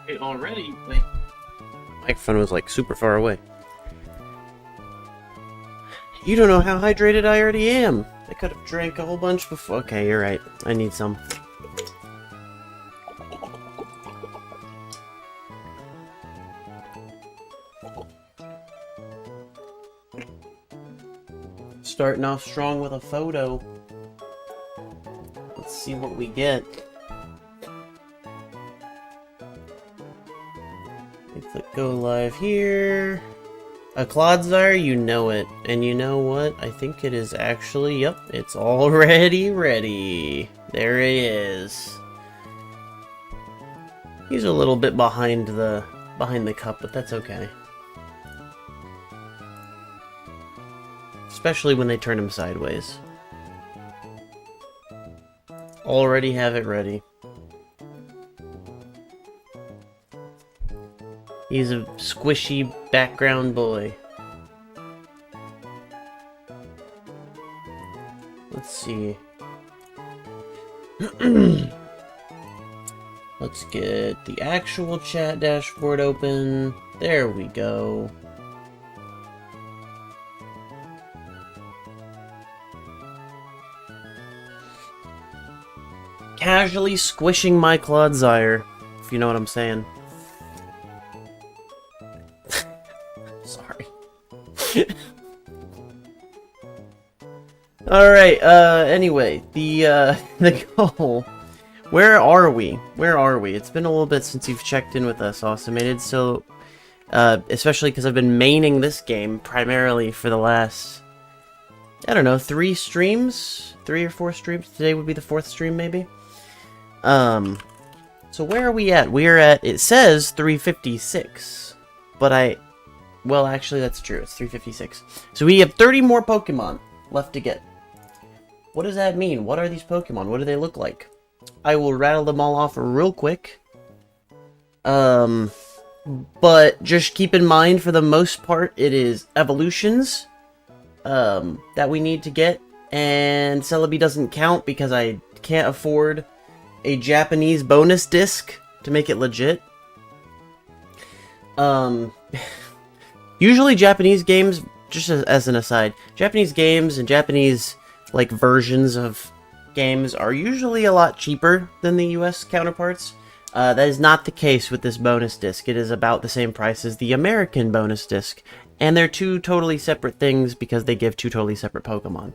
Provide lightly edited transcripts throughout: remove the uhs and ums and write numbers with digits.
Hey, already? Wait. Microphone was like super far away. You don't know how hydrated I already am. I could have drank a whole bunch before. Okay, you're right. I need some. Starting off strong with a photo. Let's see what we get. We click go live here. A Clodsire, you know it. And you know what? I think it is actually, yep, it's already ready. There he is. He's a little bit behind the cup, but that's okay. Especially when they turn him sideways. Already have it ready. He's a squishy background boy. Let's see. Let's get the actual chat dashboard open. There we go. Casually squishing my Clodsire, if you know what I'm saying. Sorry. Alright, anyway, the goal. Where are we? Where are we? It's been a little bit since you've checked in with us, Awesomated, so, especially because I've been maining this game primarily for the last, I don't know, 3 streams? 3 or 4 streams? Today would be the 4th stream, maybe? So where are we at? We are at, it says 356, but well, actually, that's true. It's 356. So we have 30 more Pokemon left to get. What does that mean? What are these Pokemon? What do they look like? I will rattle them all off real quick. But just keep in mind, for the most part, it is evolutions that we need to get. And Celebi doesn't count because I can't afford a Japanese bonus disc to make it legit. Usually Japanese games, just as an aside, Japanese games and Japanese, like, versions of games are usually a lot cheaper than the US counterparts. That is not the case with this bonus disc. It is about the same price as the American bonus disc. And they're 2 totally separate things because they give 2 totally separate Pokemon.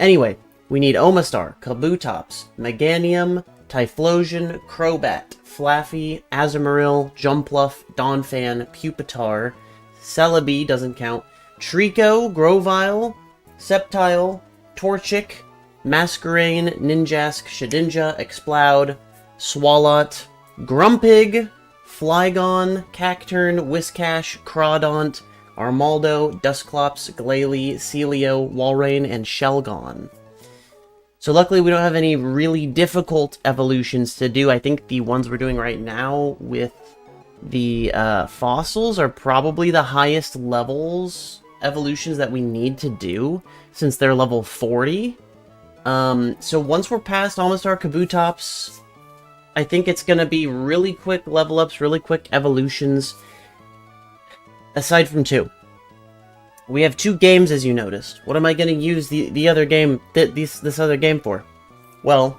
Anyway, we need Omastar, Kabutops, Meganium, Typhlosion, Crobat, Flaffy, Azumarill, Jumpluff, Donphan, Pupitar, Celebi, doesn't count, Trico, Grovyle, Sceptile, Torchic, Masquerain, Ninjask, Shedinja, Exploud, Swalot, Grumpig, Flygon, Cacturn, Whiscash, Crawdaunt, Armaldo, Dusclops, Glalie, Celio, Walrein, and Shelgon. So luckily we don't have any really difficult evolutions to do. I think the ones we're doing right now with the fossils are probably the highest levels evolutions that we need to do, since they're level 40. So once we're past Omastar, Kabutops, I think it's going to be really quick level ups, really quick evolutions. Aside from 2. We have 2 games, as you noticed. What am I going to use the other game, this other game for? Well,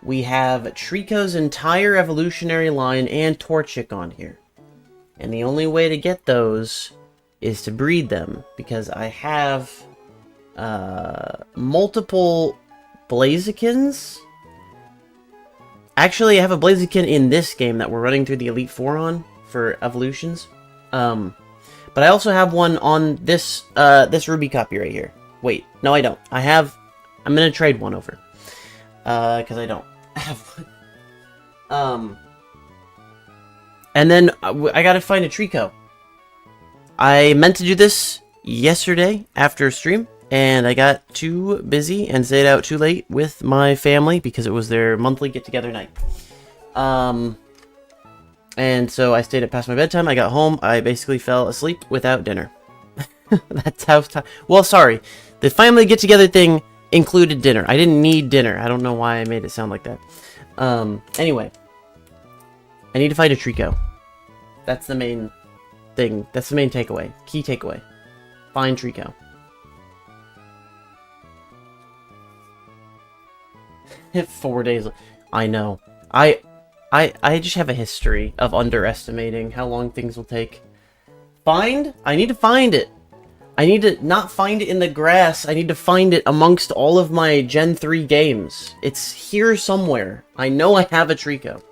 we have Trico's entire evolutionary line and Torchic on here. And the only way to get those is to breed them, because I have multiple Blazikins. Actually, I have a Blaziken in this game that we're running through the Elite Four on for evolutions. But I also have one on this this Ruby copy right here. Wait, no, I don't. I'm gonna trade one over because I don't have one. And then I gotta find a Trico. I meant to do this yesterday after stream, and I got too busy and stayed out too late with my family because it was their monthly get-together night. And so I stayed up past my bedtime. I got home. I basically fell asleep without dinner. That's how well, sorry. The family get-together thing included dinner. I didn't need dinner. I don't know why I made it sound like that. Anyway. I need to find a Trico. That's the main thing. That's the main takeaway. Key takeaway. Find Trico. 4 days. I know. I just have a history of underestimating how long things will take. Find? I need to find it. I need to not find it in the grass. I need to find it amongst all of my Gen 3 games. It's here somewhere. I know I have a Trico.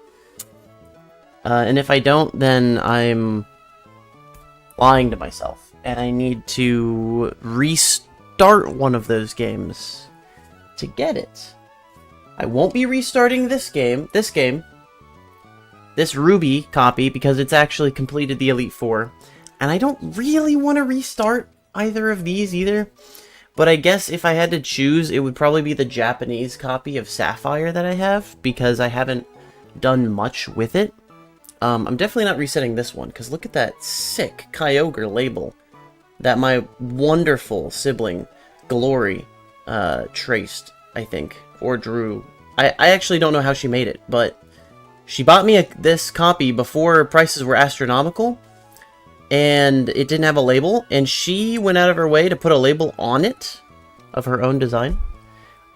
And if I don't, then I'm lying to myself. And I need to restart one of those games to get it. I won't be restarting this Ruby copy, because it's actually completed the Elite Four. And I don't really want to restart either of these either. But I guess if I had to choose, it would probably be the Japanese copy of Sapphire that I have, because I haven't done much with it. I'm definitely not resetting this one, because look at that sick Kyogre label that my wonderful sibling, Glory, traced, I think, or drew. I actually don't know how she made it, but she bought me this copy before prices were astronomical, and it didn't have a label, and she went out of her way to put a label on it of her own design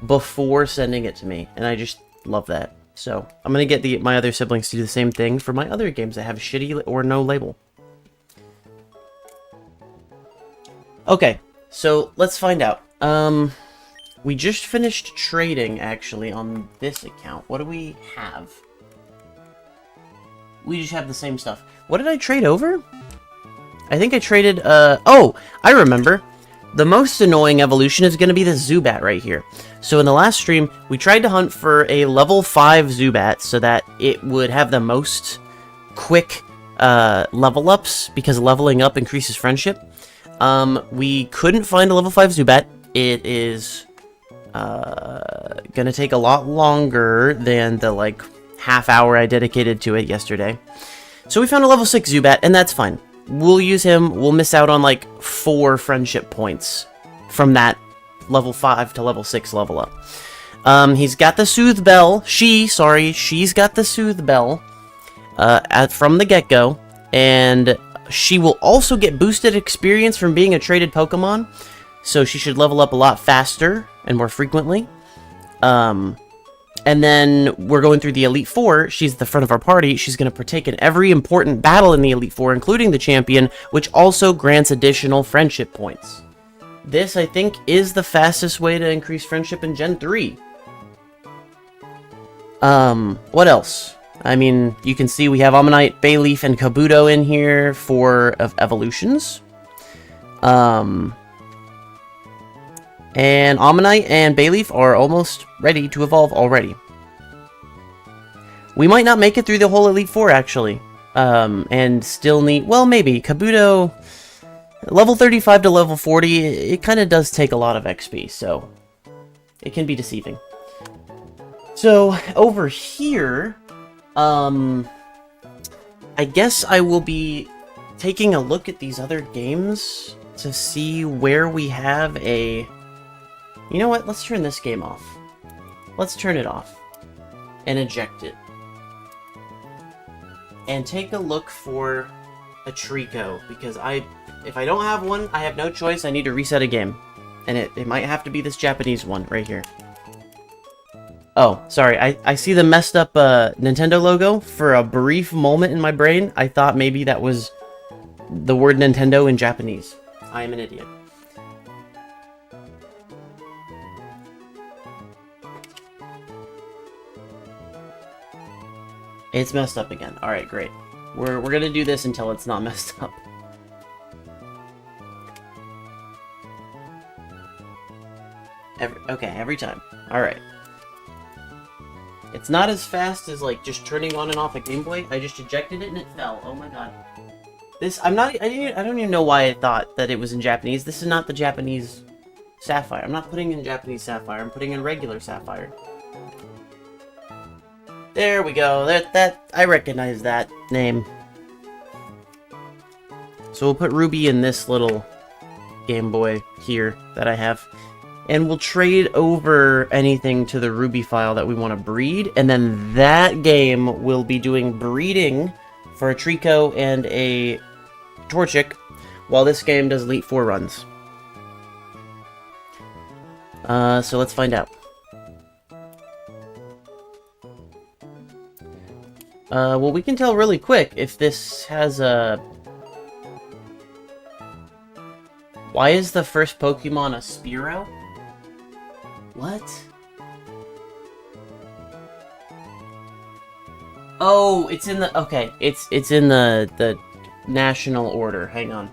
before sending it to me, and I just love that. So, I'm going to get my other siblings to do the same thing for my other games that have shitty or no label. Okay, so let's find out. We just finished trading, actually, on this account. What do we have? We just have the same stuff. What did I trade over? I think I traded, oh! I remember! The most annoying evolution is going to be the Zubat right here. So in the last stream, we tried to hunt for a level 5 Zubat so that it would have the most quick level ups, because leveling up increases friendship. We couldn't find a level 5 Zubat. It is going to take a lot longer than the like half hour I dedicated to it yesterday. So we found a level 6 Zubat, and that's fine. We'll use him. We'll miss out on like 4 friendship points from that level 5 to level 6 level up. He's got the Soothe Bell. She's got the Soothe Bell from the get-go, and she will also get boosted experience from being a traded Pokemon, so she should level up a lot faster and more frequently. And then we're going through the Elite Four. She's the front of our party. She's going to partake in every important battle in the Elite Four, including the champion, which also grants additional friendship points. This, I think, is the fastest way to increase friendship in Gen 3. What else? I mean, you can see we have Ammonite, Bayleaf, and Kabuto in here for evolutions. And Ammonite and Bayleaf are almost ready to evolve already. We might not make it through the whole Elite Four, actually. And still need... Well, maybe. Kabuto, level 35 to level 40, it kind of does take a lot of XP, so... it can be deceiving. So, over here... I guess I will be taking a look at these other games to see where we have a... You know what? Let's turn this game off. Let's turn it off. And eject it. And take a look for a Trico. Because if I don't have one, I have no choice. I need to reset a game. And it might have to be this Japanese one right here. Oh, sorry. I see the messed up Nintendo logo. For a brief moment in my brain, I thought maybe that was the word Nintendo in Japanese. I am an idiot. It's messed up again. Alright, great. We're gonna do this until it's not messed up. Every time. Alright. It's not as fast as, like, just turning on and off a Game Boy. I just ejected it and it fell. Oh my god. I don't even know why I thought that it was in Japanese. This is not the Japanese Sapphire. I'm not putting in Japanese Sapphire. I'm putting in regular Sapphire. There we go. I recognize that name. So we'll put Ruby in this little Game Boy here that I have. And we'll trade over anything to the Ruby file that we want to breed, and then that game will be doing breeding for a Trico and a Torchic, while this game does Elite Four runs. So let's find out. Well, we can tell really quick if this has a... Why is the first Pokemon a Spearow? What? Oh, it's in the... Okay, it's in the national order. Hang on.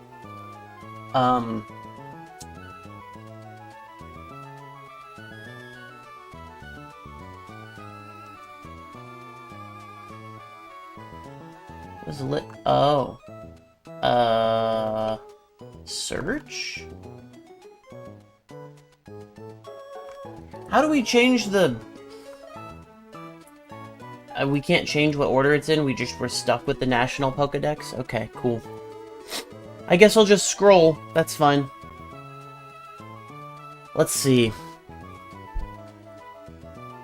Was lit... Oh. Search? How do we change the... we can't change what order it's in, we're stuck with the national Pokedex? Okay, cool. I guess I'll just scroll, that's fine. Let's see.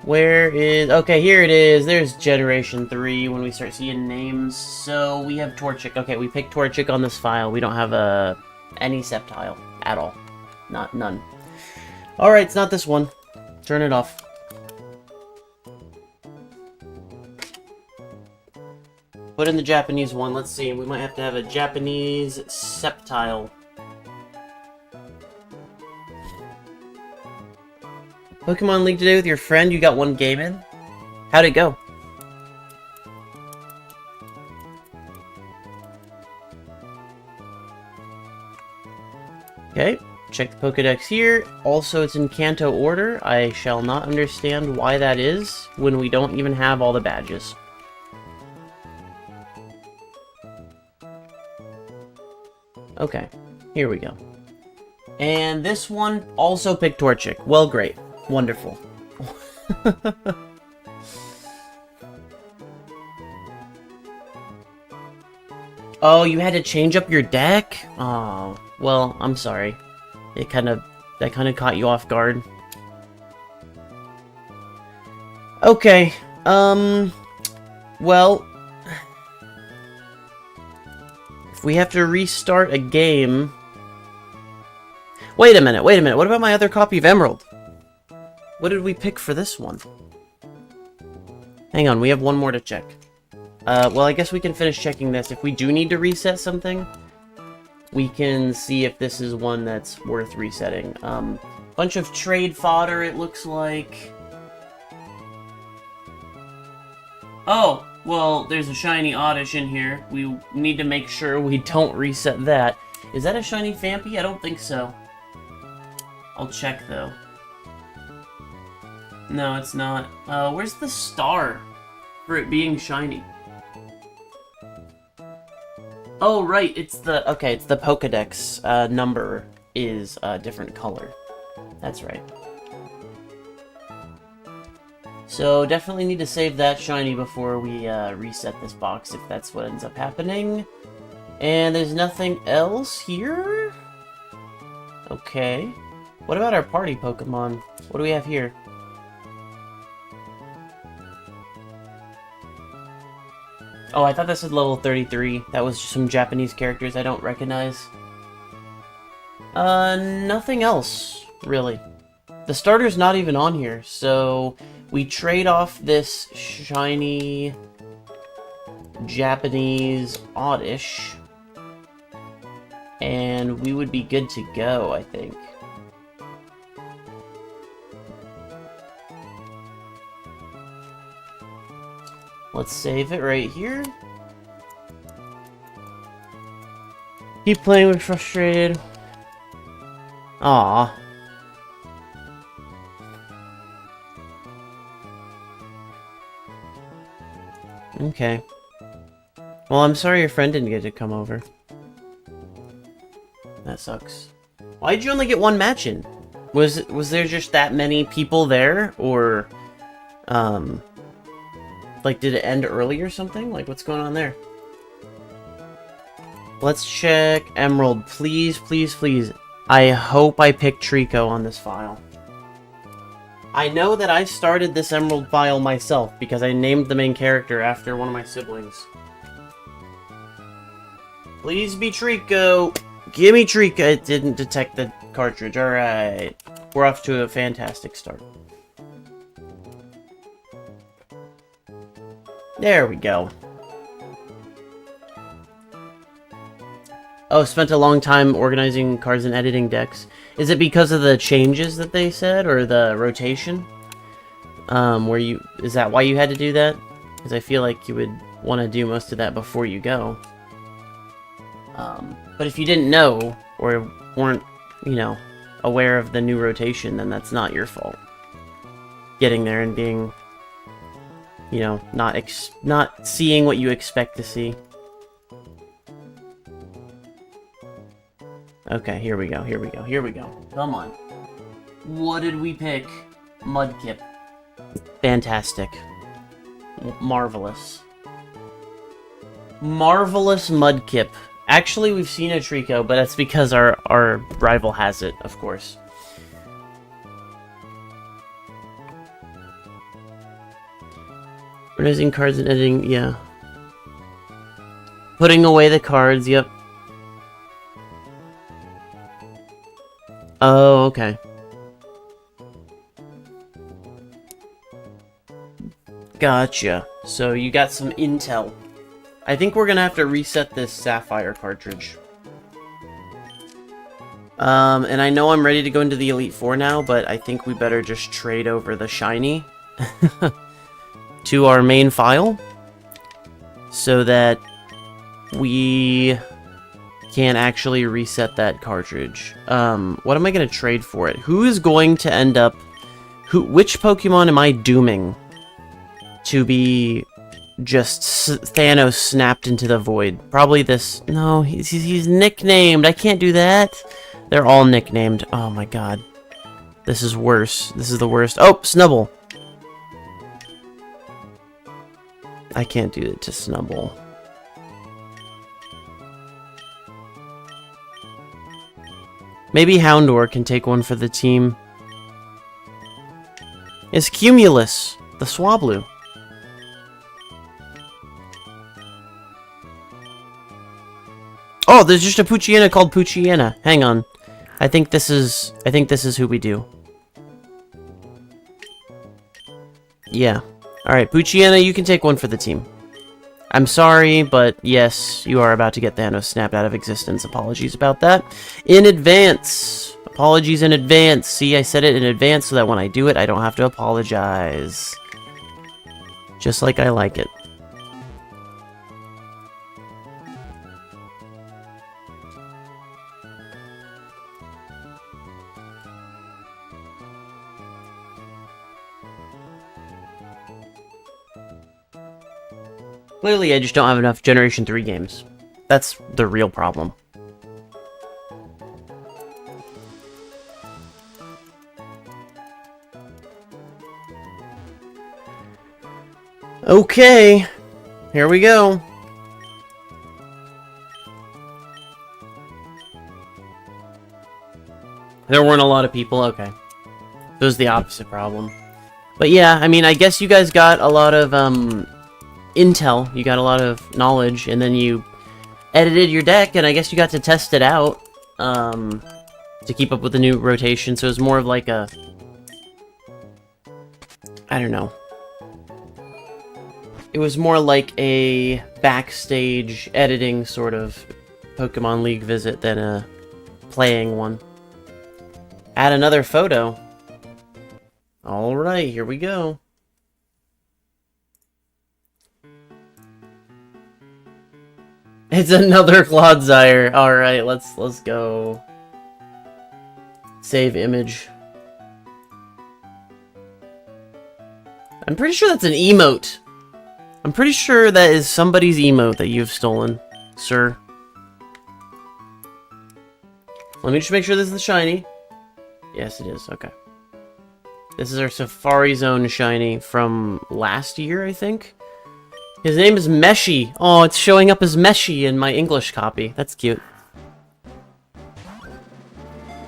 Where is... Okay, here it is. There's Generation 3 when we start seeing names. So, we have Torchic. Okay, we picked Torchic on this file. We don't have any Sceptile at all. None. Alright, it's not this one. Turn it off. Put in the Japanese one. Let's see. We might have to have a Japanese Sceptile. Pokemon League today with your friend? You got one game in? How'd it go? Okay, check the Pokedex here. Also, it's in Kanto order. I shall not understand why that is when we don't even have all the badges. Okay, here we go. And this one also picked Torchic. Well, great. Wonderful. Oh, you had to change up your deck? Oh, well, I'm sorry. That kind of caught you off guard. Okay, well, if we have to restart a game... Wait a minute, what about my other copy of Emerald? What did we pick for this one? Hang on, we have one more to check. Well, I guess we can finish checking this. If we do need to reset something, we can see if this is one that's worth resetting. Bunch of trade fodder, it looks like. Oh, well, there's a shiny Oddish in here. We need to make sure we don't reset that. Is that a shiny Phanpy? I don't think so. I'll check, though. No, it's not. Where's the star for it being shiny? Oh, right, it's the... Okay, it's the Pokedex number is a different color. That's right. So, definitely need to save that shiny before we reset this box, if that's what ends up happening. And there's nothing else here? Okay. What about our party Pokemon? What do we have here? Oh, I thought this was level 33. That was just some Japanese characters I don't recognize. Nothing else, really. The starter's not even on here, so we trade off this shiny Japanese Oddish, and we would be good to go, I think. Let's save it right here. Keep playing with frustrated. Aww. Okay. Well, I'm sorry your friend didn't get to come over. That sucks. Why'd you only get one match in? Was there just that many people there, or like, did it end early or something? Like, what's going on there? Let's check Emerald. Please, please, please. I hope I picked Trico on this file. I know that I started this Emerald file myself because I named the main character after one of my siblings. Please be Trico. Gimme Trico. It didn't detect the cartridge. Alright. We're off to a fantastic start. There we go. Oh, spent a long time organizing cards and editing decks. Is it because of the changes that they said, or the rotation? Is that why you had to do that? Because I feel like you would want to do most of that before you go. But if you didn't know, or weren't, you know, aware of the new rotation, then that's not your fault. Getting there and being, you know, not seeing what you expect to see. Okay, here we go, here we go, here we go. Come on. What did we pick? Mudkip. Fantastic. Marvelous. Marvelous Mudkip. Actually, we've seen a Trico, but that's because our rival has it, of course. Organizing cards and editing, yeah. Putting away the cards, yep. Oh, okay. Gotcha. So you got some intel. I think we're gonna have to reset this Sapphire cartridge. And I know I'm ready to go into the Elite Four now, but I think we better just trade over the shiny to our main file so that we can actually reset that cartridge. What am I gonna trade for it? Who is going to end up... Which Pokemon am I dooming to be just Thanos snapped into the void? Probably this... No, he's nicknamed. I can't do that. They're all nicknamed. Oh my god. This is worse. This is the worst. Oh, Snubble. I can't do it to Snubble. Maybe Houndour can take one for the team. It's Cumulus, the Swablu. Oh, there's just a Poochyena called Poochyena. Hang on. I think this is who we do. Yeah. Alright, Poochyena, you can take one for the team. I'm sorry, but yes, you are about to get Thanos snapped out of existence. Apologies about that. In advance. Apologies in advance. See, I said it in advance so that when I do it, I don't have to apologize. Just like I like it. Clearly, I just don't have enough Generation 3 games. That's the real problem. Okay, here we go. There weren't a lot of people, okay. It was the opposite problem. But yeah, I mean, I guess you guys got a lot of, intel, you got a lot of knowledge, and then you edited your deck, and I guess you got to test it out, to keep up with the new rotation, so it was more of like a... I don't know. It was more like a backstage editing sort of Pokemon League visit than a playing one. Add another photo. Alright, here we go. It's another Clodsire. Alright, let's go. Save image. I'm pretty sure that's an emote. I'm pretty sure that is somebody's emote that you've stolen, sir. Let me just make sure this is the shiny. Yes, it is. Okay. This is our Safari Zone shiny from last year, I think. His name is Meshi. Oh, it's showing up as Meshi in my English copy. That's cute.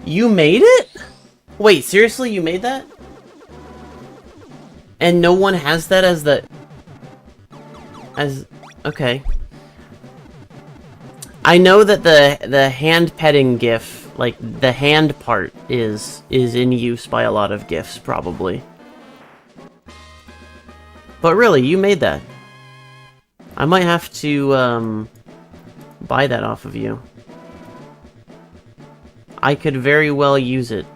You made it? Wait, seriously, you made that? And no one has that as the... Okay. I know that the hand petting gif, like the hand part, is in use by a lot of gifs, probably. But really, you made that. I might have to, buy that off of you. I could very well use it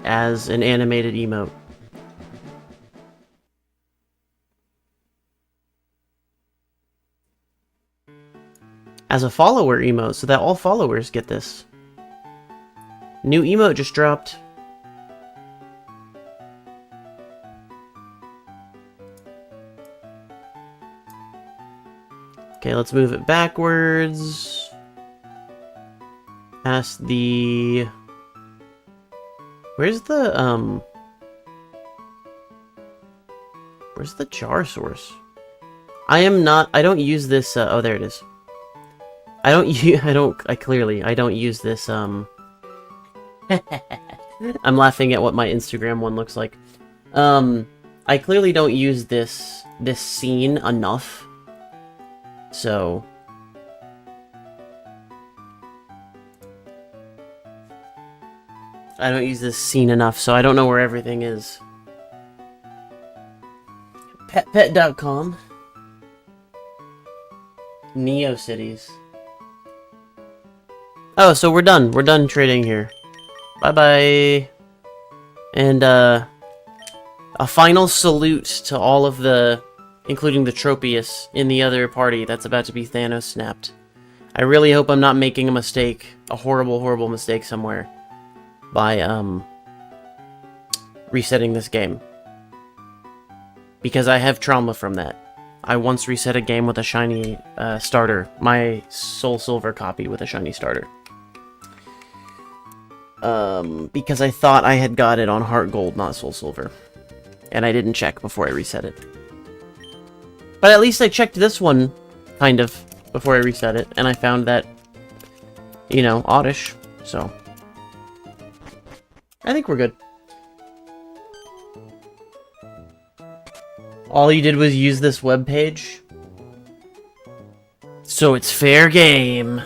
as an animated emote. As a follower emote, so that all followers get this. New emote just dropped. Okay, let's move it backwards. Past the... Where's the jar source? I don't use this, oh, there it is. I don't use this, I'm laughing at what my Instagram one looks like. I clearly don't use this scene enough. So... I don't use this scene enough, so I don't know where everything is. Petpet.com. NeoCities. Oh, so we're done. We're done trading here. Bye-bye. And, a final salute to all of the... including the Tropius in the other party that's about to be Thanos snapped. I really hope I'm not making a mistake. A horrible, horrible mistake somewhere. By, resetting this game. Because I have trauma from that. I once reset a game with a shiny, starter. My Soul Silver copy with a shiny starter. Because I thought I had got it on Heart Gold, not Soul Silver. And I didn't check before I reset it. But at least I checked this one, kind of, before I reset it. And I found that, you know, oddish, so... I think we're good. All you did was use this webpage. So it's fair game.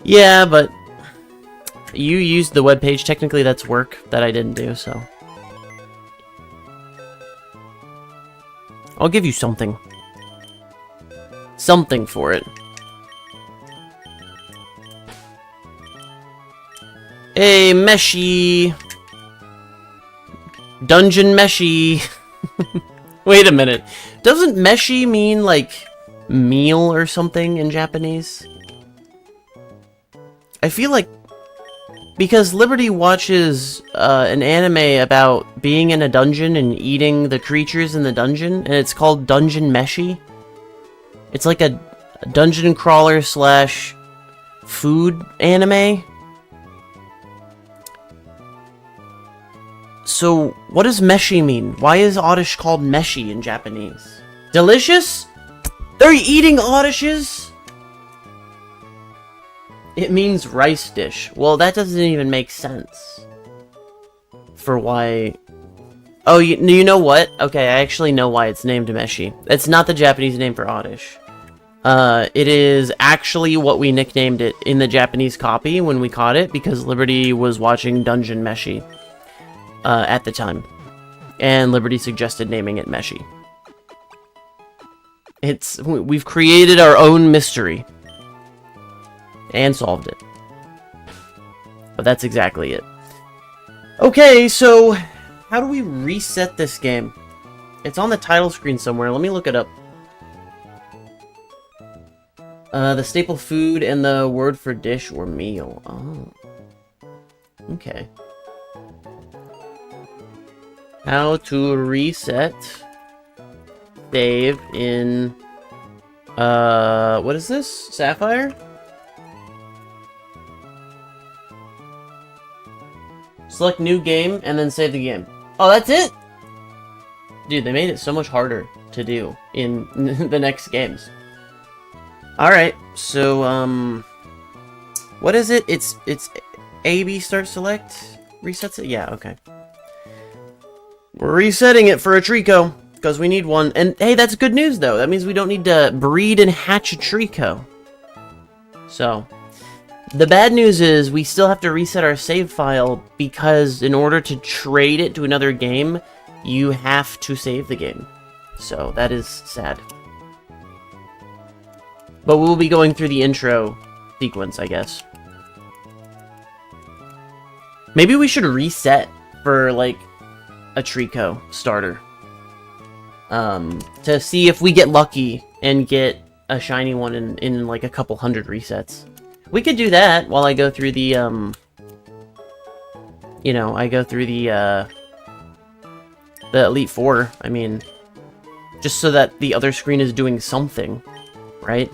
Yeah, but you used the webpage. Technically, that's work that I didn't do, so. I'll give you something. Something for it. Hey, Meshy! Dungeon Meshy! Wait a minute. Doesn't Meshy mean, like, meal or something in Japanese? I feel like... Because Liberty watches an anime about being in a dungeon and eating the creatures in the dungeon, and it's called Dungeon Meshy. It's like a dungeon crawler slash food anime. So, what does Meshy mean? Why is Oddish called Meshy in Japanese? Delicious? They're eating Oddishes? It means rice dish. Well, that doesn't even make sense. For why... Oh, you know what? Okay, I actually know why it's named Meshy. It's not the Japanese name for Oddish. It is actually what we nicknamed it in the Japanese copy when we caught it, because Liberty was watching Dungeon Meshy. At the time. And Liberty suggested naming it Meshy. We've created our own mystery. And solved it. But that's exactly it. Okay, so how do we reset this game? It's on the title screen somewhere. Let me look it up. The staple food and the word for dish or meal. Oh. Okay. How to reset save in what is this? Sapphire? Select new game and then save the game. Oh, that's it? Dude, they made it so much harder to do in the next games. Alright, so what is it? It's A, B, start, select? resets it? Yeah, okay. We're resetting it for a Trico, because we need one. And hey, that's good news, though. That means we don't need to breed and hatch a Trico. So, the bad news is we still have to reset our save file, because in order to trade it to another game, you have to save the game. So, that is sad. But we'll be going through the intro sequence, I guess. Maybe we should reset for, like, a Trico starter. To see if we get lucky and get a shiny one in like, a couple hundred resets. We could do that while I go through the, you know, I go through the Elite Four. I mean, just so that the other screen is doing something, right?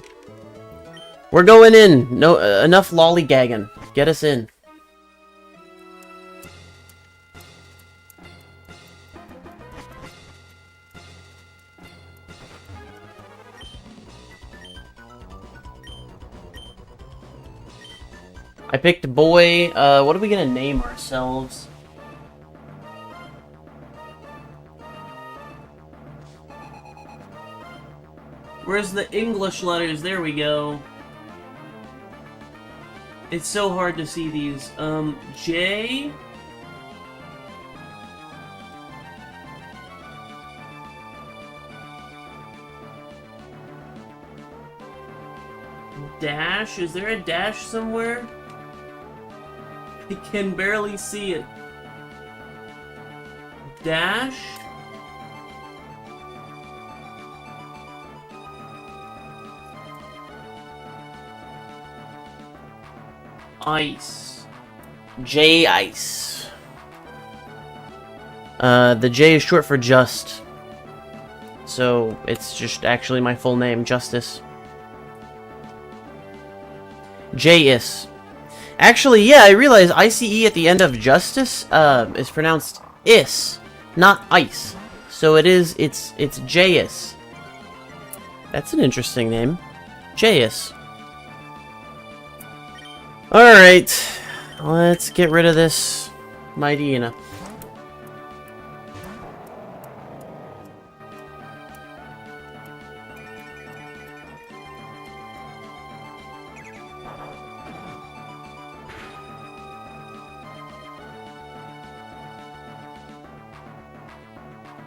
We're going in. No, enough lollygagging. Get us in. I picked boy. What are we gonna name ourselves? Where's the English letters? There we go. It's so hard to see these. J? Dash? Is there a dash somewhere? I can barely see it. Dash? Ice. J Ice. The J is short for just. So it's just actually my full name, Justice. J-is. Actually, yeah, I realize ICE at the end of Justice is pronounced is, not ice. So it's J-is. That's an interesting name. J-is. Alright, let's get rid of this Mightyena.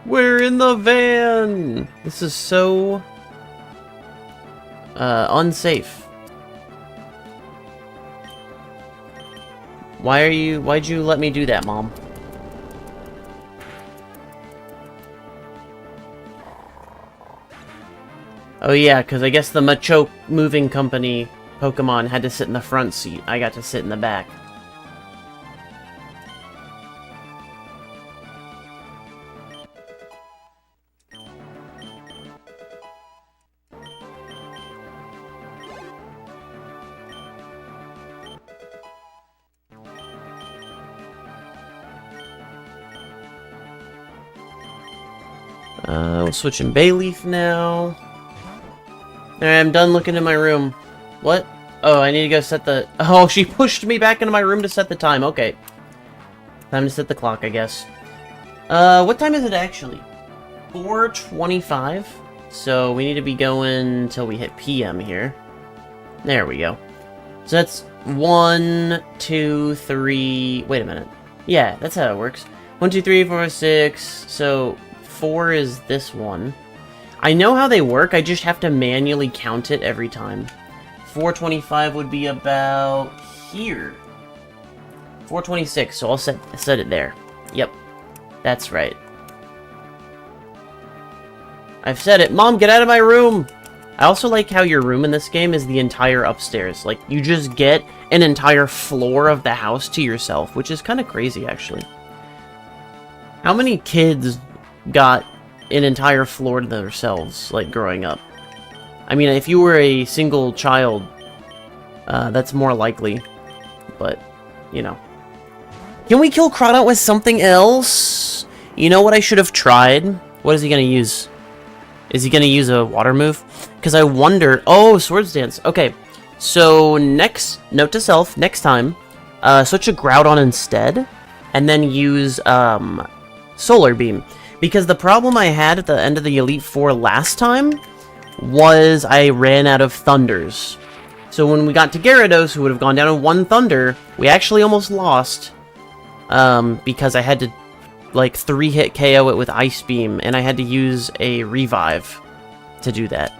We're in the van! This is so unsafe. Why'd you let me do that, Mom? Oh yeah, because I guess the Machoke Moving Company Pokemon had to sit in the front seat. I got to sit in the back. We'll switch in Bayleaf now. Alright, I'm done looking in my room. What? Oh, I need to go set the... Oh, she pushed me back into my room to set the time. Okay. Time to set the clock, I guess. What time is it actually? 4:25. So we need to be going until we hit PM here. There we go. So that's 1, 2, 3... Wait a minute. Yeah, that's how it works. 1, 2, 3, 4, 6... So... 4 is this one. I know how they work, I just have to manually count it every time. 4:25 would be about here. 4:26, so I'll set it there. Yep, that's right. I've said it. Mom, get out of my room! I also like how your room in this game is the entire upstairs. Like, you just get an entire floor of the house to yourself, which is kind of crazy, actually. How many kids got an entire floor to themselves, like, growing up? I mean, if you were a single child, that's more likely. But, you know. Can we kill Crawdaunt with something else? You know what I should have tried? What is he gonna use? Is he gonna use a water move? Because I wonder... Oh, Swords Dance. Okay. So, note to self, next time, switch a Groudon instead. and then use Solar Beam. Because the problem I had at the end of the Elite Four last time was I ran out of Thunders. So when we got to Gyarados, who would have gone down in 1 Thunder, we actually almost lost. Because I had to, like, 3-hit KO it with Ice Beam, and I had to use a Revive to do that.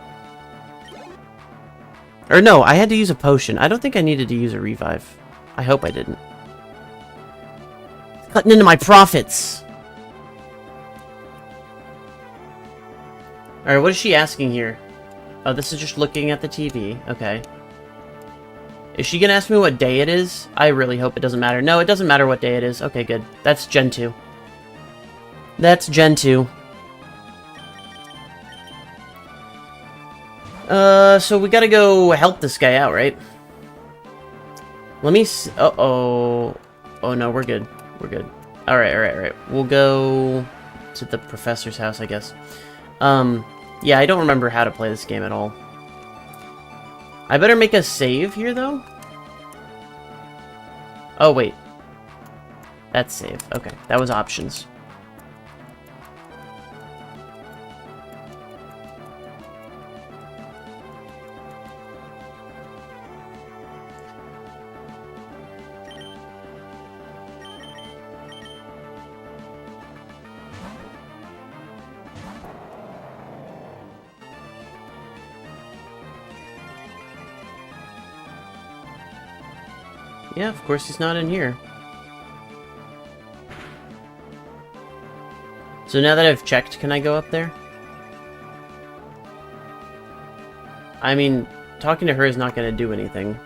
Or no, I had to use a potion. I don't think I needed to use a Revive. I hope I didn't. Cutting into my profits! Alright, what is she asking here? Oh, this is just looking at the TV. Okay. Is she gonna ask me what day it is? I really hope it doesn't matter. No, it doesn't matter what day it is. Okay, good. That's Gen 2. That's Gen 2. So we gotta go help this guy out, right? Let me s- uh-oh. Oh no, we're good. We're good. Alright. We'll go to the professor's house, I guess. Yeah, I don't remember how to play this game at all. I better make a save here, though? Oh, wait. That's save. Okay, that was options. Yeah, of course he's not in here. So now that I've checked, can I go up there? I mean, talking to her is not going to do anything.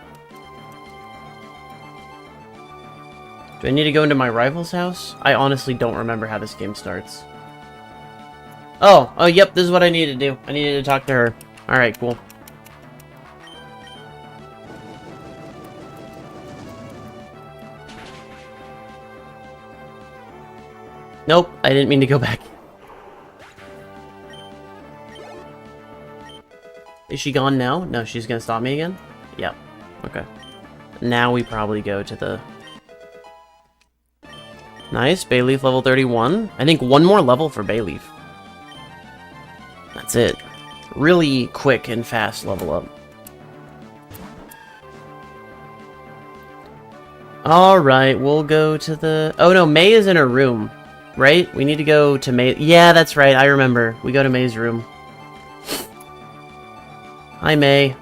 Do I need to go into my rival's house? I honestly don't remember how this game starts. Oh, yep, this is what I needed to do. I needed to talk to her. Alright, cool. Nope, I didn't mean to go back. Is she gone now? No, she's gonna stop me again? Yep. Okay. Now we probably go to the... Nice, Bayleaf level 31. I think one more level for Bayleaf. That's it. Really quick and fast level up. Alright, we'll go to the... Oh no, May is in her room. Right? We need to go to May... Yeah, that's right, I remember. We go to May's room. Hi, May.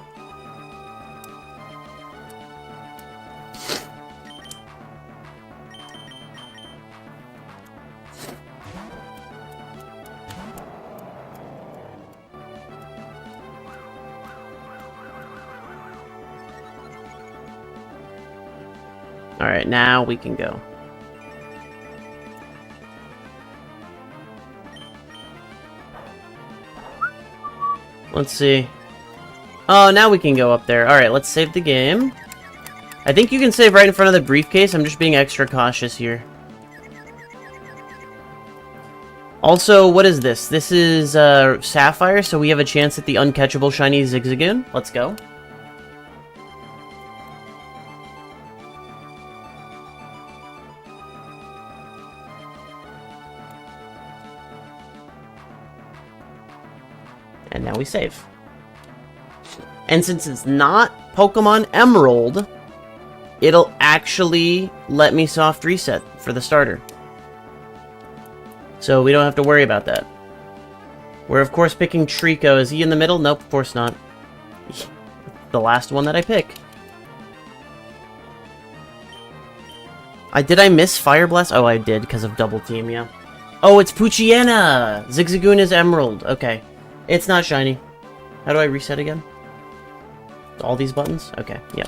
Alright, now we can go. Let's see. Oh, now we can go up there. Alright, let's save the game. I think you can save right in front of the briefcase. I'm just being extra cautious here. Also, what is this? This is Sapphire, so we have a chance at the uncatchable shiny Zigzagoon. Let's go. And now we save. And since it's not Pokemon Emerald, it'll actually let me soft reset for the starter. So we don't have to worry about that. We're of course picking Trico. Is he in the middle? Nope, of course not. The last one that I pick. Did I miss Fire Blast? Oh, I did, because of Double Team, yeah. Oh, it's Poochyena! Zigzagoon is Emerald. Okay. It's not shiny. How do I reset again? All these buttons? Okay, yep.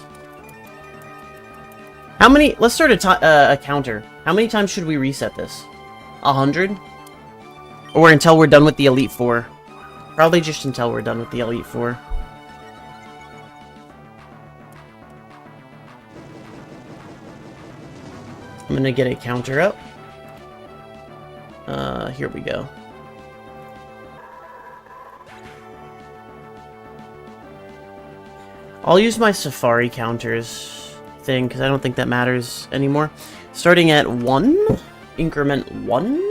How many... Let's start a counter. How many times should we reset this? 100? Or until we're done with the Elite Four? Probably just until we're done with the Elite Four. I'm gonna get a counter up. Here we go. I'll use my Safari counters. thing, because I don't think that matters anymore. Starting at 1, increment 1.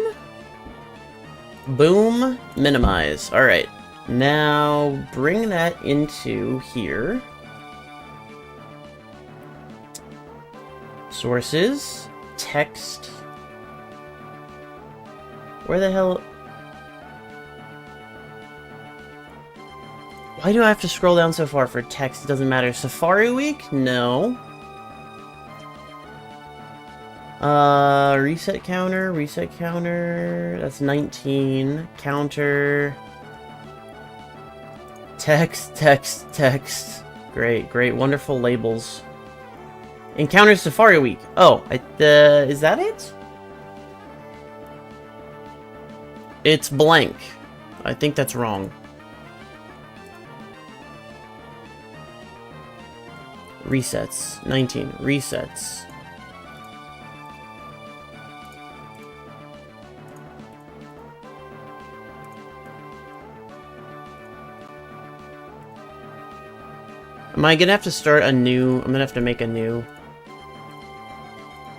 Boom, minimize. Alright, now bring that into here. Sources, text. Where the hell? Why do I have to scroll down so far for text? It doesn't matter. Safari Week? No. Reset counter, that's 19, counter, text, great, wonderful labels. Encounter Safari Week, oh, is that it? It's blank, I think that's wrong. Resets, 19, resets. Am I gonna have to start a new... I'm gonna have to make a new...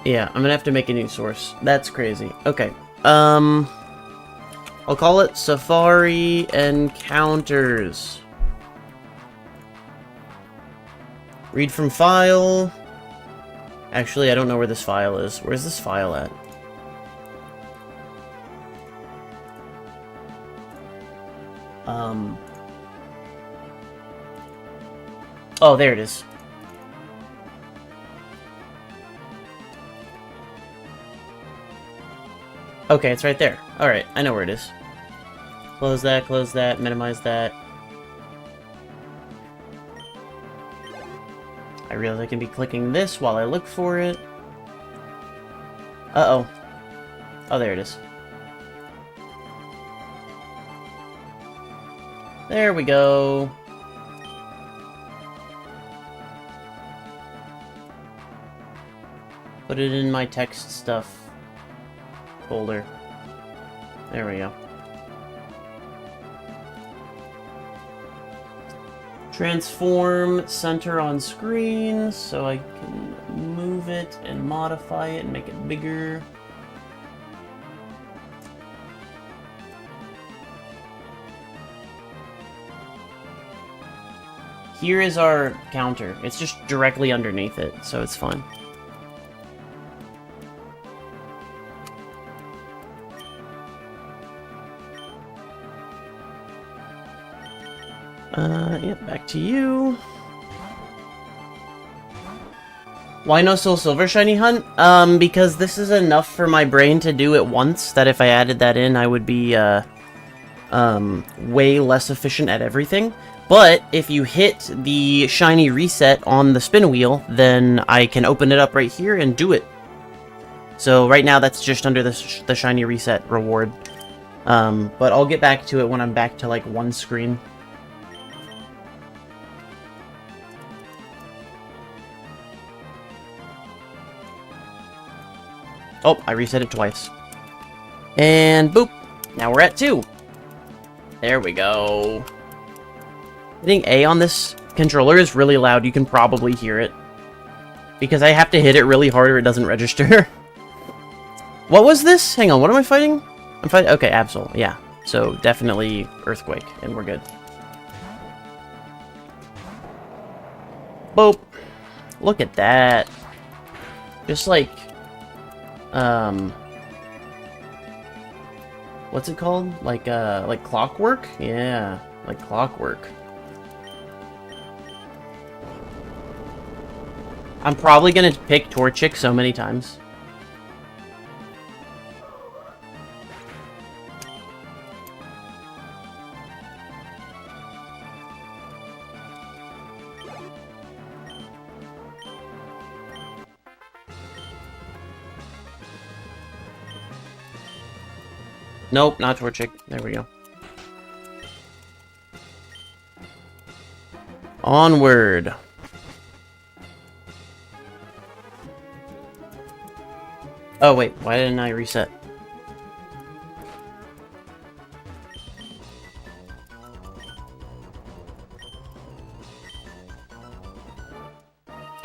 Yeah, I'm gonna have to make a new source. That's crazy. Okay. I'll call it Safari Encounters. Read from file. Actually, I don't know where this file is. Where's this file at? Oh, there it is. Okay, it's right there. Alright, I know where it is. Close that, minimize that. I realize I can be clicking this while I look for it. Uh-oh. Oh, there it is. There we go. Put it in my text stuff folder. There we go. Transform center on screen so I can move it and modify it and make it bigger. Here is our counter. It's just directly underneath it, so it's fine. Yep, back to you. Why no Soul Silver Shiny Hunt? Because this is enough for my brain to do at once, that if I added that in, I would be, way less efficient at everything. But if you hit the shiny reset on the spin wheel, then I can open it up right here and do it. So right now that's just under the shiny reset reward. But I'll get back to it when I'm back to like one screen. Oh, I reset it twice. And boop! Now we're at 2. There we go. Hitting A on this controller is really loud. You can probably hear it. Because I have to hit it really hard or it doesn't register. What was this? Hang on, what am I fighting? I'm fighting... Okay, Absol. Yeah. So, definitely Earthquake, and we're good. Boop! Look at that. Just like... what's it called? Like clockwork? Yeah, like clockwork. I'm probably gonna pick Torchic so many times. Nope, not Torchic. There we go. Onward. Oh wait, why didn't I reset?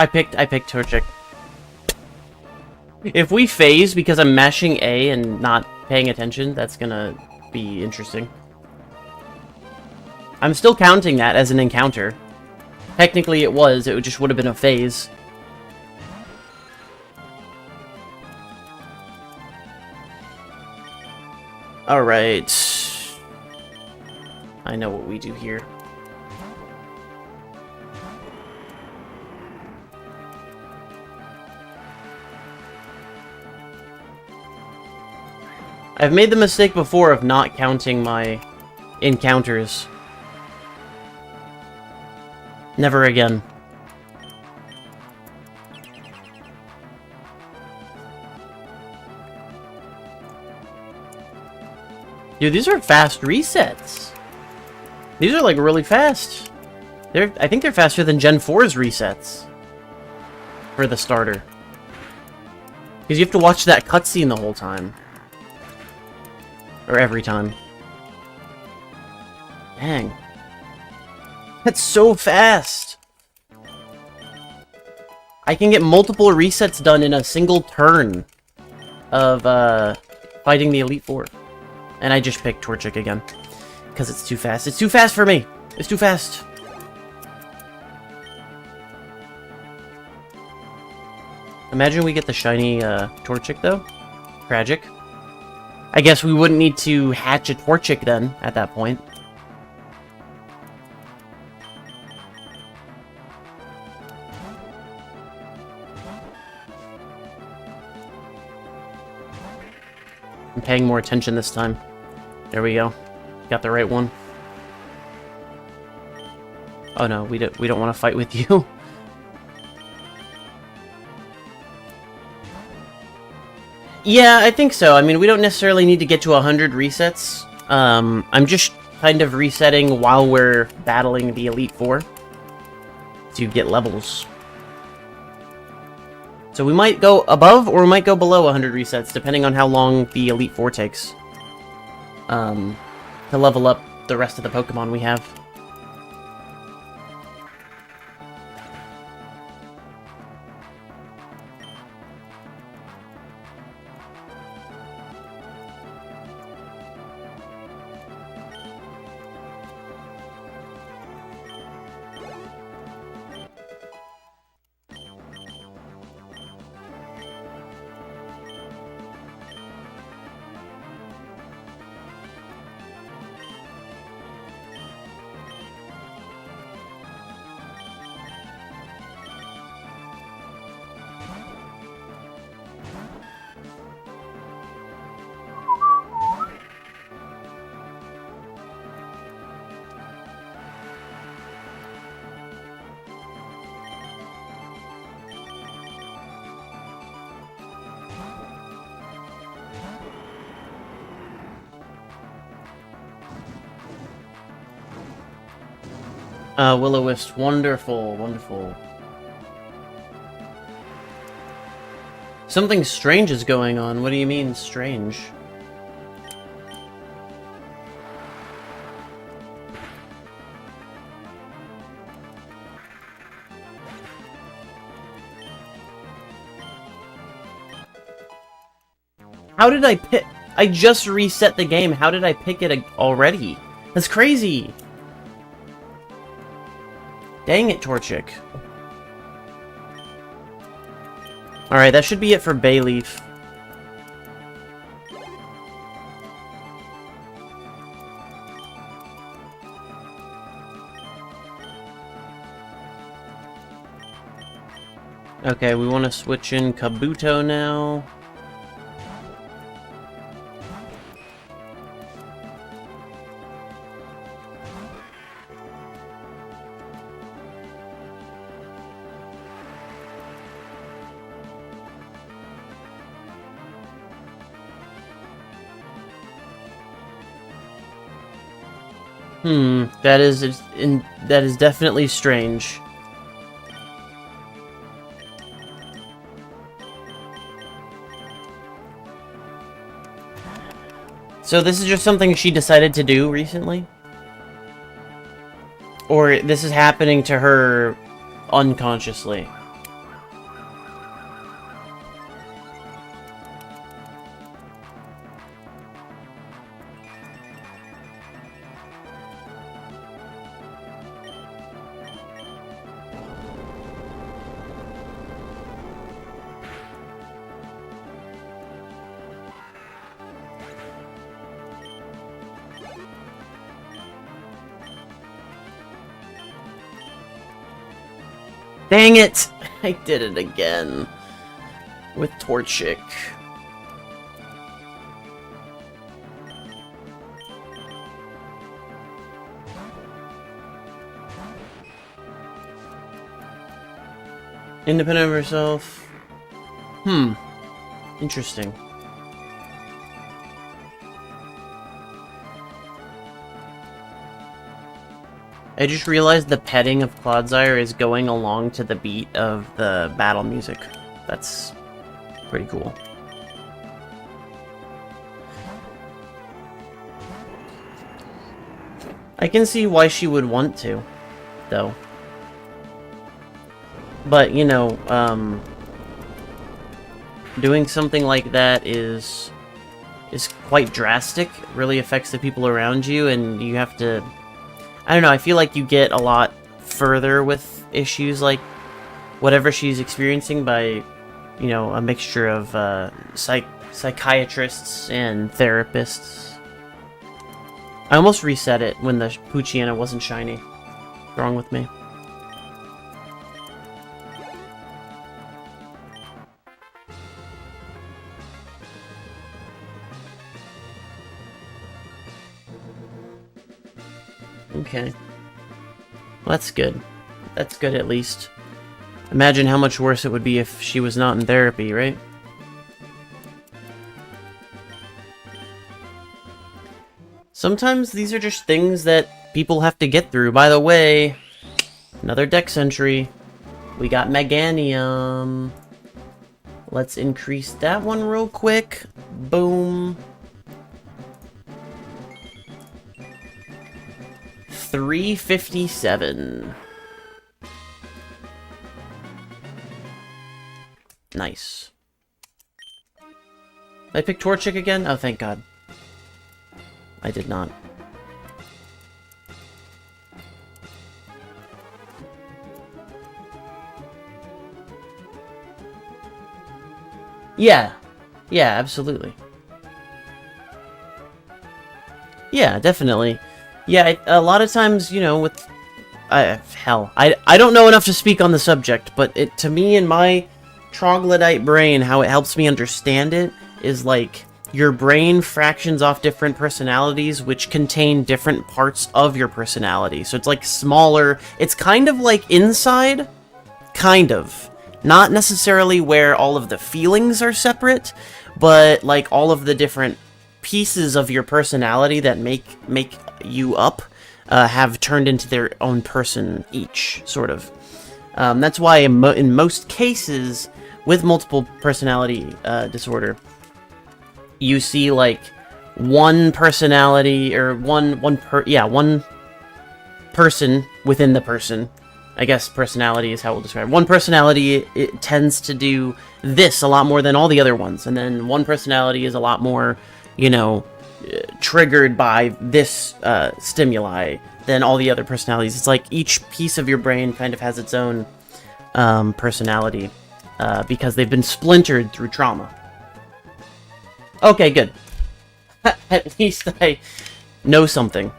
I picked Torchic. If we phase because I'm mashing A and not paying attention, that's gonna be interesting. I'm still counting that as an encounter. Technically it just would have been a phase. Alright. I know what we do here. I've made the mistake before of not counting my encounters. Never again. Dude, these are fast resets. These are like really fast. I think they're faster than Gen 4's resets. For the starter. Because you have to watch that cutscene the whole time. Or every time. Dang. That's so fast! I can get multiple resets done in a single turn of fighting the Elite Four. And I just picked Torchic again. Because it's too fast. It's too fast for me! It's too fast! Imagine we get the shiny Torchic though. Tragic. I guess we wouldn't need to hatch a Torchic then, at that point. I'm paying more attention this time. There we go. Got the right one. Oh no, we don't want to fight with you. Yeah, I think so. I mean, we don't necessarily need to get to 100 resets. I'm just kind of resetting while we're battling the Elite Four to get levels. So we might go above or we might go below 100 resets, depending on how long the Elite Four takes to level up the rest of the Pokemon we have. Will-O-Wisp, wonderful, wonderful. Something strange is going on. What do you mean, strange? How did I pick? I just reset the game. How did I pick it already? That's crazy! Dang it, Torchic. Alright, that should be it for Bayleaf. Okay, we want to switch in Kabuto now. That is definitely strange. So this is just something she decided to do recently? Or this is happening to her unconsciously? Dang it! I did it again. With Torchic. Independent of herself. Interesting. I just realized the petting of Clodsire is going along to the beat of the battle music. That's pretty cool. I can see why she would want to, though. But, you know, doing something like that is quite drastic. It really affects the people around you, and you have to... I don't know, I feel like you get a lot further with issues like whatever she's experiencing by, you know, a mixture of psychiatrists and therapists. I almost reset it when the Poochyena wasn't shiny. What's wrong with me? Okay. Well, that's good. That's good, at least. Imagine how much worse it would be if she was not in therapy, right? Sometimes these are just things that people have to get through. By the way, another Dex entry. We got Meganium. Let's increase that one real quick. Boom. 357. Nice. Did I pick Torchic again? Oh, thank God. I did not. Yeah. Yeah, absolutely. Yeah, definitely. Yeah, a lot of times, you know, with... hell, I don't know enough to speak on the subject, but to me, in my troglodyte brain, how it helps me understand it is like your brain fractions off different personalities which contain different parts of your personality. So it's like smaller. It's kind of like inside, kind of. Not necessarily where all of the feelings are separate, but like all of the different pieces of your personality that make you up have turned into their own person each, sort of. That's why in most cases with multiple personality disorder, you see like one personality or one person within the person. I guess personality is how we'll describe it. One personality, it tends to do this a lot more than all the other ones, and then one personality is a lot more, you know, triggered by this stimuli than all the other personalities. It's like each piece of your brain kind of has its own personality because they've been splintered through trauma. Okay, good. At least I know something.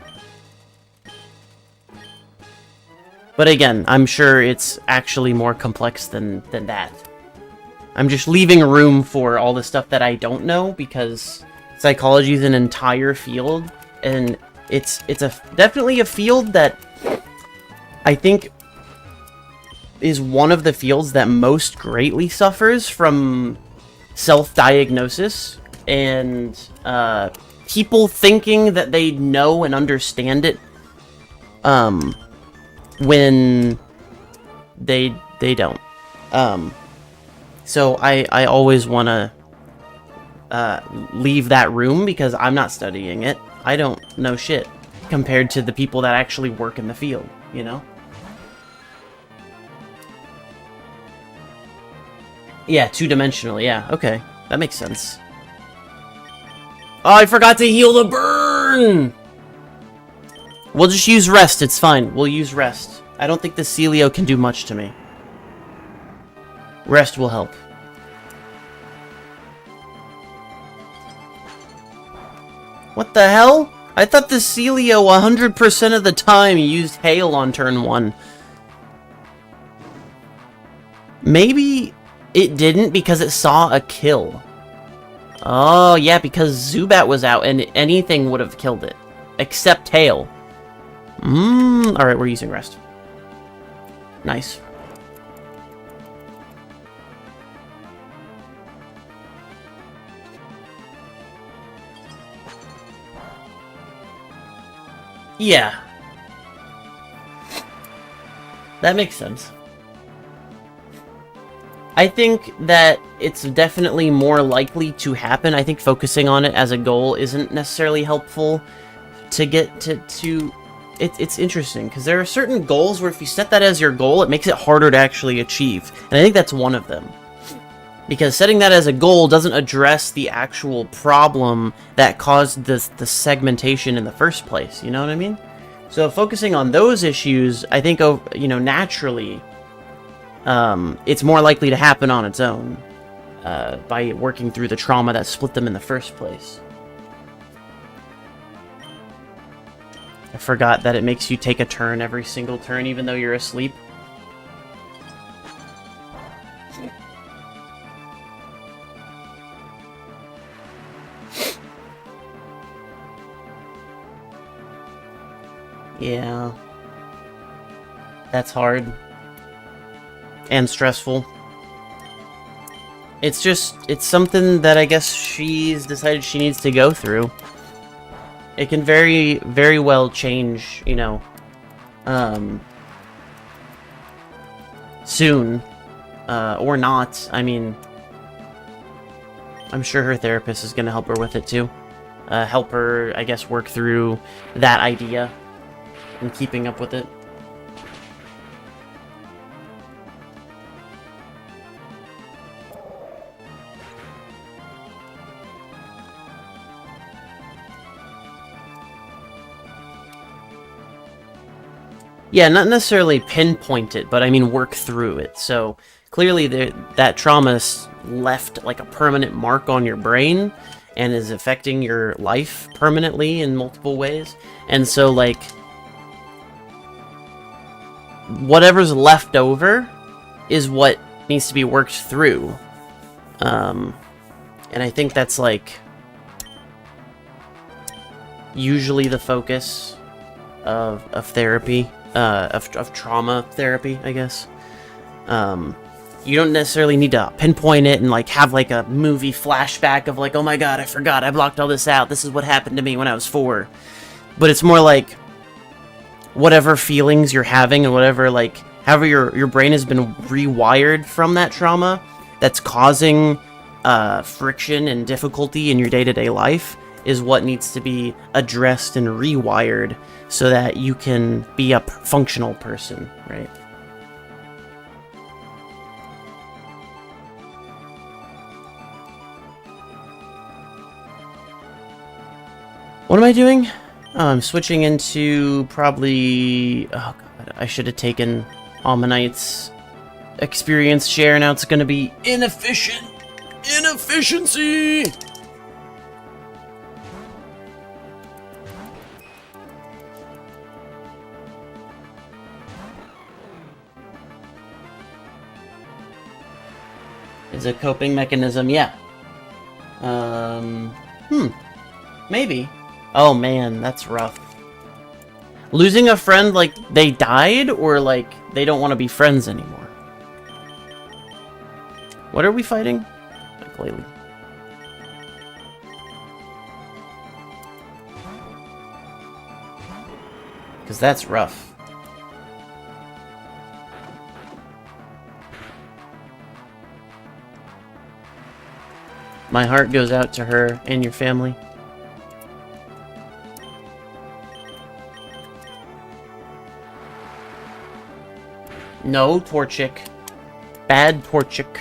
But again, I'm sure it's actually more complex than that. I'm just leaving room for all the stuff that I don't know, because psychology is an entire field, and it's definitely a field that I think is one of the fields that most greatly suffers from self-diagnosis and people thinking that they know and understand it when they don't. So I always want to leave that room, because I'm not studying it. I don't know shit compared to the people that actually work in the field, you know? Yeah, two-dimensional, yeah, okay. That makes sense. Oh, I forgot to heal the burn! We'll just use rest, it's fine. We'll use rest. I don't think the Celio can do much to me. Rest will help. What the hell? I thought the Celio 100% of the time used Hail on turn 1. Maybe it didn't because it saw a kill. Oh, yeah, because Zubat was out and anything would have killed it. Except Tail. Alright, we're using Rest. Nice. Yeah. That makes sense. I think that it's definitely more likely to happen. I think focusing on it as a goal isn't necessarily helpful to get to it's interesting, because there are certain goals where if you set that as your goal, it makes it harder to actually achieve. And I think that's one of them. Because setting that as a goal doesn't address the actual problem that caused the segmentation in the first place, you know what I mean? So focusing on those issues, I think, you know, naturally, it's more likely to happen on its own by working through the trauma that split them in the first place. I forgot that it makes you take a turn every single turn, even though you're asleep. Yeah. That's hard. And stressful. It's just, it's something that I guess she's decided she needs to go through. It can very, very well change, you know, soon, or not. I mean, I'm sure her therapist is going to help her with it too. Help her, I guess, work through that idea and keeping up with it. Yeah, not necessarily pinpoint it, but I mean work through it. So clearly that trauma left like a permanent mark on your brain and is affecting your life permanently in multiple ways. And so like whatever's left over is what needs to be worked through. And I think that's like usually the focus of therapy. Of trauma therapy, I guess. You don't necessarily need to pinpoint it and like have like a movie flashback of like, oh my god, I forgot, I blocked all this out, this is what happened to me when I was 4. But it's more like whatever feelings you're having and whatever, like, however your brain has been rewired from that trauma that's causing friction and difficulty in your day-to-day life is what needs to be addressed and rewired so that you can be a functional person, right? What am I doing? Oh, I'm switching into probably... Oh god, I should have taken Ammonite's experience share. Now it's gonna be inefficient! Inefficiency! Is a coping mechanism, yeah. Maybe. Oh man, that's rough. Losing a friend like they died, or like they don't want to be friends anymore? What are we fighting? Like lately. Because that's rough. My heart goes out to her and your family. No, Torchic. Bad Torchic.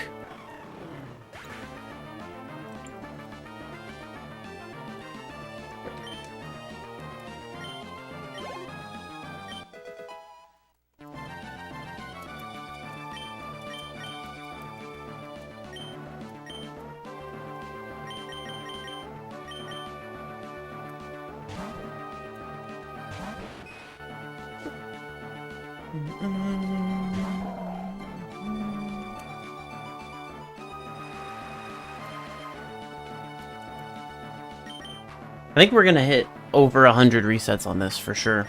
I think we're gonna hit over 100 resets on this for sure.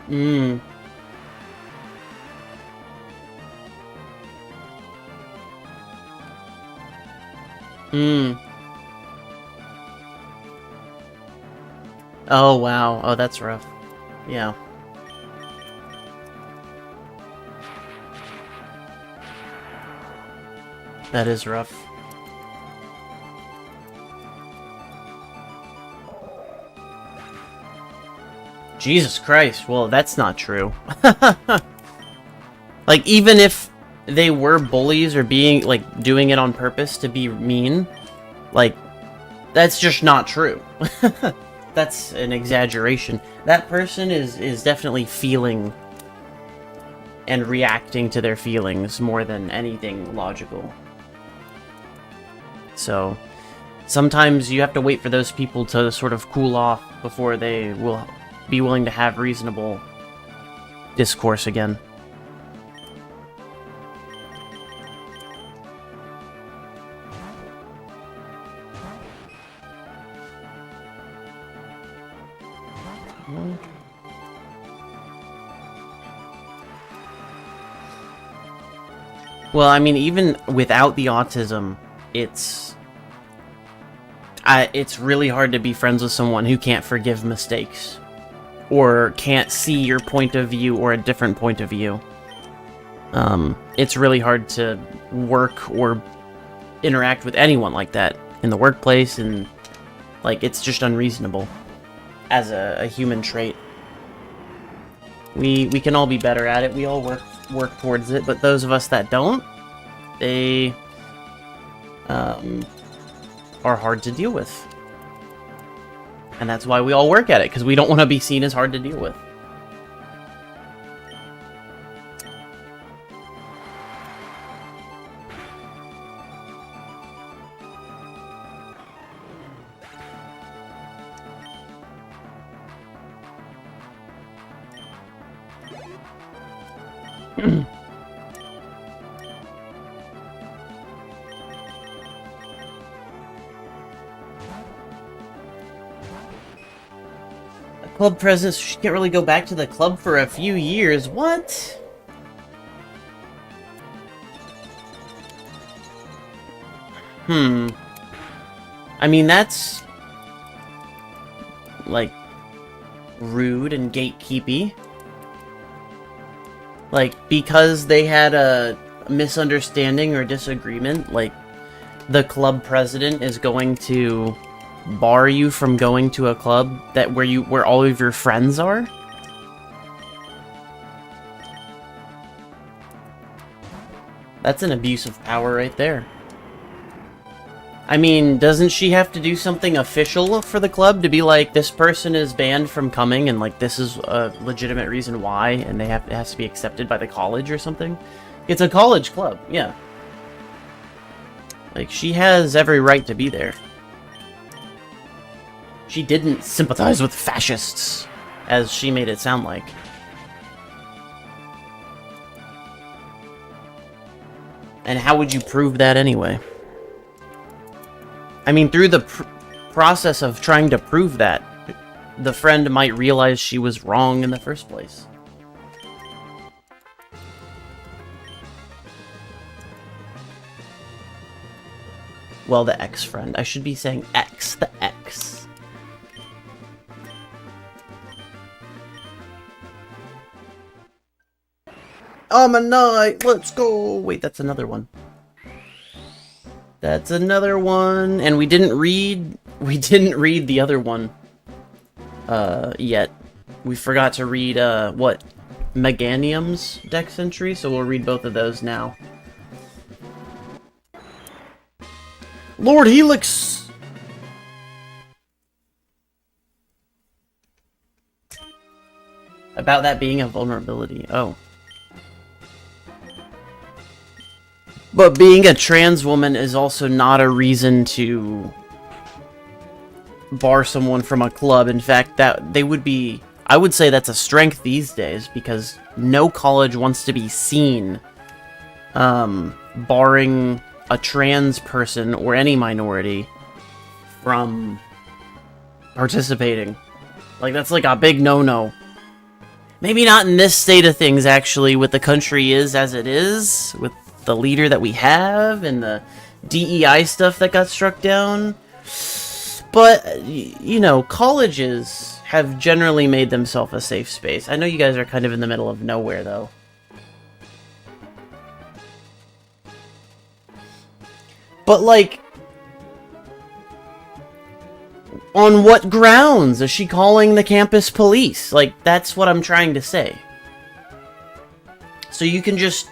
Hmm. Hmm. Oh, wow. Oh, that's rough. Yeah. That is rough. Jesus Christ. Well, that's not true. Like, even if they were bullies or being, like, doing it on purpose to be mean, like, that's just not true. That's an exaggeration. That person is definitely feeling and reacting to their feelings more than anything logical. So, sometimes you have to wait for those people to sort of cool off before they will be willing to have reasonable discourse again. Well, I mean, even without the autism, it's really hard to be friends with someone who can't forgive mistakes or can't see your point of view or a different point of view. It's really hard to work or interact with anyone like that in the workplace, and like, it's just unreasonable as a human trait. We can all be better at it. We all work towards it, but those of us that don't, they are hard to deal with. And that's why we all work at it, because we don't want to be seen as hard to deal with. Club president, so she can't really go back to the club for a few years. What? I mean, that's like rude and gatekeepy. Like, because they had a misunderstanding or disagreement, like, the club president is going to bar you from going to a club where all of your friends are? That's an abuse of power right there. I mean, doesn't she have to do something official for the club to be like, this person is banned from coming, and like, this is a legitimate reason why, and it has to be accepted by the college or something? It's a college club, yeah. Like, she has every right to be there. She didn't sympathize with fascists, as she made it sound like. And how would you prove that anyway? I mean, through the process of trying to prove that, the friend might realize she was wrong in the first place. Well, the ex-friend. I should be saying ex, the ex. I'm a knight, let's go! Wait, that's another one. That's another one, and we didn't read the other one, yet. We forgot to read, what? Meganium's Dex entry, so we'll read both of those now. Lord Helix! About that being a vulnerability, oh. But being a trans woman is also not a reason to bar someone from a club. In fact, I would say that's a strength these days, because no college wants to be seen barring a trans person or any minority from participating. Like, that's like a big no-no. Maybe not in this state of things, actually, with the country is as it is, with the leader that we have, and the DEI stuff that got struck down. But, you know, colleges have generally made themselves a safe space. I know you guys are kind of in the middle of nowhere, though. But, like, on what grounds is she calling the campus police? Like, that's what I'm trying to say. So you can just...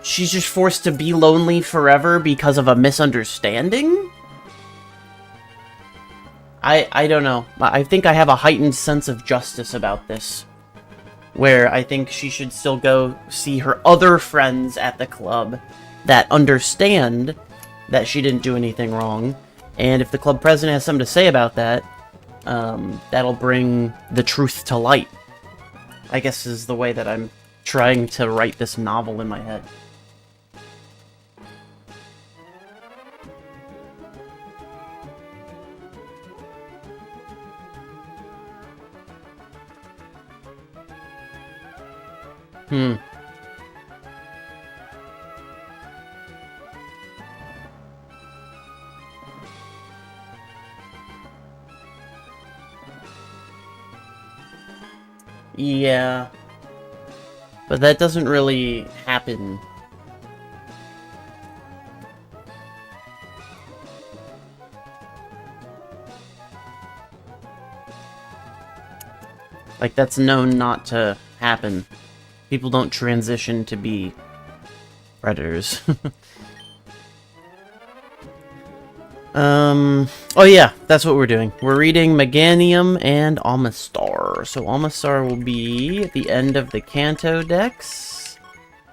She's just forced to be lonely forever because of a misunderstanding? I don't know. I think I have a heightened sense of justice about this. Where I think she should still go see her other friends at the club that understand that she didn't do anything wrong. And if the club president has something to say about that, that'll bring the truth to light. I guess is the way that I'm trying to write this novel in my head. Yeah. But that doesn't really happen. Like, that's known not to happen. People don't transition to be predators. Oh yeah, that's what we're doing. We're reading Meganium and Omastar. So Omastar will be at the end of the Kanto Dex.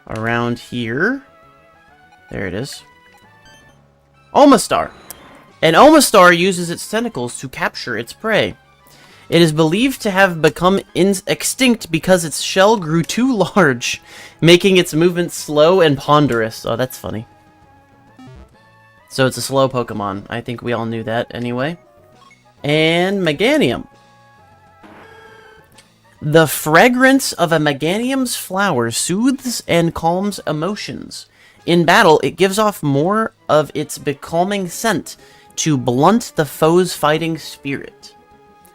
Around here. There it is. Omastar! And Omastar uses its tentacles to capture its prey. It is believed to have become extinct because its shell grew too large, making its movements slow and ponderous. Oh, that's funny. So it's a slow Pokemon. I think we all knew that anyway. And Meganium. The fragrance of a Meganium's flower soothes and calms emotions. In battle, it gives off more of its becalming scent to blunt the foe's fighting spirit.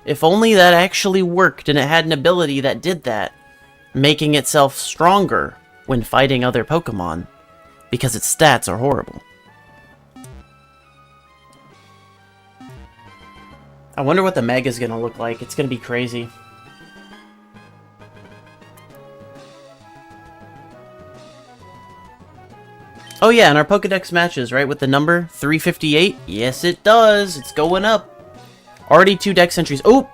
If only that actually worked and it had an ability that did that, making itself stronger when fighting other Pokemon, because its stats are horrible. I wonder what the Mega's gonna look like. It's gonna be crazy. Oh yeah, and our Pokedex matches, right, with the number 358? Yes, it does. It's going up. Already 2 Dex entries. Oh!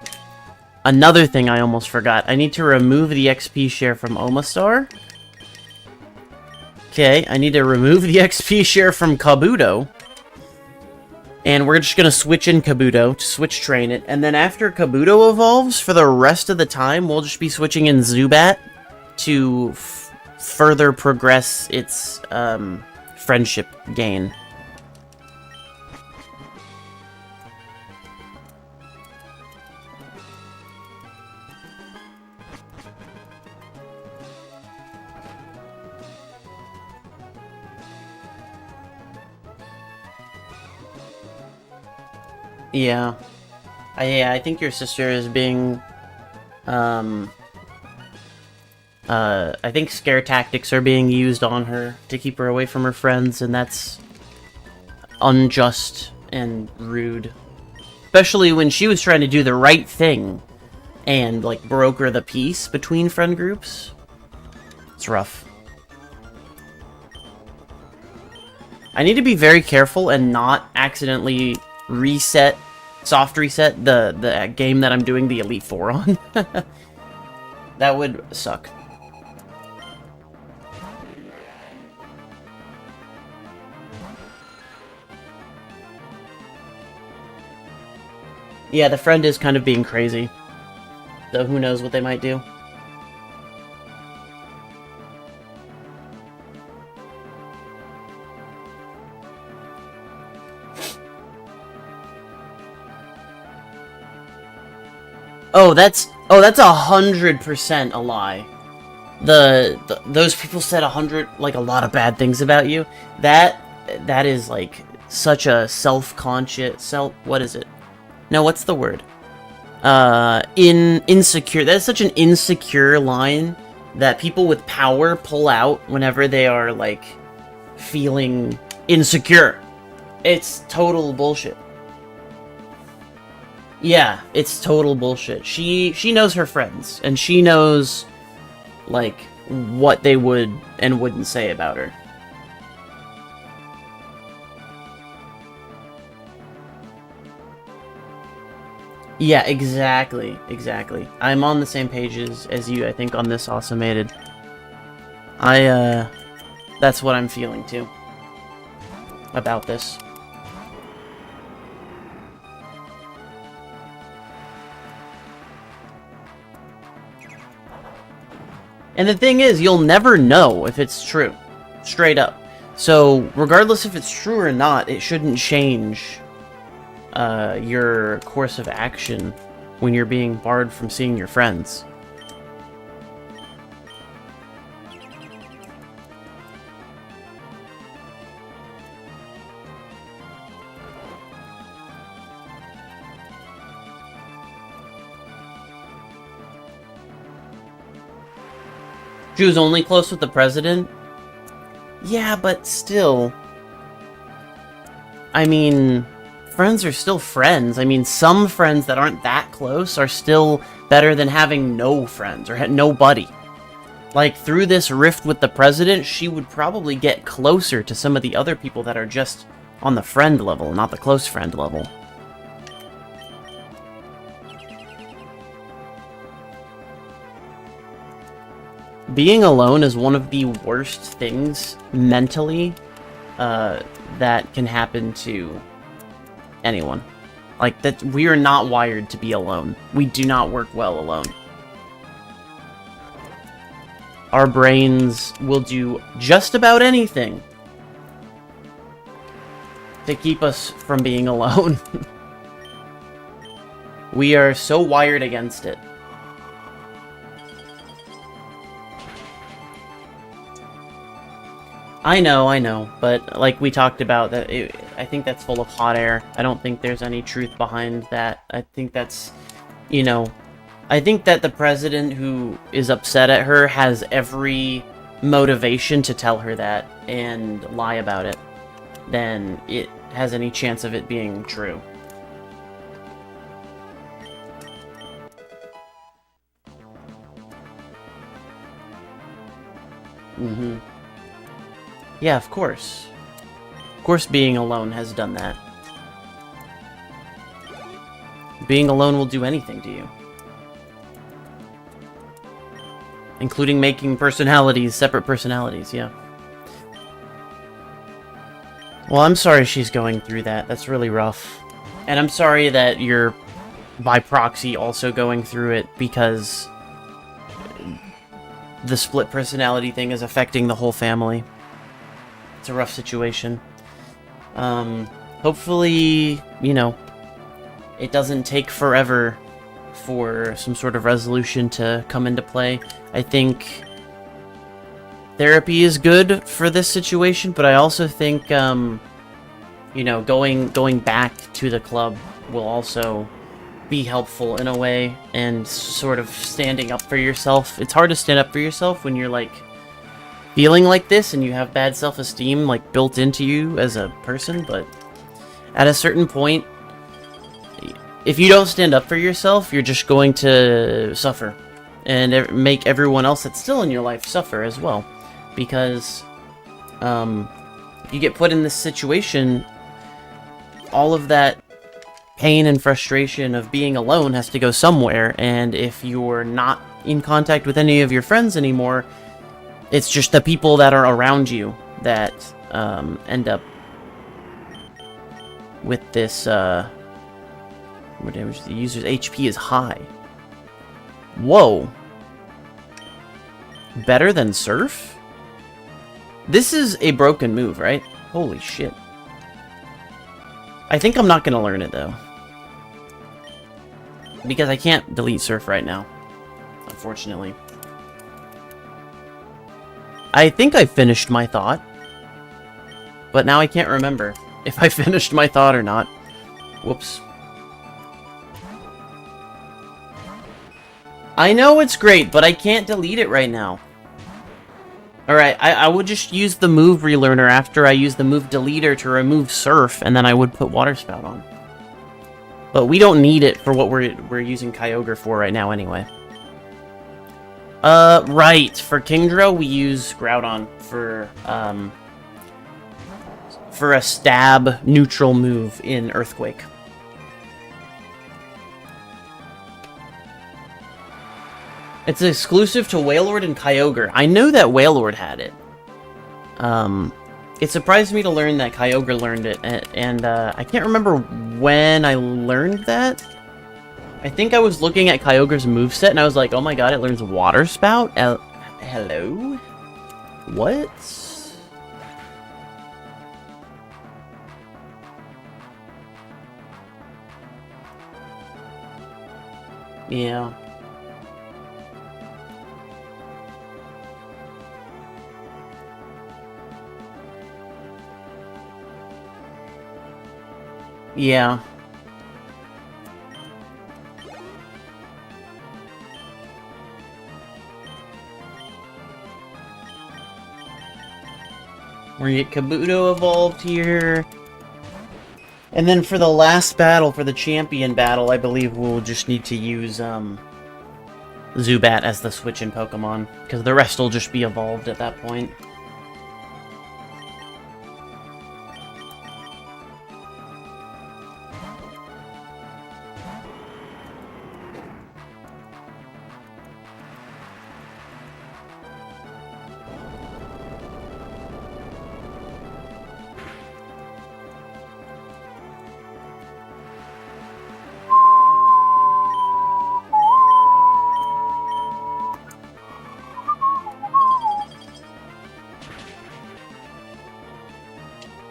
Another thing I almost forgot. I need to remove the XP share from Omastar. Okay, I need to remove the XP share from Kabuto. And we're just going to switch in Kabuto, to switch train it. And then after Kabuto evolves, for the rest of the time, we'll just be switching in Zubat to further progress its friendship gain. Yeah. I think your sister is being, I think scare tactics are being used on her to keep her away from her friends, and that's unjust and rude. Especially when she was trying to do the right thing and, like, broker the peace between friend groups. It's rough. I need to be very careful and not accidentally soft reset the game that I'm doing the Elite Four on. That would suck. Yeah, the friend is kind of being crazy. So who knows what they might do. Oh, that's 100% a lie. Those people said a lot of bad things about you. That is like such a self-conscious what is it? No, what's the word? Insecure. That is such an insecure line that people with power pull out whenever they are like feeling insecure. It's total bullshit. Yeah, it's total bullshit. She knows her friends, and she knows, like, what they would and wouldn't say about her. Yeah, exactly. I'm on the same page as you, I think, on this Awesomated. That's what I'm feeling, too. About this. And the thing is, you'll never know if it's true. Straight up. So, regardless if it's true or not, it shouldn't change your course of action when you're being barred from seeing your friends. She was only close with the president? Yeah, but still. I mean, friends are still friends. I mean, some friends that aren't that close are still better than having no friends or nobody. Like, through this rift with the president, she would probably get closer to some of the other people that are just on the friend level, not the close friend level. Being alone is one of the worst things mentally that can happen to anyone. Like, that we are not wired to be alone. We do not work well alone. Our brains will do just about anything to keep us from being alone. We are so wired against it. I know, but like we talked about, I think that's full of hot air. I don't think there's any truth behind that. I think that's, I think that the president who is upset at her has every motivation to tell her that and lie about it than it has any chance of it being true. Mm-hmm. Yeah, of course. Of course being alone has done that. Being alone will do anything to you. Including making personalities, separate personalities, yeah. Well, I'm sorry she's going through that. That's really rough. And I'm sorry that you're, by proxy, also going through it because the split personality thing is affecting the whole family. It's a rough situation. Hopefully, it doesn't take forever for some sort of resolution to come into play. I think therapy is good for this situation, but I also think, going back to the club will also be helpful in a way, and sort of standing up for yourself. It's hard to stand up for yourself when you're, like, feeling like this and you have bad self-esteem, like, built into you as a person, but at a certain point, if you don't stand up for yourself, you're just going to suffer and make everyone else that's still in your life suffer as well. Because if you get put in this situation, all of that pain and frustration of being alone has to go somewhere, and if you're not in contact with any of your friends anymore, it's just the people that are around you that end up with this More damage to the user's HP is high. Whoa. Better than Surf? This is a broken move, right? Holy shit. I think I'm not gonna learn it, though. Because I can't delete Surf right now. Unfortunately. I think I finished my thought. But now I can't remember if I finished my thought or not. Whoops. I know it's great, but I can't delete it right now. Alright, I would just use the move relearner after I use the move deleter to remove Surf, and then I would put Water Spout on. But we don't need it for what we're using Kyogre for right now anyway. Right. For Kingdra, we use Groudon for a stab neutral move in Earthquake. It's exclusive to Wailord and Kyogre. I know that Wailord had it. It surprised me to learn that Kyogre learned it, and I can't remember when I learned that. I think I was looking at Kyogre's moveset, and I was like, oh my god, it learns Water Spout? Hello? What? Yeah. Yeah. We're gonna get Kabuto evolved here. And then for the last battle, for the champion battle, I believe we'll just need to use Zubat as the switch-in Pokemon, because the rest will just be evolved at that point.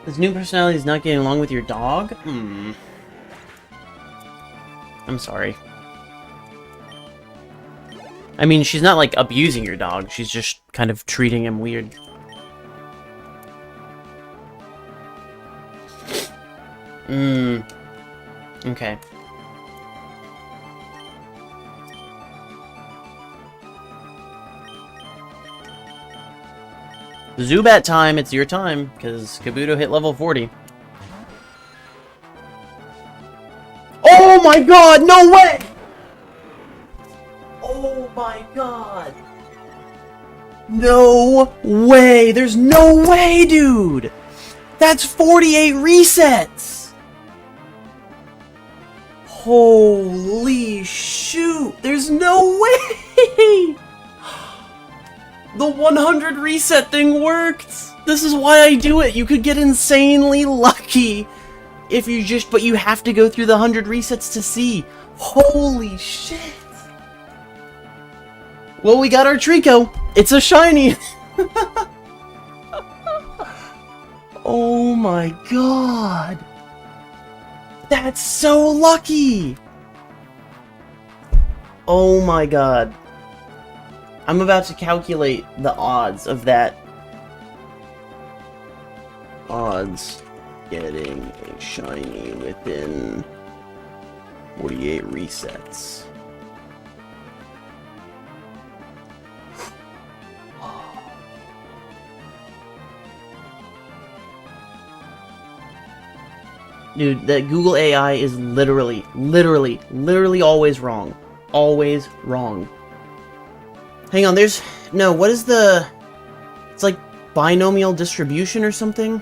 This new personality is not getting along with your dog? I'm sorry. I mean, she's not, like, abusing your dog. She's just kind of treating him weird. Okay. Zubat time, it's your time, because Kabuto hit level 40. Oh my god, no way! Oh my god! No way! There's no way, dude! That's 48 resets! Holy shoot! There's no way! The 100 reset thing worked! This is why I do it! You could get insanely lucky if you just... But you have to go through the 100 resets to see. Holy shit! Well, we got our Trico! It's a shiny! Oh my god! That's so lucky! Oh my god. I'm about to calculate the odds of that. Odds getting a shiny within 48 resets. Dude, that Google AI is literally always wrong. Always wrong. Hang on, there's... No, what is the... It's like binomial distribution or something?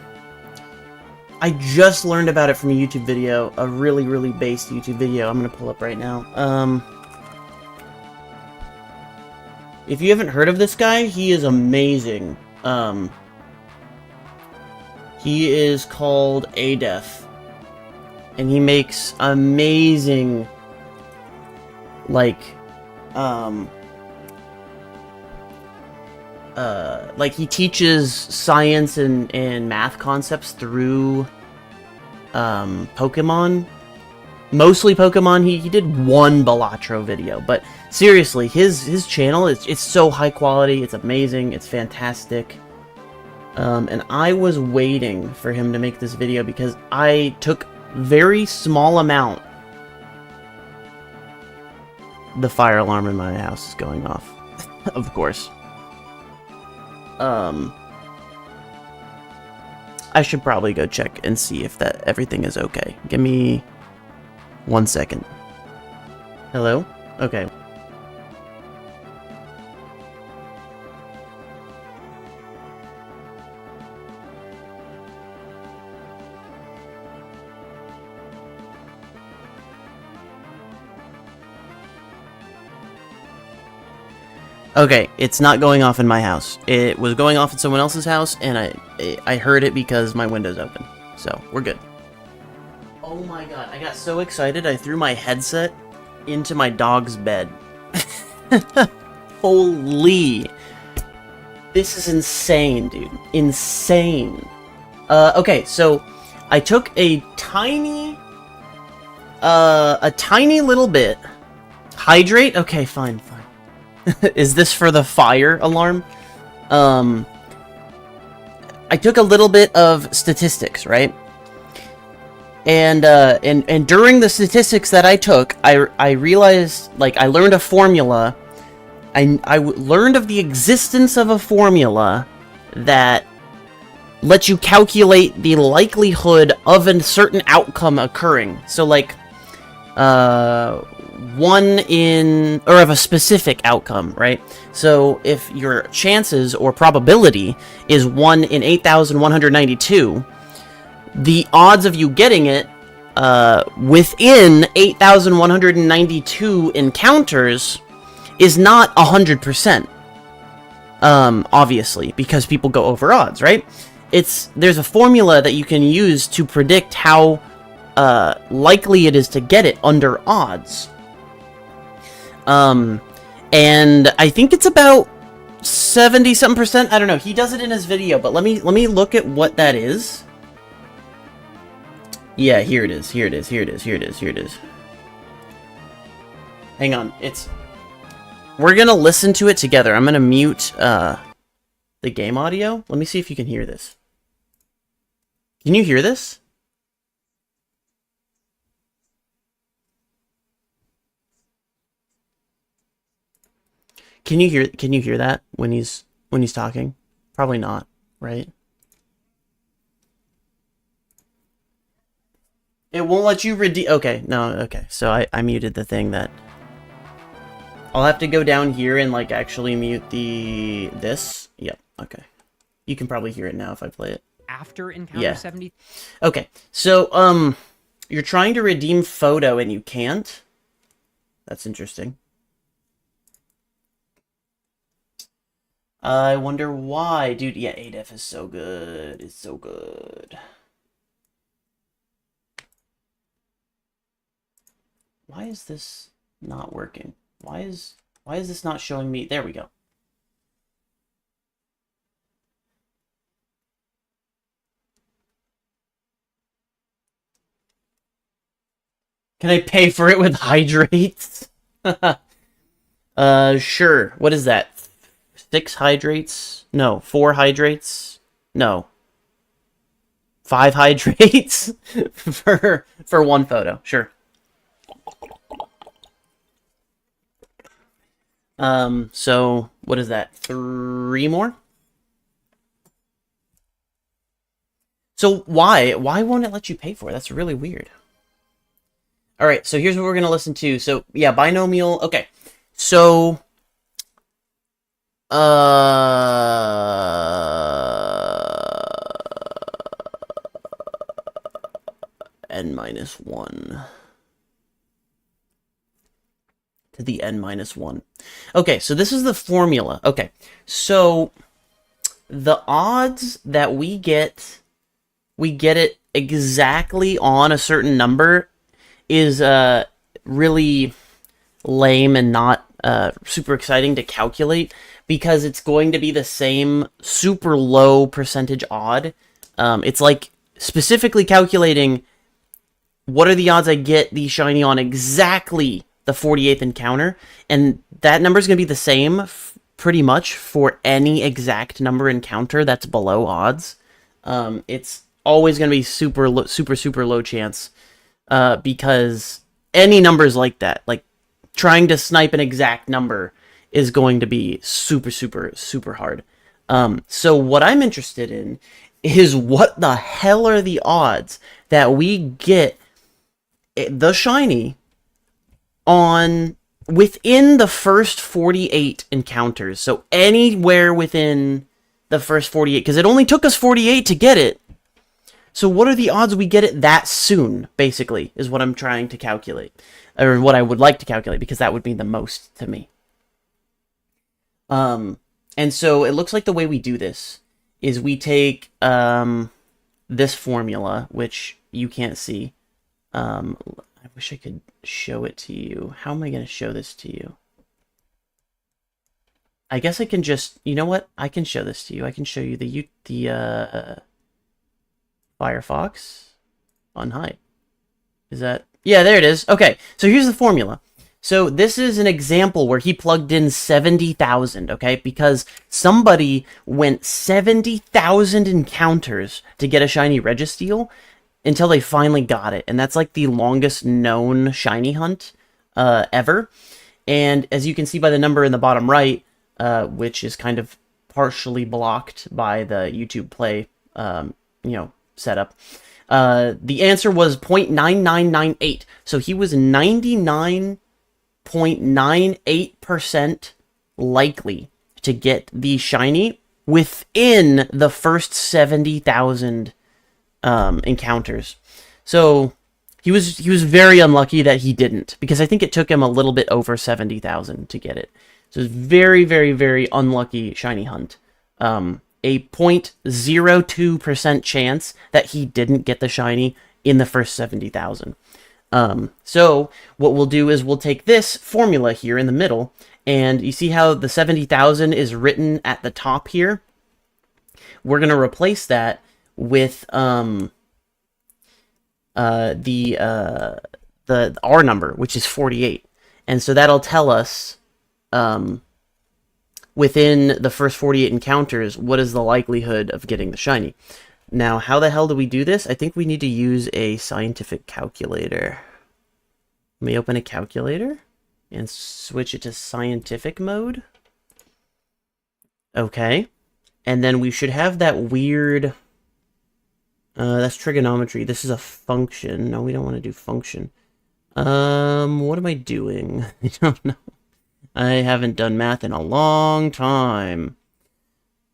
I just learned about it from a YouTube video. A really base YouTube video. I'm gonna pull up right now. If you haven't heard of this guy, he is amazing. He is called Adef. and he makes amazing, like he teaches science and math concepts through Pokemon. Mostly Pokemon. He did one Balatro video, but seriously, his channel it's so high quality. It's amazing. It's fantastic. And I was waiting for him to make this video because I took very small amount. The fire alarm in my house is going off, of course. I should probably go check and see if everything is okay. Give me 1 second. Hello? Okay. Okay, it's not going off in my house. It was going off in someone else's house, and I heard it because my window's open. So, we're good. Oh my god, I got so excited I threw my headset into my dog's bed. Holy. This is insane, dude. Insane. Okay, so I took a tiny little bit. Hydrate? Okay, fine. Is this for the fire alarm? I took a little bit of statistics, right? And during the statistics that I took, I realized, like, I learned a formula. I learned of the existence of a formula that lets you calculate the likelihood of a certain outcome occurring. So, like, of a specific outcome, right? So if your chances or probability is 1 in 8,192, the odds of you getting it within 8,192 encounters is not 100%. Obviously, because people go over odds, right? There's a formula that you can use to predict how likely it is to get it under odds. And I think it's about 70-something%. I don't know. He does it in his video, but let me look at what that is. Yeah, here it is. Hang on. We're gonna listen to it together. I'm gonna mute the game audio. Let me see if you can hear this. Can you hear this? Can you hear that when he's talking? Probably not, right? It won't let you redeem. Okay, no, okay. So I muted the thing that. I'll have to go down here and like actually mute this. Yep. Okay. You can probably hear it now if I play it. After encounter 70. Okay. So you're trying to redeem photo and you can't. That's interesting. I wonder why. Dude, yeah, ADEF is so good. It's so good. Why is this not working? Why is this not showing me? There we go. Can I pay for it with hydrates? Sure. What is that? 6 hydrates? No, 4 hydrates? No. 5 hydrates for 1 photo. Sure. So what is that? 3 more? So why won't it let you pay for it? That's really weird. All right, so here's what we're going to listen to. So, yeah, binomial. Okay. So n-1 to the n-1. Okay, so this is the formula. Okay, so the odds that we get it exactly on a certain number is really lame and not super exciting to calculate, because it's going to be the same super low percentage odd. It's like specifically calculating what are the odds I get the shiny on exactly the 48th encounter, and that number is going to be the same pretty much for any exact number encounter that's below odds. It's always going to be super low chance, because any numbers like that, like trying to snipe an exact number, is going to be super hard. So what I'm interested in is what the hell are the odds that we get the shiny on within the first 48 encounters. So anywhere within the first 48, because it only took us 48 to get it. So what are the odds we get it that soon, basically, is what I'm trying to calculate. Or what I would like to calculate, because that would mean the most to me. And so it looks like the way we do this is we take this formula, which you can't see. I wish I could show it to you. How am I going to show this to you? I guess I can just, you know what? I can show this to you. I can show you the Firefox on hide. Is that? Yeah, there it is. Okay, so here's the formula. So this is an example where he plugged in 70,000, okay? Because somebody went 70,000 encounters to get a shiny Registeel until they finally got it. And that's like the longest known shiny hunt ever. And as you can see by the number in the bottom right, which is kind of partially blocked by the YouTube Play, setup, the answer was 0.9998. So he was 99.98% likely to get the shiny within the first 70,000 encounters. So he was very unlucky that he didn't, because I think it took him a little bit over 70,000 to get it. So it's very unlucky shiny hunt. A 0.02% chance that he didn't get the shiny in the first 70,000. So what we'll do is we'll take this formula here in the middle, and you see how the 70,000 is written at the top here? We're going to replace that with the R number, which is 48. And so that'll tell us within the first 48 encounters, what is the likelihood of getting the shiny. Now, how the hell do we do this? I think we need to use a scientific calculator. Let me open a calculator and switch it to scientific mode. Okay. And then we should have that weird... that's trigonometry. This is a function. No, we don't want to do function. What am I doing? I don't know. I haven't done math in a long time.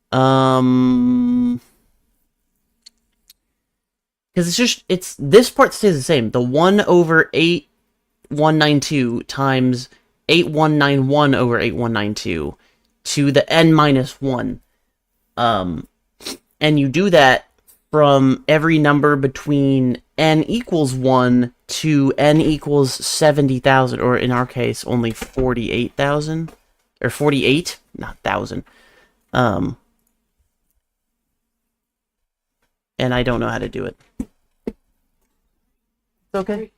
Because this part stays the same. The 1 over 8192 times 8191 over 8192 to the n minus 1. And you do that from every number between n equals 1 to n equals 70,000, or in our case, only 48,000, or 48, not 1,000. And I don't know how to do it. It's okay.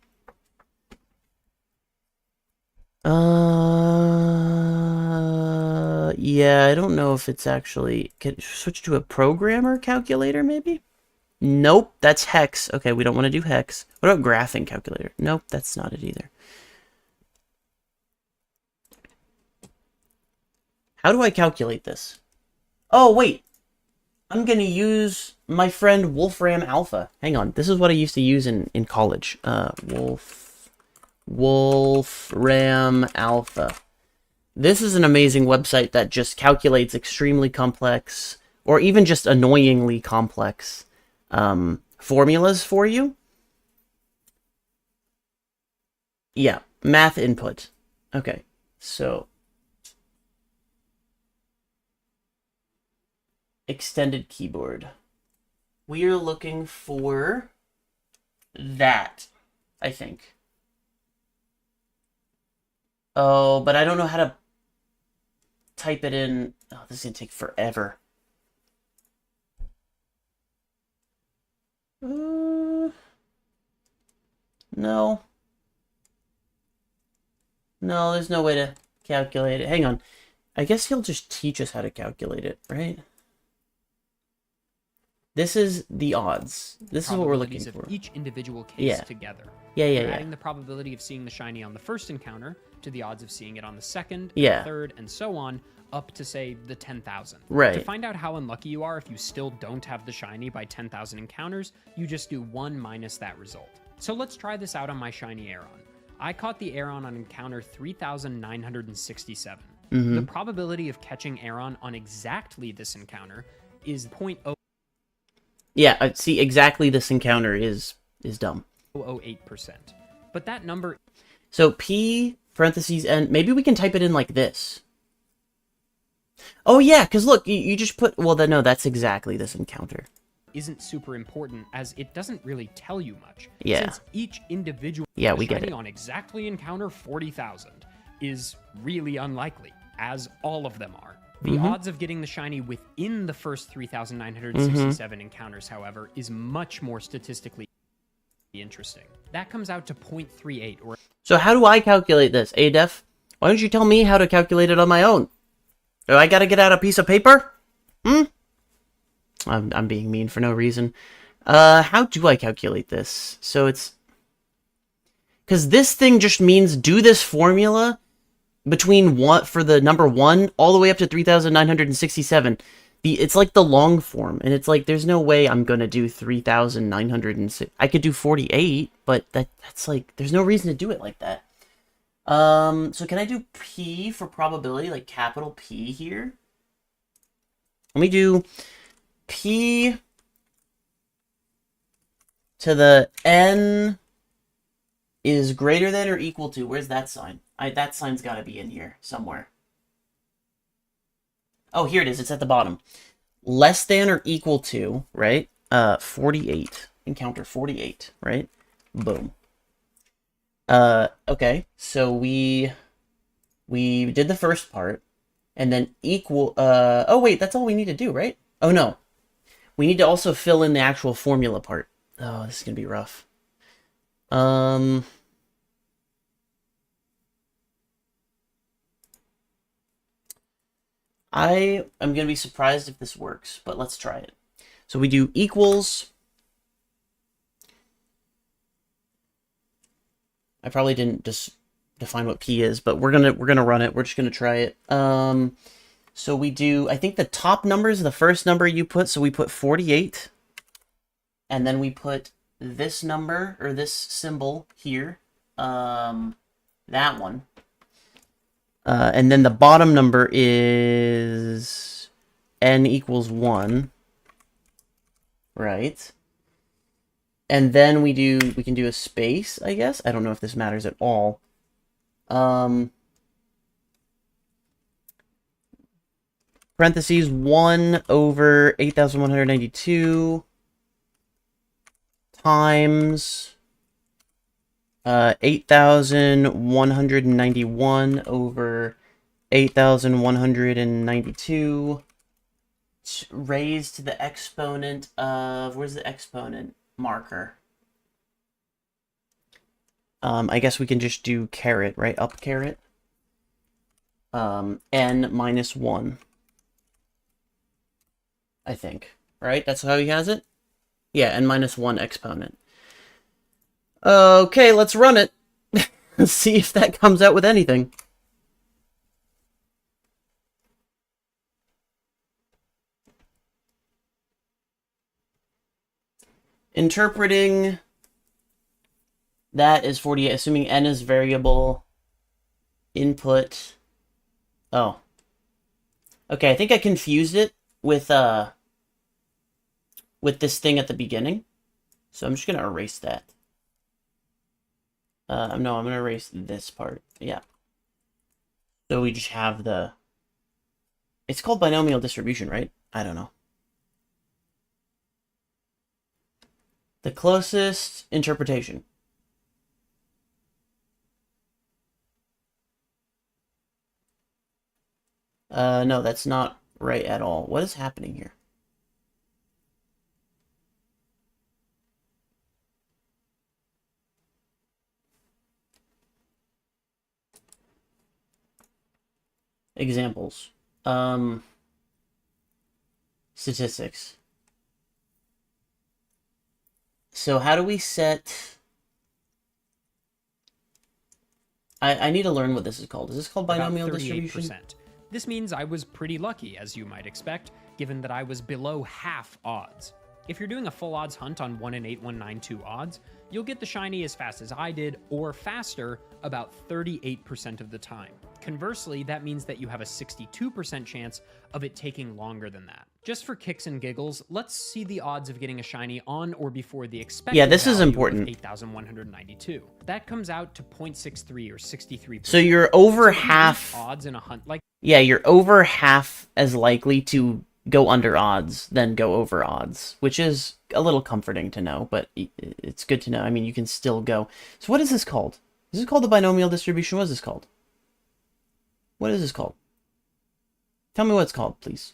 Yeah, I don't know if it's actually... Can switch to a programmer calculator, maybe? Nope, that's hex. Okay, we don't want to do hex. What about graphing calculator? Nope, that's not it either. How do I calculate this? Oh, wait. I'm going to use my friend Wolfram Alpha. Hang on. This is what I used to use in college. Wolfram Alpha. This is an amazing website that just calculates extremely complex, or even just annoyingly complex, formulas for you. Yeah, math input. Okay, so extended keyboard. We are looking for that, I think. Oh, but I don't know how to type it in. Oh, this is going to take forever. No. No, there's no way to calculate it. Hang on. I guess he'll just teach us how to calculate it, right? This is the odds. This is what we're looking for. Each individual case together. Yeah. Adding the probability of seeing the shiny on the first encounter to the odds of seeing it on the second, third, and so on, up to, say, the 10,000. Right. To find out how unlucky you are if you still don't have the shiny by 10,000 encounters, you just do 1 minus that result. So let's try this out on my shiny Aeron. I caught the Aeron on encounter 3,967. The probability of catching Aeron on exactly this encounter is 0.0. Yeah, see, exactly this encounter is dumb. 0.008%. But that number... So P, parentheses, and maybe we can type it in like this. Oh yeah, because look, you just put... Well, no, that's exactly this encounter. Isn't super important, as it doesn't really tell you much. Yeah. Since each individual we get it. on exactly encounter 40,000 is really unlikely, as all of them are. The odds of getting the shiny within the first 3,967 encounters, however, is much more statistically interesting. That comes out to 0.38 or... So how do I calculate this, ADEF? Why don't you tell me how to calculate it on my own? Do I gotta get out a piece of paper? I'm being mean for no reason. How do I calculate this? So it's... Because this thing just means do this formula between for the number 1 all the way up to 3,967. It's like the long form, and it's like there's no way I'm gonna do 3,906. I could do 48, but that's like there's no reason to do it like that. So can I do P for probability, like capital P here? Let me do P to the N is greater than or equal to. Where's that sign? That sign's got to be in here somewhere. Oh, here it is. It's at the bottom. Less than or equal to, right? 48. Encounter 48, right? Boom. Okay. So we did the first part, and then equal. Oh wait, that's all we need to do, right? Oh no, we need to also fill in the actual formula part. Oh, this is gonna be rough. I am going to be surprised if this works, but let's try it. So we do equals. I probably didn't just define what P is, but we're gonna run it. We're just gonna try it. So we do. I think the top number is the first number you put. So we put 48, and then we put this number or this symbol here. That one. And then the bottom number is n equals 1, right? And then we can do a space, I guess. I don't know if this matters at all. Parentheses 1 over 8,192 times 8,191 over 8,192 raised to the exponent of, where's the exponent marker? I guess we can just do caret, right? Up caret. N minus 1. I think, right? That's how he has it? Yeah, n minus 1 exponent. Okay, let's run it. Let's see if that comes out with anything. Interpreting that is 48, assuming n is variable. Input. Oh. Okay, I think I confused it with this thing at the beginning. So I'm just going to erase that. No, I'm going to erase this part. Yeah. So we just have the... It's called binomial distribution, right? I don't know. The closest interpretation. No, that's not right at all. What is happening here? Examples. Statistics. So how do we set... I need to learn what this is called. Is this called binomial distribution? This means I was pretty lucky, as you might expect, given that I was below half odds. If you're doing a full odds hunt on 1 in 8192 odds, you'll get the shiny as fast as I did, or faster, about 38% of the time. Conversely, that means that you have a 62% chance of it taking longer than that. Just for kicks and giggles, let's see the odds of getting a shiny on or before the expected this is value important. of 8,192. That comes out to 0.63 or 63%. So you're over So half... odds in a hunt like... Yeah, you're over half as likely to go under odds than go over odds, which is a little comforting to know, but it's good to know. I mean, you can still go. So what is this called? Is this called the binomial distribution? What is this called? What is this called? Tell me what it's called, please.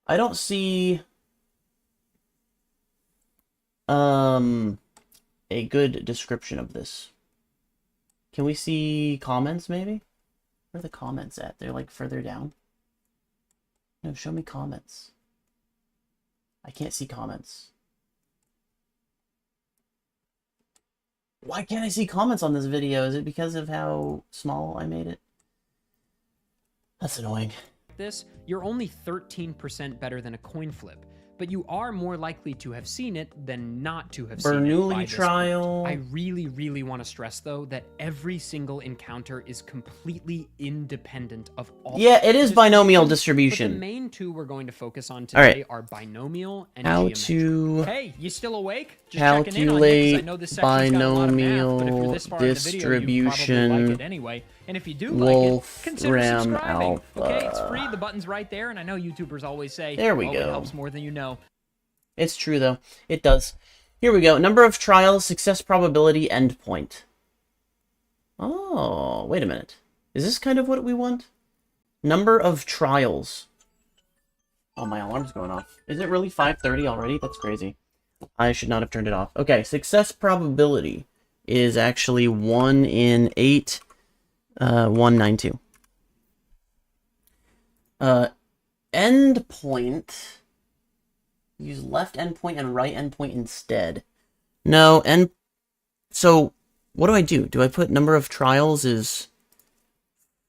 I don't see a good description of this. Can we see comments, maybe? Where are the comments at? They're like further down. No, show me comments. I can't see comments. Why can't I see comments on this video? Is it because of how small I made it? That's annoying. This, you're only 13% better than a coin flip, but you are more likely to have seen it than not to have seen it. Bernoulli trial. I really want to stress, though, that every single encounter is completely independent of all. Yeah, it is binomial But distribution. the main two we're going to focus on today are binomial and geometric. Hey, you still awake? Just checking in on you, 'cause I know this section's got a lot of math, but if you're this far in the video, you probably like it anyway. And if you do like it, consider subscribing. Okay, it's free. The button's right there, and I know YouTubers always say, there we go. It helps more than you know. It's true, though. It does. Here we go. Number of trials, success probability, endpoint. Oh, wait a minute. Is this kind of what we want? Number of trials. Oh, my alarm's going off. Is it really 5:30 already? That's crazy. I should not have turned it off. Okay, success probability is actually 1 in 8,192. Endpoint. Use left endpoint and right endpoint instead. No, so what do? Do I put number of trials is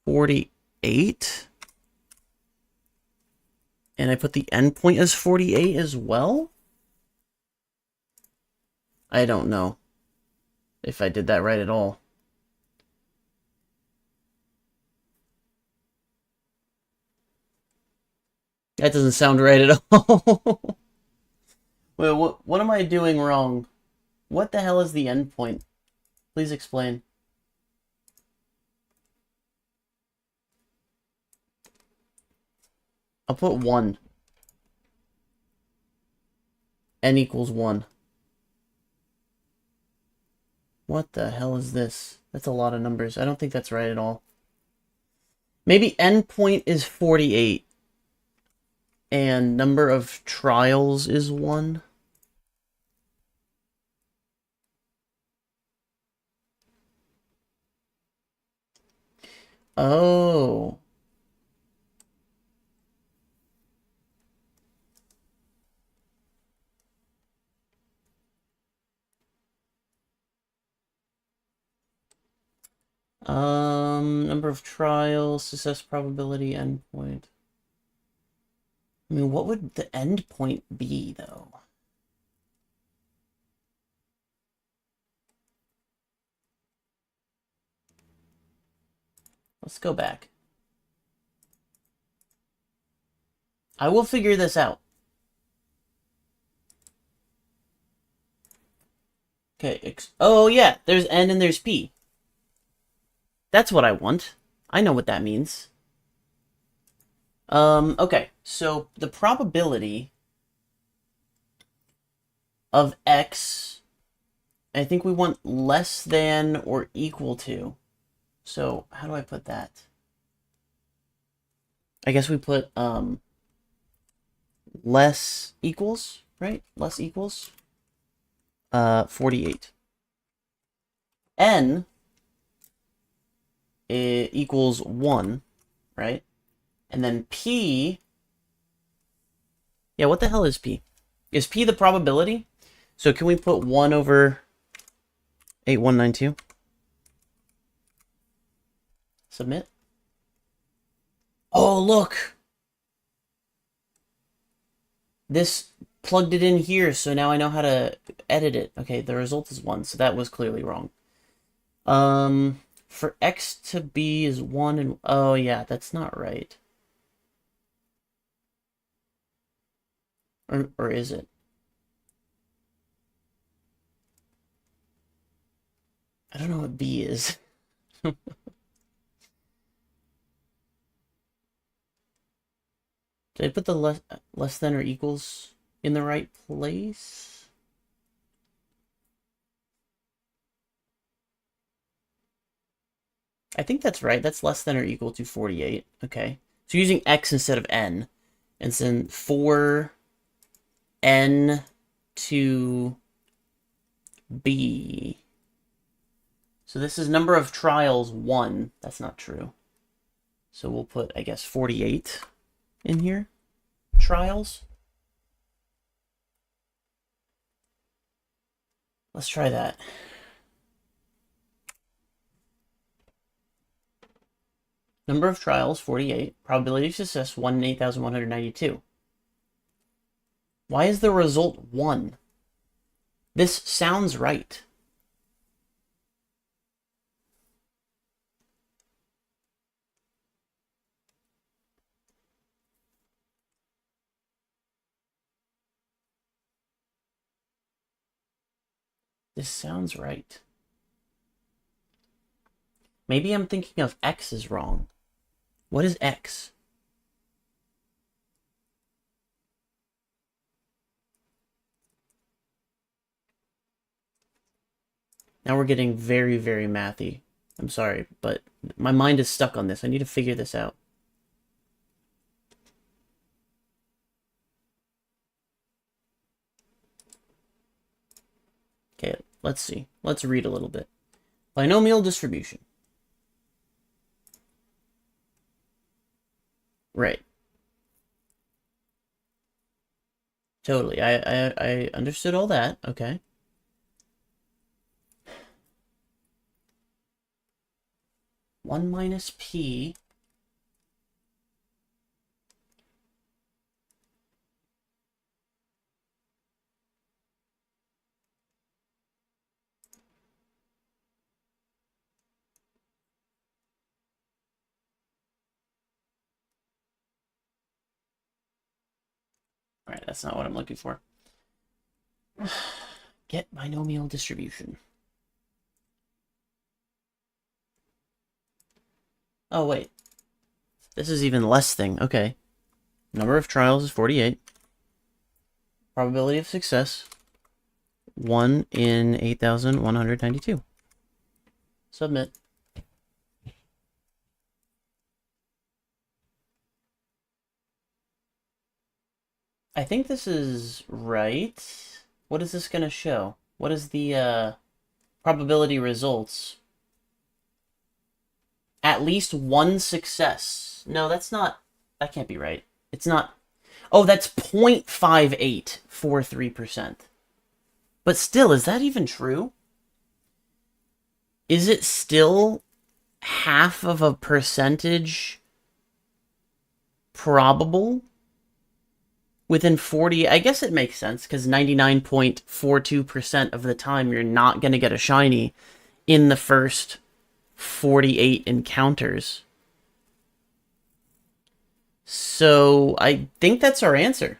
48? And I put the endpoint as 48 as well? I don't know if I did that right at all. That doesn't sound right at all. Wait, what am I doing wrong? What the hell is the endpoint? Please explain. I'll put 1. N equals 1. What the hell is this? That's a lot of numbers. I don't think that's right at all. Maybe endpoint is 48. And number of trials is 1. Oh. Number of trials, success probability, endpoint. I mean, what would the endpoint be, though? Let's go back. I will figure this out. Okay, oh yeah, there's N and there's P. That's what I want. I know what that means. Okay, so the probability of x. I think we want less than or equal to. So how do I put that? I guess we put less equals, right? Less equals 48. N equals 1, right? And then P, yeah, what the hell is P? Is P the probability? So can we put 1 over 8192? Submit. Oh, look! This plugged it in here, so now I know how to edit it. Okay, the result is 1, so that was clearly wrong. For x to b is 1 and... Oh, yeah, that's not right. Or is it? I don't know what b is. Did I put the less than or equals in the right place? I think that's right. That's less than or equal to 48. Okay. So using x instead of n. And then for n to b. So this is number of trials 1. That's not true. So we'll put, I guess, 48 in here. Trials. Let's try that. Number of trials, 48. Probability of success, 1 in 8,192. Why is the result 1? This sounds right. This sounds right. Maybe I'm thinking of x is wrong. What is x? Now we're getting very, very mathy. I'm sorry, but my mind is stuck on this. I need to figure this out. Okay, let's see. Let's read a little bit. Binomial distribution. Right. Totally. I understood all that. Okay. One minus p. All right, that's not what I'm looking for. Get binomial distribution. Oh, wait. This is even less thing. Okay. Number of trials is 48. Probability of success, 1 in 8,192. Submit. I think this is right. What is this going to show? What is the probability results? At least 1 success. No, that's not... That can't be right. It's not... Oh, that's 0.5843%. But still, is that even true? Is it still half of a percentage probable? Within 40, I guess it makes sense, because 99.42% of the time you're not going to get a shiny in the first 48 encounters. So I think that's our answer.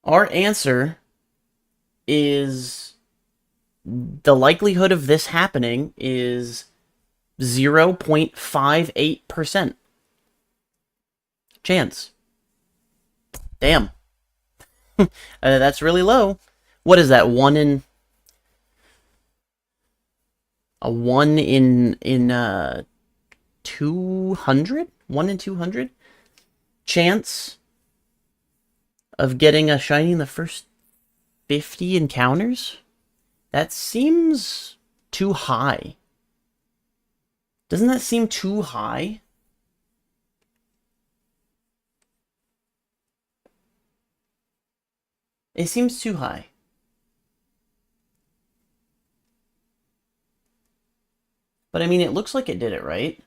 Our answer is the likelihood of this happening is 0.58%. Chance. Damn. That's really low. What is that? 1 in... A 1 in 200? 1 in 200? Chance of getting a shiny in the first 50 encounters? That seems too high. Doesn't that seem too high? It seems too high. But I mean, it looks like it did it, right? It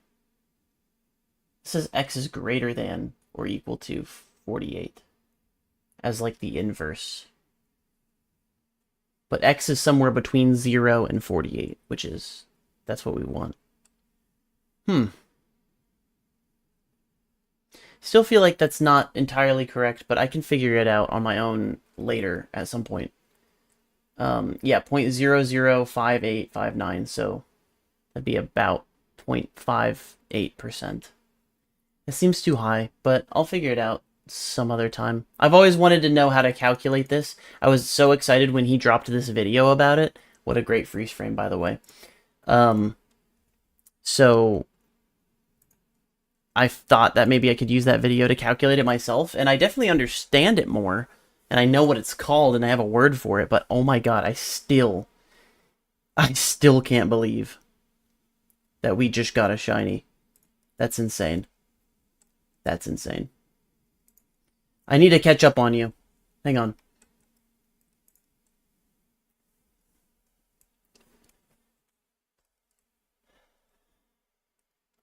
says X is greater than or equal to 48 as like the inverse. But X is somewhere between 0 and 48, which is, that's what we want. Still feel like that's not entirely correct, but I can figure it out on my own later at some point. Yeah, 0.005859, so that'd be about 0.58%. It seems too high, but I'll figure it out some other time. I've always wanted to know how to calculate this. I was so excited when he dropped this video about it. What a great freeze frame, by the way. So I thought that maybe I could use that video to calculate it myself, and I definitely understand it more, and I know what it's called, and I have a word for it, but oh my god, I still can't believe that we just got a shiny. That's insane. That's insane. I need to catch up on you. Hang on.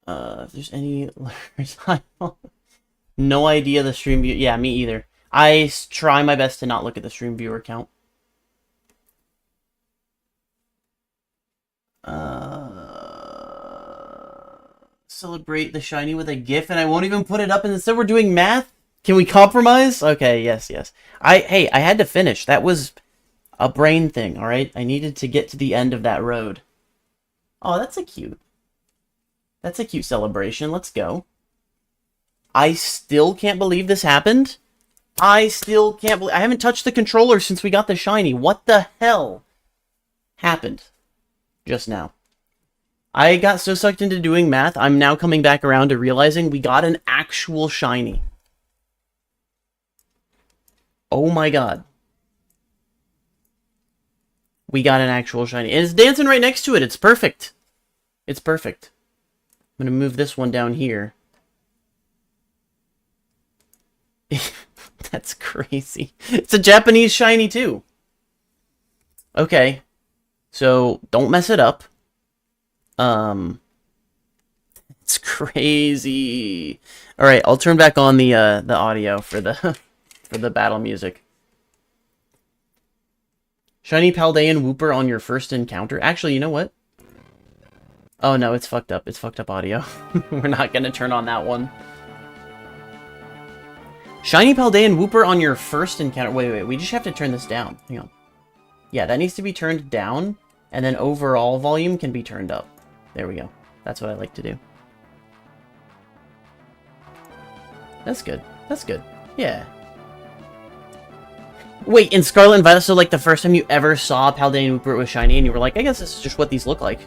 If there's any... No idea the stream view... Yeah, me either. I try my best to not look at the stream viewer count. Celebrate the shiny with a GIF, and I won't even put it up, and instead we're doing math? Can we compromise? Okay, yes. Hey, I had to finish. That was a brain thing, alright? I needed to get to the end of that road. Oh, that's a cute celebration. Let's go. I still can't believe this happened. I still can't believe... I haven't touched the controller since we got the shiny. What the hell happened just now? I got so sucked into doing math, I'm now coming back around to realizing we got an actual shiny. Oh my god. We got an actual shiny. And it's dancing right next to it. It's perfect. It's perfect. I'm going to move this one down here. That's crazy. It's a Japanese shiny too. Okay. So, don't mess it up. It's crazy. Alright, I'll turn back on the audio for the for the battle music. Shiny Paldean Wooper on your first encounter. Actually, you know what? Oh no, it's fucked up. It's fucked up audio. We're not gonna turn on that one. Shiny Paldean Wooper on your first encounter. Wait, we just have to turn this down. Hang on. Yeah, that needs to be turned down, and then overall volume can be turned up. There we go. That's what I like to do. That's good. That's good. Yeah. Wait, in Scarlet and Violet, so like the first time you ever saw Paldean Wooper was shiny, and you were like, I guess this is just what these look like.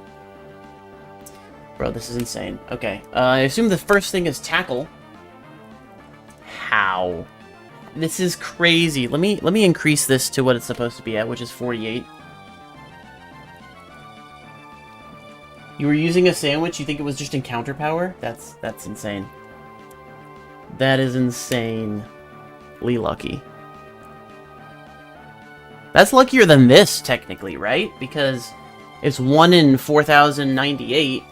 Bro, this is insane. Okay, I assume the first thing is Tackle. How? This is crazy. Let me increase this to what it's supposed to be at, which is 48. You were using a sandwich, you think it was just encounter power? That's insane. That is insanely lucky. That's luckier than this, technically, right? Because it's 1 in 4,098.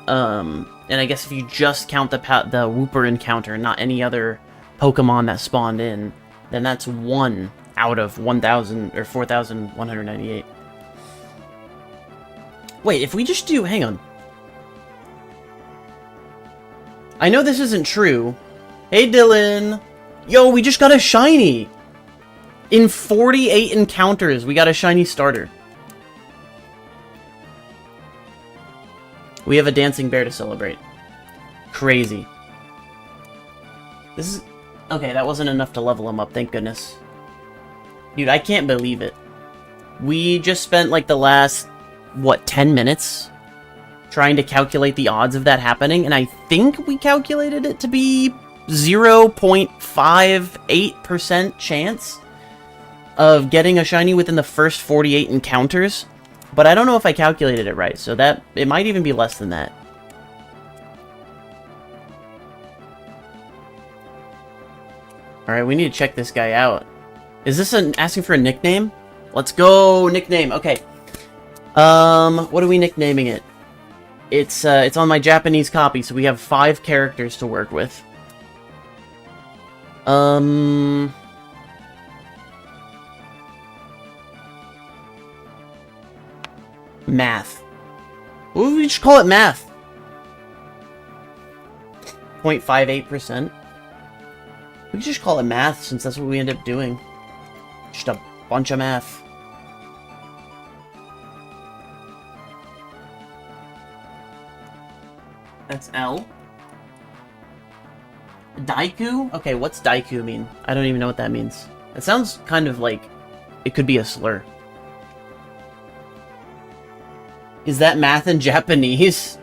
And I guess if you just count the Wooper encounter, not any other Pokemon that spawned in, then that's 1 out of 1,000 or 4,198. Wait, if we just do... Hang on. I know this isn't true. Hey, Dylan! Yo, we just got a shiny! In 48 encounters, we got a shiny starter. We have a dancing bear to celebrate. Crazy. This is... Okay, that wasn't enough to level him up, thank goodness. Dude, I can't believe it. We just spent, like, the last, what, 10 minutes trying to calculate the odds of that happening, and I think we calculated it to be 0.58% chance of getting a shiny within the first 48 encounters, but I don't know if I calculated it right, so that it might even be less than that. Alright, we need to check this guy out. Is this asking for a nickname? Let's go, nickname. Okay. What are we nicknaming it? It's on my Japanese copy, so we have 5 characters to work with. Math. What would we just call it? Math. 0.58%. We could just call it math, since that's what we end up doing. Just a bunch of math. That's L. Daiku? Okay, what's Daiku mean? I don't even know what that means. It sounds kind of like it could be a slur. Is that math in Japanese?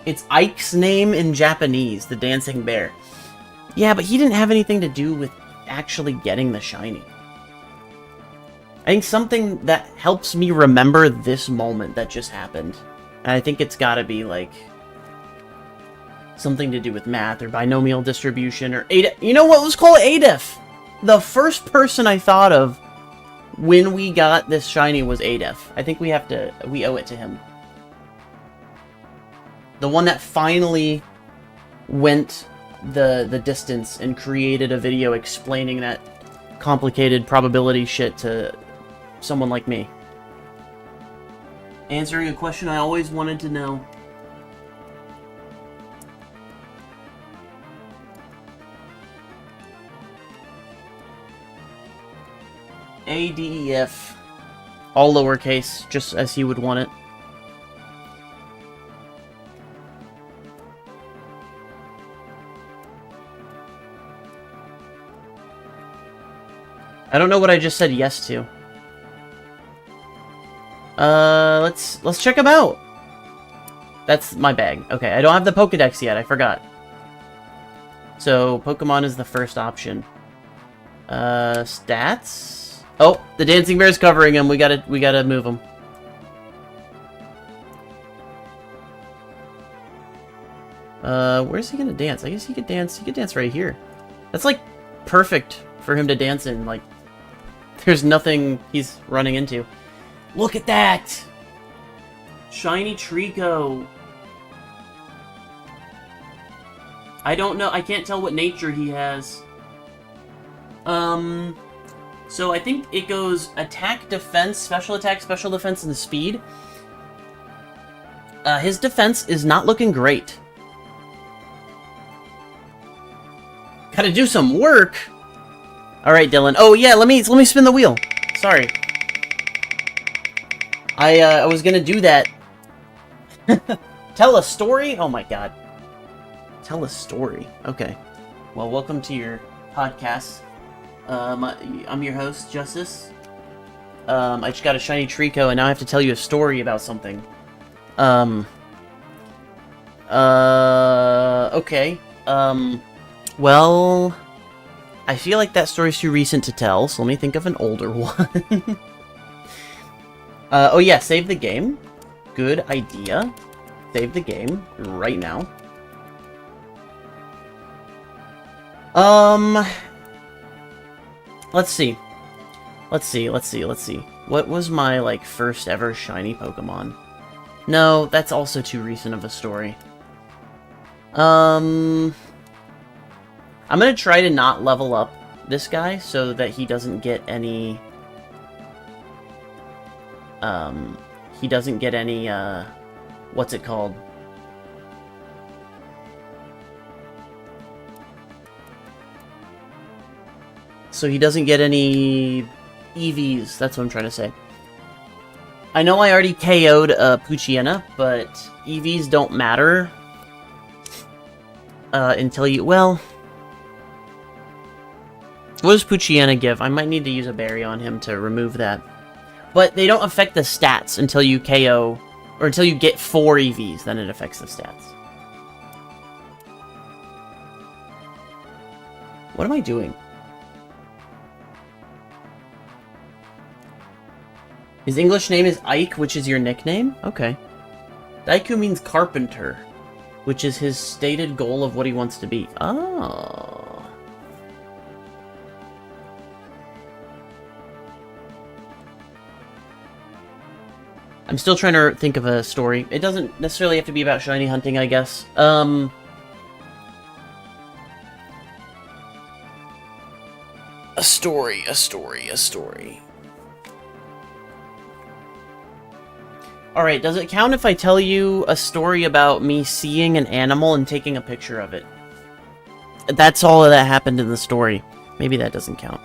It's Ike's name in Japanese, the dancing bear. Yeah, but he didn't have anything to do with actually getting the shiny. I think something that helps me remember this moment that just happened. And I think it's gotta be, like, something to do with math or binomial distribution or ADEF. You know what? Let's call it ADEF! The first person I thought of when we got this shiny was ADEF. I think we owe it to him. The one that finally went the distance and created a video explaining that complicated probability shit to someone like me. Answering a question I always wanted to know. ADEF. All lowercase, just as he would want it. I don't know what I just said yes to. Let's check him out. That's my bag. Okay, I don't have the Pokedex yet, I forgot. So, Pokemon is the first option. Stats? Oh, the dancing bear's covering him. We gotta move him. Where's he gonna dance? I guess he could dance right here. That's like perfect for him to dance in, like there's nothing he's running into. Look at that! Shiny Trico. I don't know. I can't tell what nature he has. So I think it goes attack, defense, special attack, special defense, and speed. His defense is not looking great. Gotta do some work! Alright, Dylan. Oh, yeah, let me spin the wheel. Sorry. I was gonna do that. Tell a story? Oh my god. Tell a story. Okay. Well, welcome to your podcast. I'm your host, Justice. I just got a shiny Trico, and now I have to tell you a story about something. Okay. Well, I feel like that story's too recent to tell, so let me think of an older one. Oh yeah, save the game. Good idea. Save the game right now. Let's see. What was my, like, first ever shiny Pokemon? No, that's also too recent of a story. I'm gonna try to not level up this guy so that he doesn't get any... what's it called? So he doesn't get any EVs, that's what I'm trying to say. I know I already KO'd Poochyena, but EVs don't matter until you... Well... What does Poochyena give? I might need to use a berry on him to remove that. But they don't affect the stats until you KO... Or until you get 4 EVs, then it affects the stats. What am I doing? His English name is Ike, which is your nickname? Okay. Daiku means carpenter, which is his stated goal of what he wants to be. Oh. I'm still trying to think of a story. It doesn't necessarily have to be about shiny hunting, I guess. A story. Alright, does it count if I tell you a story about me seeing an animal and taking a picture of it? That's all that happened in the story. Maybe that doesn't count.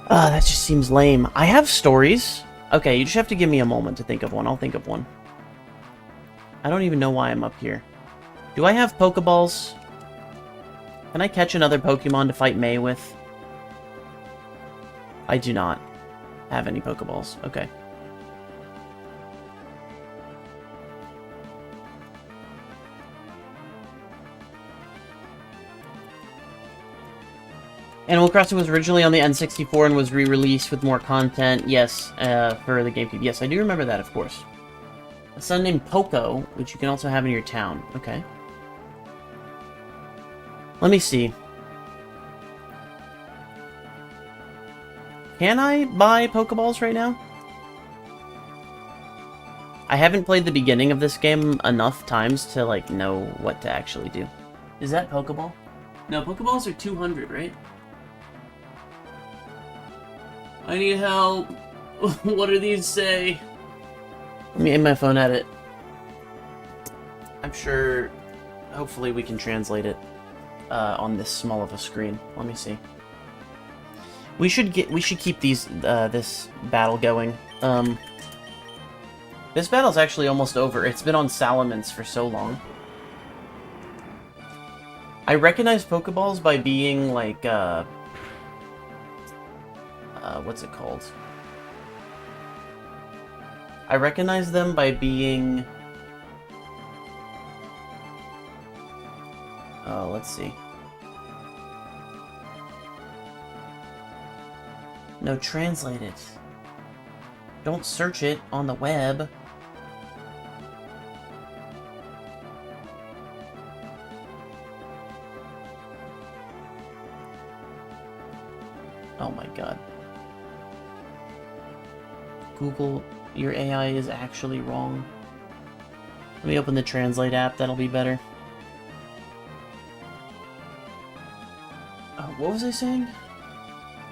That just seems lame. I have stories. Okay, you just have to give me a moment to think of one. I'll think of one. I don't even know why I'm up here. Do I have Pokeballs? Can I catch another Pokemon to fight May with? I do not have any Pokeballs. Okay. Animal Crossing was originally on the N64 and was re-released with more content, yes, for the GameCube. Yes, I do remember that, of course. A son named Poco, which you can also have in your town. Okay. Let me see. Can I buy Pokeballs right now? I haven't played the beginning of this game enough times to, like, know what to actually do. Is that Pokeball? No, Pokeballs are 200, right? I need help. What do these say? Let me aim my phone at it. I'm sure, hopefully we can translate it on this small of a screen. Let me see. We should keep these this battle going. This battle's actually almost over. It's been on Salamence for so long. I recognize Pokeballs by being like what's it called? I recognize them by being... Oh, let's see. No, translate it. Don't search it on the web. Oh my god. Google, your AI is actually wrong. Let me open the Translate app, that'll be better. What was I saying?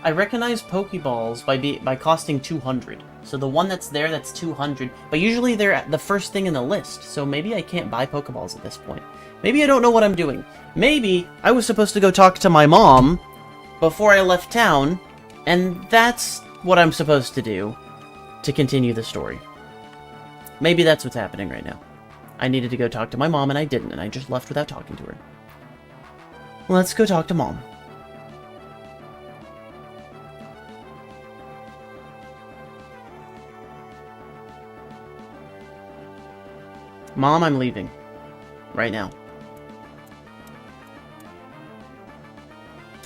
I recognize Pokeballs by costing 200. So the one that's there, that's 200. But usually they're the first thing in the list, so maybe I can't buy Pokeballs at this point. Maybe I don't know what I'm doing. Maybe I was supposed to go talk to my mom before I left town, and that's what I'm supposed to do to continue the story. Maybe that's what's happening right now. I needed to go talk to my mom, and I didn't, and I just left without talking to her. Let's go talk to Mom. Mom, I'm leaving. Right now.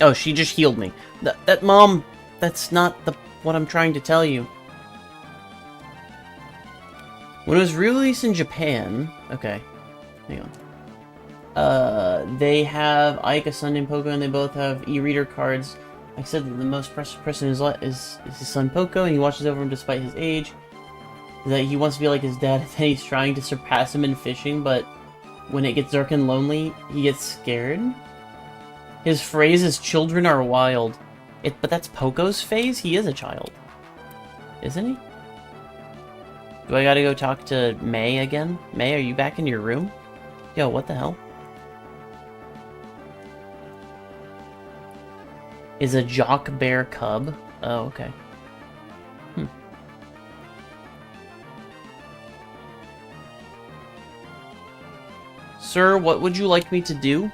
Oh, she just healed me. That Mom, that's not what I'm trying to tell you. When it was released in Japan... Okay. Hang on. They have Ike, a son named Poco, and they both have e-reader cards. Like I said, the most precious person is his son Poco, and he watches over him despite his age. That he wants to be like his dad, and then he's trying to surpass him in fishing, but when it gets dark and lonely, he gets scared. His phrase is, "Children are wild." But that's Poco's phase? He is a child. Isn't he? Do I gotta go talk to May again? May, are you back in your room? Yo, what the hell? Is a jock bear cub? Oh, okay. Sir, what would you like me to do?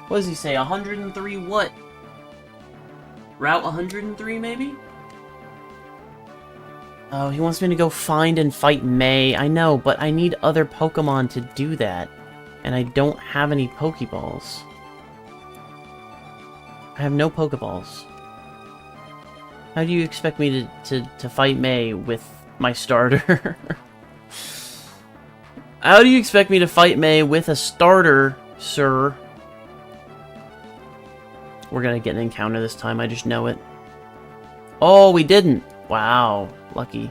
What does he say? 103 what? Route 103, maybe? Oh, he wants me to go find and fight May. I know, but I need other Pokemon to do that. And I don't have any Pokeballs. I have no Pokeballs. How do you expect me to fight May with my starter? How do you expect me to fight May with a starter, sir? We're gonna get an encounter this time, I just know it. Oh, we didn't! Wow, lucky.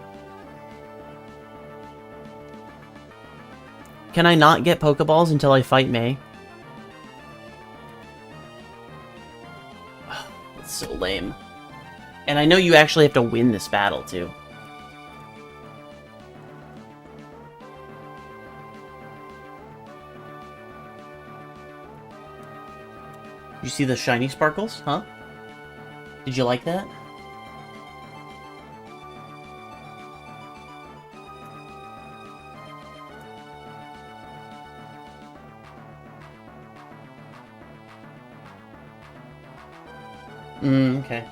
Can I not get Pokeballs until I fight May? Oh, that's so lame. And I know you actually have to win this battle, too. You see the shiny sparkles, huh? Did you like that? Okay.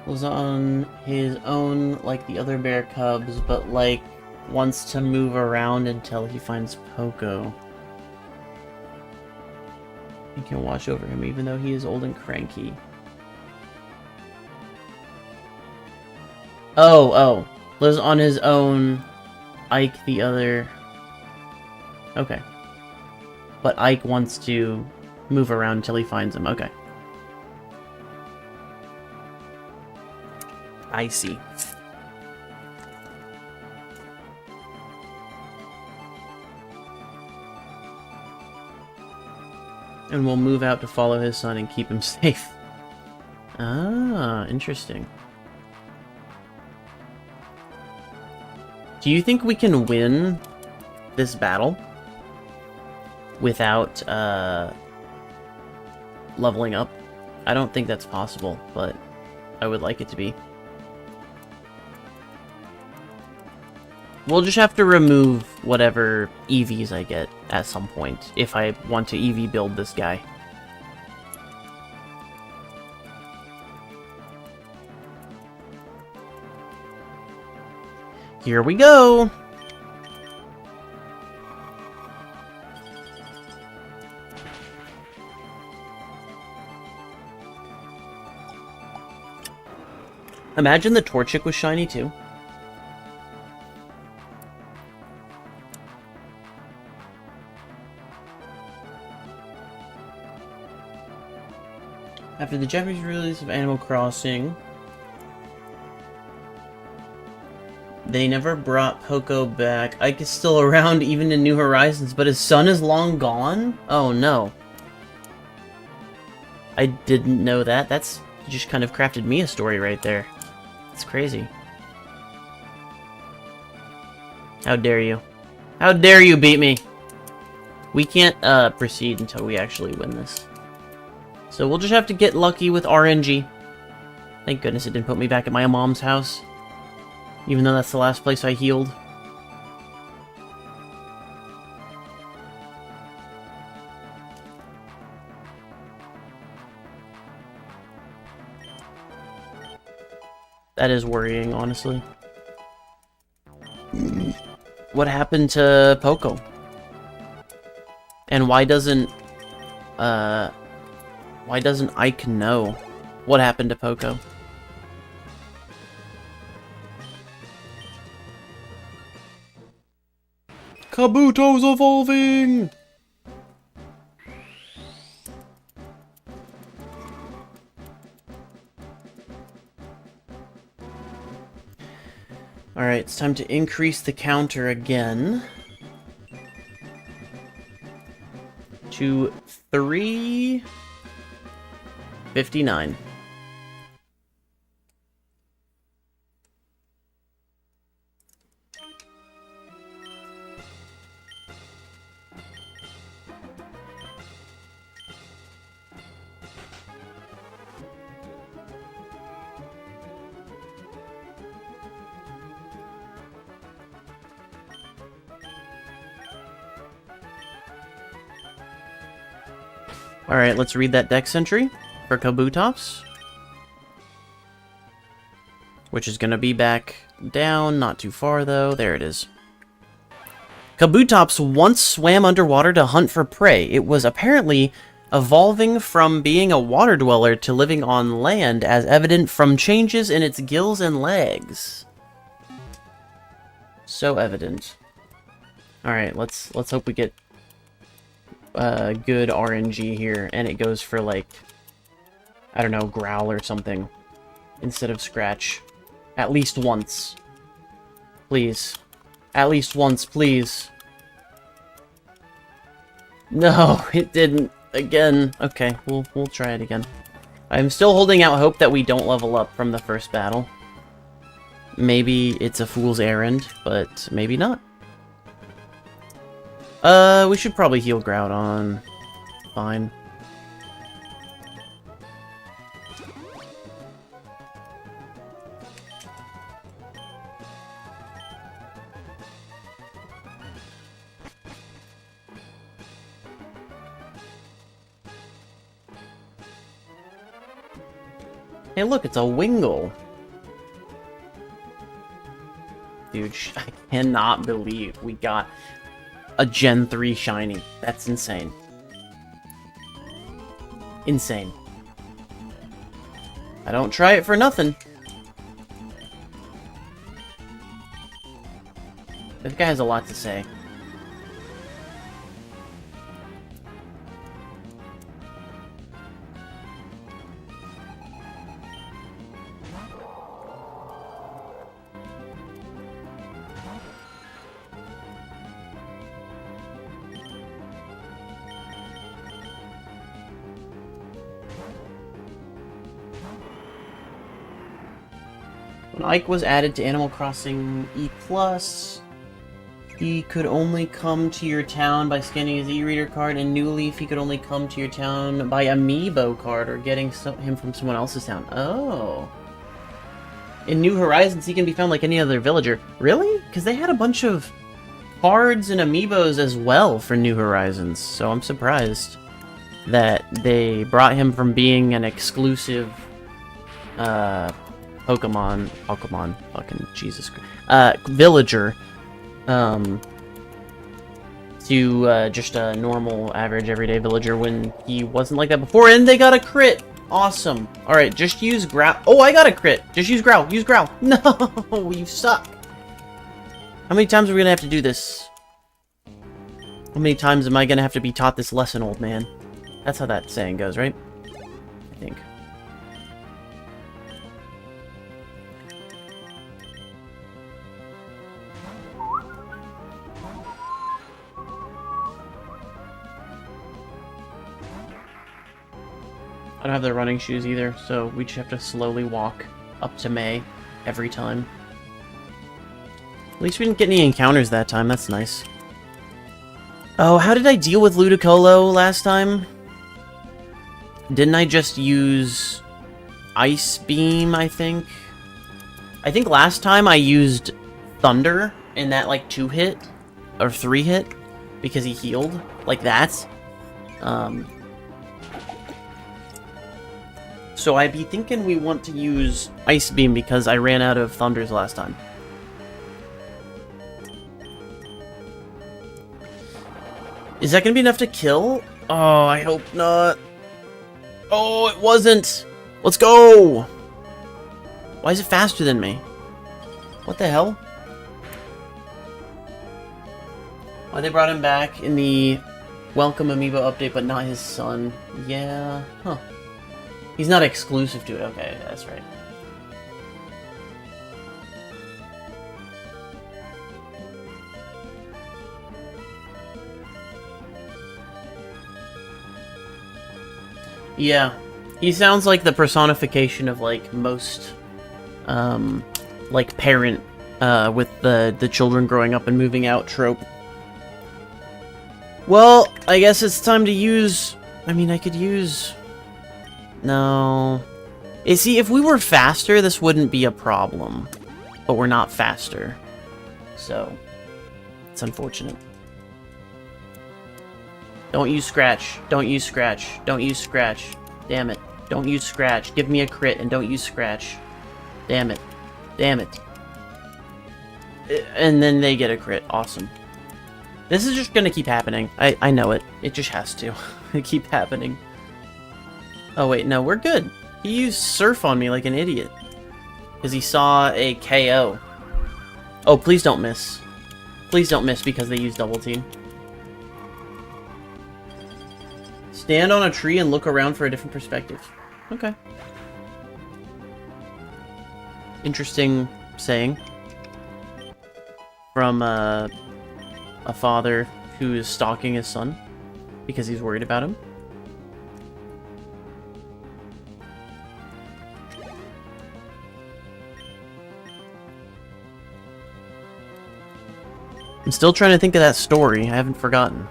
Was on his own like the other bear cubs, but like wants to move around until he finds Poco. He can watch over him even though he is old and cranky. Oh. Lives on his own. Ike the other. Okay. But Ike wants to move around until he finds him. Okay. I see. And we'll move out to follow his son and keep him safe. Ah, interesting. Do you think we can win this battle without leveling up? I don't think that's possible, but I would like it to be. We'll just have to remove whatever EVs I get at some point, if I want to EV build this guy. Here we go! Imagine the Torchic was shiny too. After the Japanese release of Animal Crossing, they never brought Poco back. Ike is still around even in New Horizons, but his son is long gone? Oh no. I didn't know that. That's you just kind of crafted me a story right there. It's crazy. How dare you? How dare you beat me? We can't proceed until we actually win this. So we'll just have to get lucky with RNG. Thank goodness it didn't put me back at my mom's house. Even though that's the last place I healed. That is worrying, honestly. What happened to Poco? And why doesn't Ike know what happened to Poco? Kabuto's evolving! Alright, it's time to increase the counter again. To 359. Alright, let's read that dex entry for Kabutops. Which is going to be back down, not too far though. There it is. Kabutops once swam underwater to hunt for prey. It was apparently evolving from being a water dweller to living on land, as evident from changes in its gills and legs. So evident. Alright, let's hope we get good RNG here, and it goes for, like, I don't know, Growl or something, instead of Scratch. At least once. Please. At least once, please. No, it didn't. Again. Okay, we'll try it again. I'm still holding out hope that we don't level up from the first battle. Maybe it's a fool's errand, but maybe not. We should probably heal Groudon. Fine. Hey, look, it's a Wingull. Dude, I cannot believe we got a Gen 3 shiny. That's insane. Insane. I don't try it for nothing. This guy has a lot to say. When Ike was added to Animal Crossing E+, he could only come to your town by scanning his e-reader card. In New Leaf, he could only come to your town by amiibo card or getting him from someone else's town. Oh. In New Horizons, he can be found like any other villager. Really? Because they had a bunch of cards and amiibos as well for New Horizons, so I'm surprised that they brought him from being an exclusive Pokemon, fucking Jesus Christ, villager, to just a normal, average, everyday villager when he wasn't like that before, and they got a crit! Awesome. Alright, just use Growl. Oh, I got a crit! Just use Growl, use Growl! No, you suck! How many times are we gonna have to do this? How many times am I gonna have to be taught this lesson, old man? That's how that saying goes, right? I think. I don't have the running shoes either, so we just have to slowly walk up to May every time. At least we didn't get any encounters that time, that's nice. Oh, how did I deal with Ludicolo last time? Didn't I just use Ice Beam, I think? I think last time I used Thunder in that, like, 2-hit, or 3-hit, because he healed, like that. So I'd be thinking we want to use Ice Beam because I ran out of Thunders last time. Is that gonna be enough to kill? Oh, I hope not. Oh, it wasn't! Let's go! Why is it faster than me? What the hell? Why they brought him back in the Welcome Amiibo update, but not his son? Yeah, huh. He's not exclusive to it. Okay, that's right. Yeah, he sounds like the personification of, like, most, like, parent, with the children growing up and moving out trope. Well, I guess it's time to use... I mean, I could use... No. You see, if we were faster, this wouldn't be a problem. But we're not faster. So, it's unfortunate. Don't use scratch. Don't use scratch. Don't use scratch. Damn it. Don't use scratch. Give me a crit and don't use scratch. Damn it. Damn it. And then they get a crit. Awesome. This is just gonna keep happening. I know it. It just has to. Keep happening. Oh wait, no, we're good. He used Surf on me like an idiot. Because he saw a KO. Oh, please don't miss. Please don't miss because they use Double Team. Stand on a tree and look around for a different perspective. Okay. Interesting saying. From a father who is stalking his son because he's worried about him. I'm still trying to think of that story. I haven't forgotten.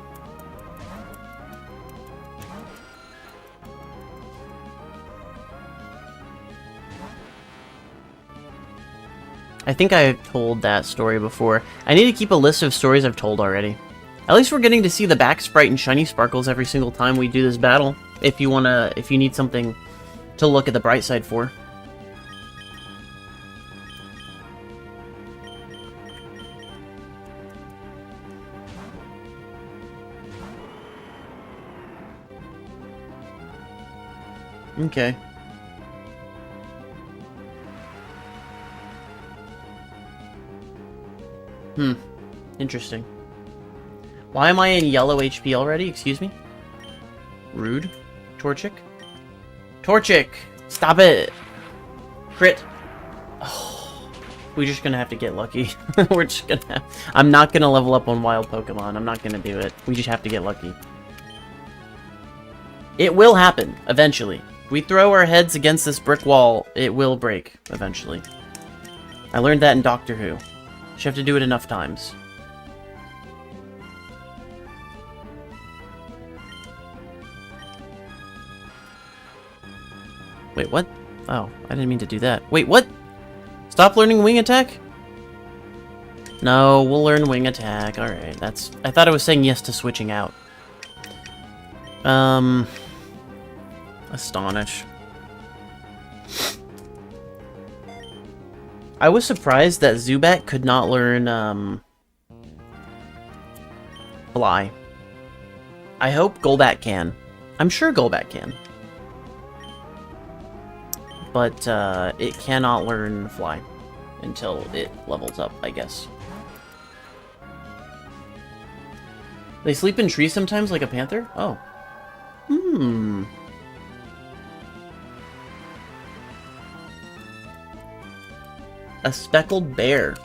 I think I've told that story before. I need to keep a list of stories I've told already. At least we're getting to see the back sprite and shiny sparkles every single time we do this battle. If you need something to look at the bright side for. Okay. Interesting. Why am I in yellow HP already? Excuse me? Rude. Torchic? Torchic! Stop it! Crit! Oh, we're just gonna have to get lucky. We're just gonna have... I'm not gonna level up on wild Pokemon. I'm not gonna do it. We just have to get lucky. It will happen, eventually. If we throw our heads against this brick wall, it will break, eventually. I learned that in Doctor Who. You have to do it enough times. Wait, what? Oh, I didn't mean to do that. Wait, what? Stop learning Wing Attack? No, we'll learn Wing Attack. Alright, that's... I thought I was saying yes to switching out. Astonish. I was surprised that Zubat could not learn, Fly. I hope Golbat can. I'm sure Golbat can. But, it cannot learn Fly until it levels up, I guess. They sleep in trees sometimes, like a panther? Oh. A speckled bear.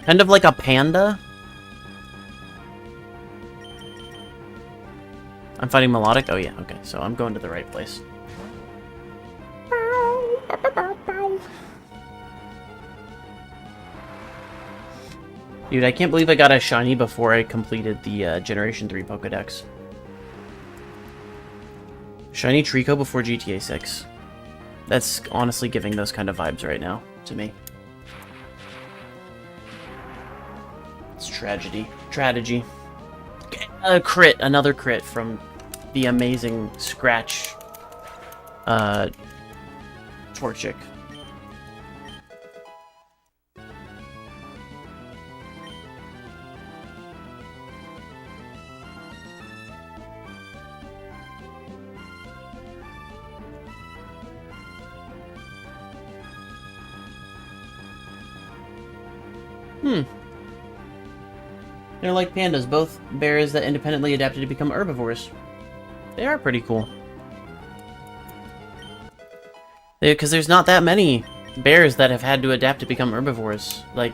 Kind of like a panda? I'm fighting Melodic? Oh yeah, okay, so I'm going to the right place. Dude, I can't believe I got a shiny before I completed the Generation 3 Pokedex. Shiny Trico before GTA 6. That's honestly giving those kind of vibes right now, to me. It's tragedy. Tragedy. A crit, another crit from the amazing Scratch, Torchic. They're like pandas, both bears that independently adapted to become herbivores. They are pretty cool. Because there's not that many bears that have had to adapt to become herbivores. Like,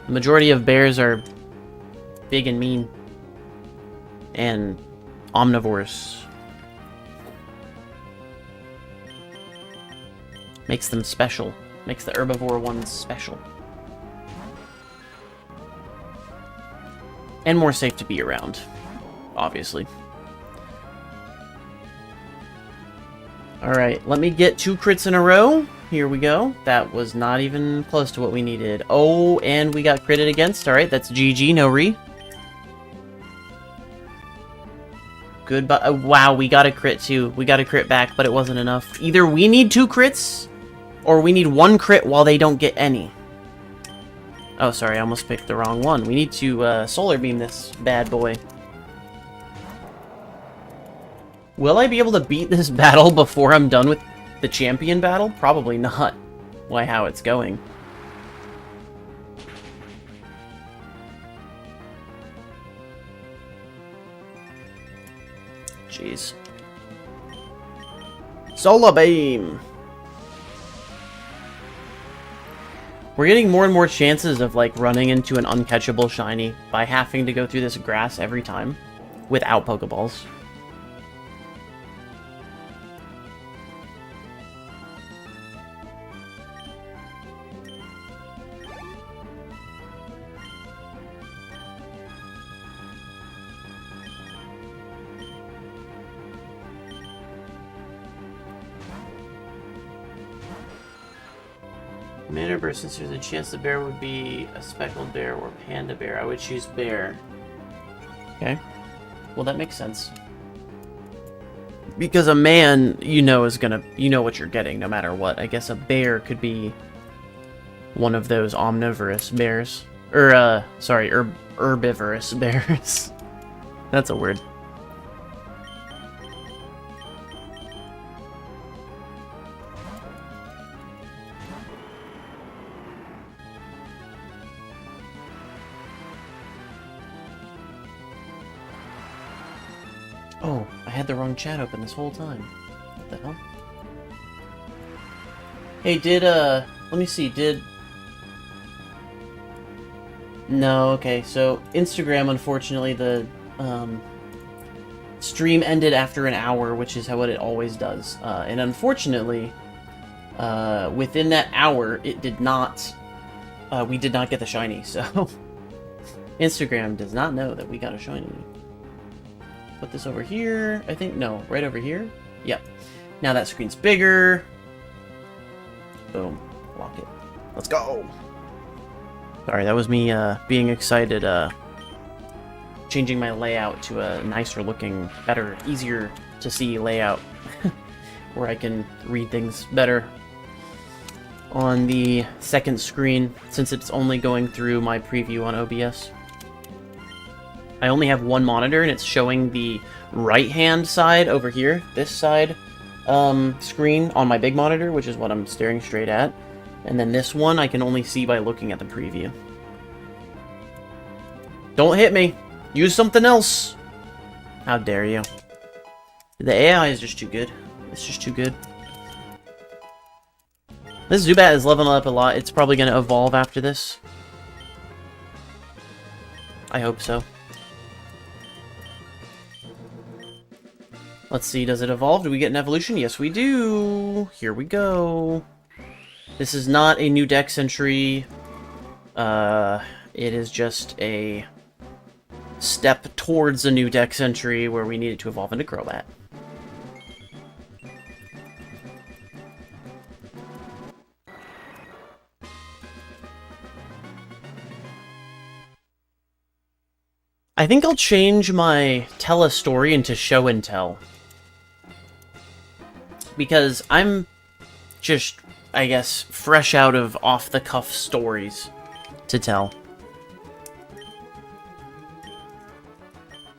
the majority of bears are big and mean. And omnivores. Makes them special. Makes the herbivore ones special. And more safe to be around, obviously. Alright, let me get 2 crits in a row. Here we go. That was not even close to what we needed. Oh, and we got critted against. Alright, that's GG, no re. Goodbye. Wow, we got a crit too. We got a crit back, but it wasn't enough. Either we need 2 crits, or we need 1 crit while they don't get any. Oh, sorry, I almost picked the wrong one. We need to solar beam this bad boy. Will I be able to beat this battle before I'm done with the champion battle? Probably not. Why, how it's going. Jeez. Solar beam! We're getting more and more chances of, like, running into an uncatchable shiny by having to go through this grass every time without Pokeballs. Mannerburst, since there's a chance the bear would be a speckled bear or panda bear, I would choose bear. Okay. Well, that makes sense. Because a man, you know, is gonna... You know what you're getting, no matter what. I guess a bear could be one of those omnivorous bears. Or, sorry, herbivorous bears. That's a word. Oh, I had the wrong chat open this whole time. What the hell? Hey, let me see, No, okay, so Instagram, unfortunately, the, stream ended after an hour, which is what it always does. And unfortunately, within that hour, it did not, we did not get the shiny, so... Instagram does not know that we got a shiny. Put this over here, I think. No, right over here. Yep. Now that screen's bigger. Boom. Lock it. Let's go! Sorry, that was me being excited, changing my layout to a nicer looking, better, easier to see layout. Where I can read things better on the second screen, since it's only going through my preview on OBS. I only have one monitor, and it's showing the right-hand side over here, this side screen on my big monitor, which is what I'm staring straight at. And then this one I can only see by looking at the preview. Don't hit me! Use something else! How dare you. The AI is just too good. It's just too good. This Zubat is leveling up a lot. It's probably going to evolve after this. I hope so. Let's see, does it evolve? Do we get an evolution? Yes, we do! Here we go. This is not a new Dex entry. It is just a step towards a new Dex entry where we need it to evolve into Crobat. I think I'll change my tell a story into show and tell. Because I'm just, I guess, fresh out of off-the-cuff stories to tell.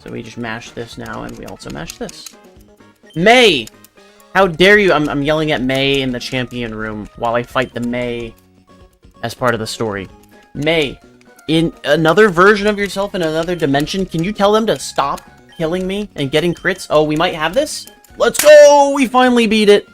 So we just mash this now, and we also mash this. May! How dare you! I'm yelling at May in the champion room while I fight the May as part of the story. May, in another version of yourself in another dimension, can you tell them to stop killing me and getting crits? Oh, we might have this? Let's go! We finally beat it!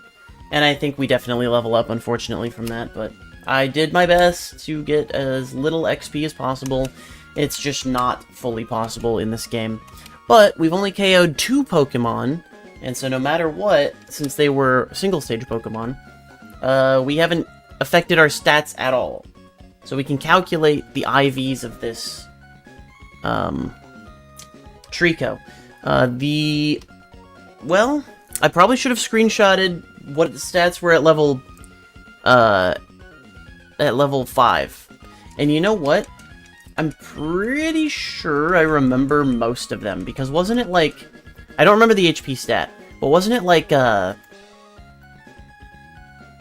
And I think we definitely level up, unfortunately, from that, but I did my best to get as little XP as possible. It's just not fully possible in this game. But we've only KO'd 2 Pokemon, and so no matter what, since they were single-stage Pokemon, we haven't affected our stats at all. So we can calculate the IVs of this Trico. Well, I probably should have screenshotted what the stats were at level 5. And you know what? I'm pretty sure I remember most of them, because wasn't it like I don't remember the HP stat, but wasn't it like,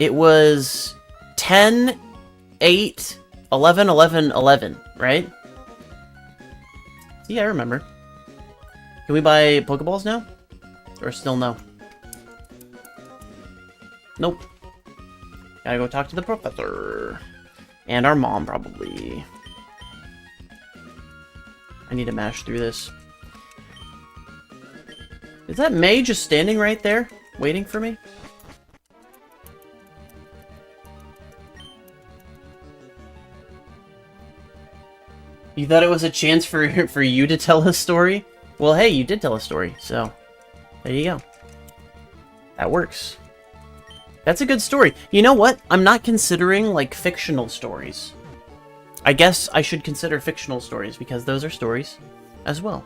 it was 10, 8, 11, 11, 11, right? Yeah, I remember. Can we buy Pokeballs now? Or still no? Nope. Gotta go talk to the professor. And our mom, probably. I need to mash through this. Is that May just standing right there, waiting for me? You thought it was a chance for you to tell a story? Well, hey, you did tell a story, so there you go. That works. That's a good story. You know what? I'm not considering, like, fictional stories. I guess I should consider fictional stories, because those are stories as well.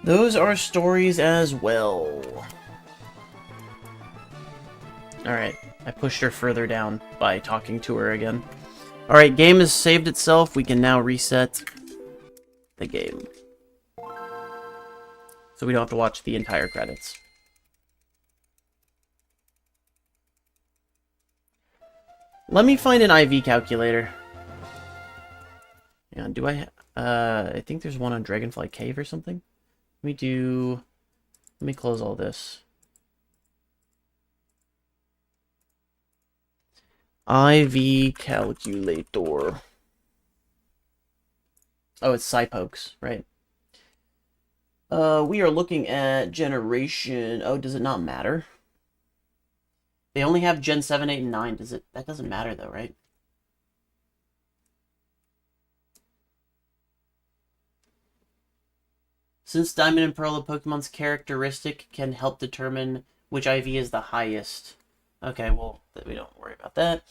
Those are stories as well. Alright, I pushed her further down by talking to her again. Alright, game has saved itself. We can now reset the game. So we don't have to watch the entire credits. Let me find an IV calculator. Yeah, do I think there's one on Dragonfly Cave or something. Let me close all this. IV calculator. Oh, it's Psypokes, right? We are looking at generation. Oh, does it not matter? They only have Gen 7, 8, and 9. That doesn't matter though, right? Since Diamond and Pearl of Pokemon's characteristic can help determine which IV is the highest. Okay, well, we don't worry about that.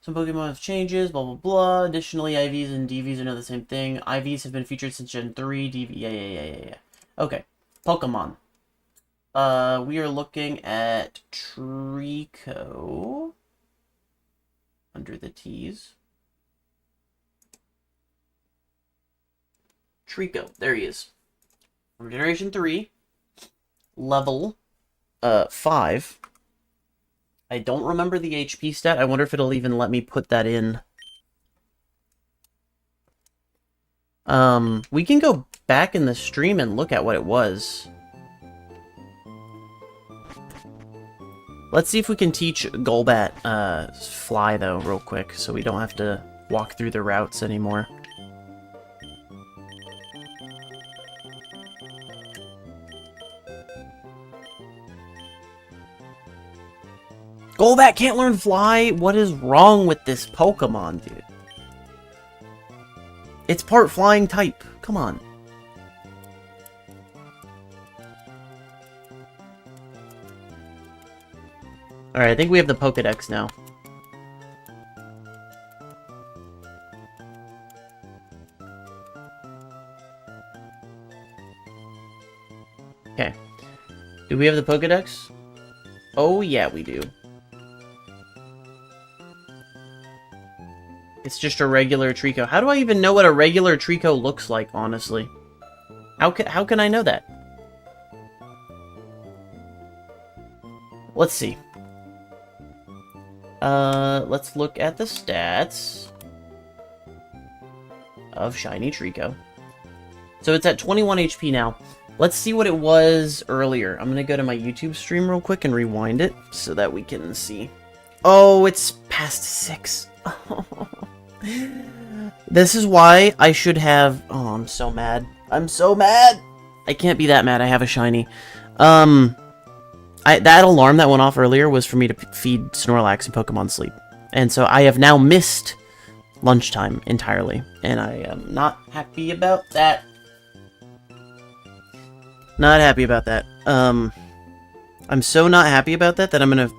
Some Pokemon have changes, blah, blah, blah. Additionally, IVs and DVs are not the same thing. IVs have been featured since Gen 3, DV, yeah. Okay, Pokemon. We are looking at Trico. Under the T's. Trico, there he is. From Generation 3. Level 5. I don't remember the HP stat. I wonder if it'll even let me put that in. We can go back in the stream and look at what it was. Let's see if we can teach Golbat fly, though, real quick, so we don't have to walk through the routes anymore. Golbat can't learn fly? What is wrong with this Pokemon, dude? It's part flying type. Come on. Alright, I think we have the Pokedex now. Okay. Do we have the Pokedex? Oh, yeah, we do. It's just a regular Trico. How do I even know what a regular Trico looks like, honestly? How can I know that? Let's see. Let's look at the stats of Shiny Trico. So it's at 21 HP now. Let's see what it was earlier. I'm gonna go to my YouTube stream real quick and rewind it so that we can see. Oh, it's past 6. This is why I should have... Oh, I'm so mad. I'm so mad! I can't be that mad. I have a shiny. That alarm that went off earlier was for me to feed Snorlax in Pokemon Sleep. And so I have now missed lunchtime entirely. And I am not happy about that. Not happy about that. I'm so not happy about that I'm gonna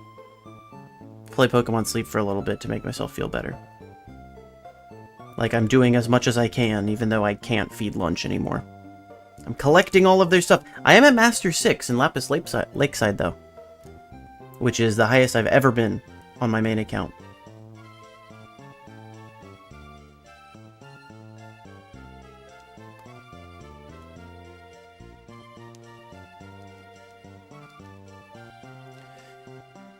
play Pokemon Sleep for a little bit to make myself feel better. Like I'm doing as much as I can, even though I can't feed lunch anymore. I'm collecting all of their stuff. I am at Master 6 in Lapis Lakeside, though. Which is the highest I've ever been on my main account.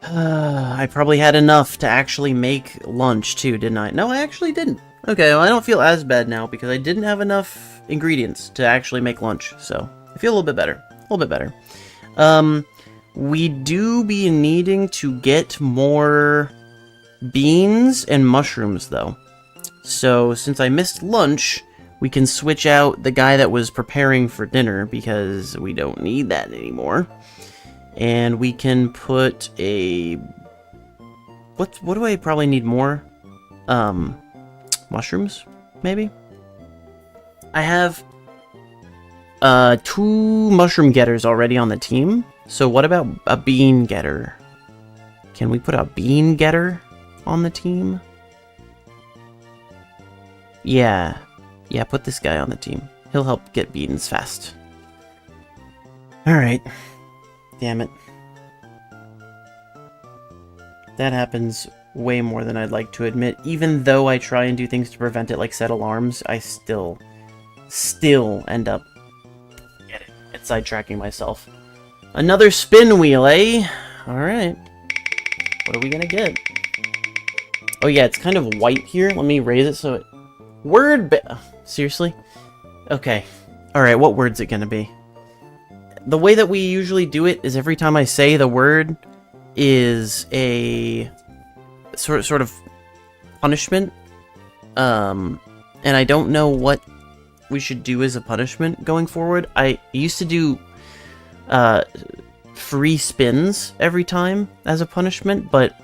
I probably had enough to actually make lunch too, didn't I? No, I actually didn't. Okay, well, I don't feel as bad now because I didn't have enough ingredients to actually make lunch, so I feel a little bit better. A little bit better. We do be needing to get more beans and mushrooms, though. So, since I missed lunch, we can switch out the guy that was preparing for dinner because we don't need that anymore. And we can put a... What do I probably need more? Mushrooms, maybe? I have 2 mushroom getters already on the team. So what about a bean getter? Can we put a bean getter on the team? Yeah. Yeah, put this guy on the team. He'll help get beans fast. Alright. Damn it. That happens way more than I'd like to admit. Even though I try and do things to prevent it, like set alarms, I still end up sidetracking myself. Another spin wheel, eh? Alright. What are we gonna get? Oh yeah, it's kind of white here. Let me raise it so it... Seriously? Okay. Alright, what word's it gonna be? The way that we usually do it is every time I say the word is a sort of punishment. And I don't know what we should do as a punishment going forward. I used to do free spins every time as a punishment, but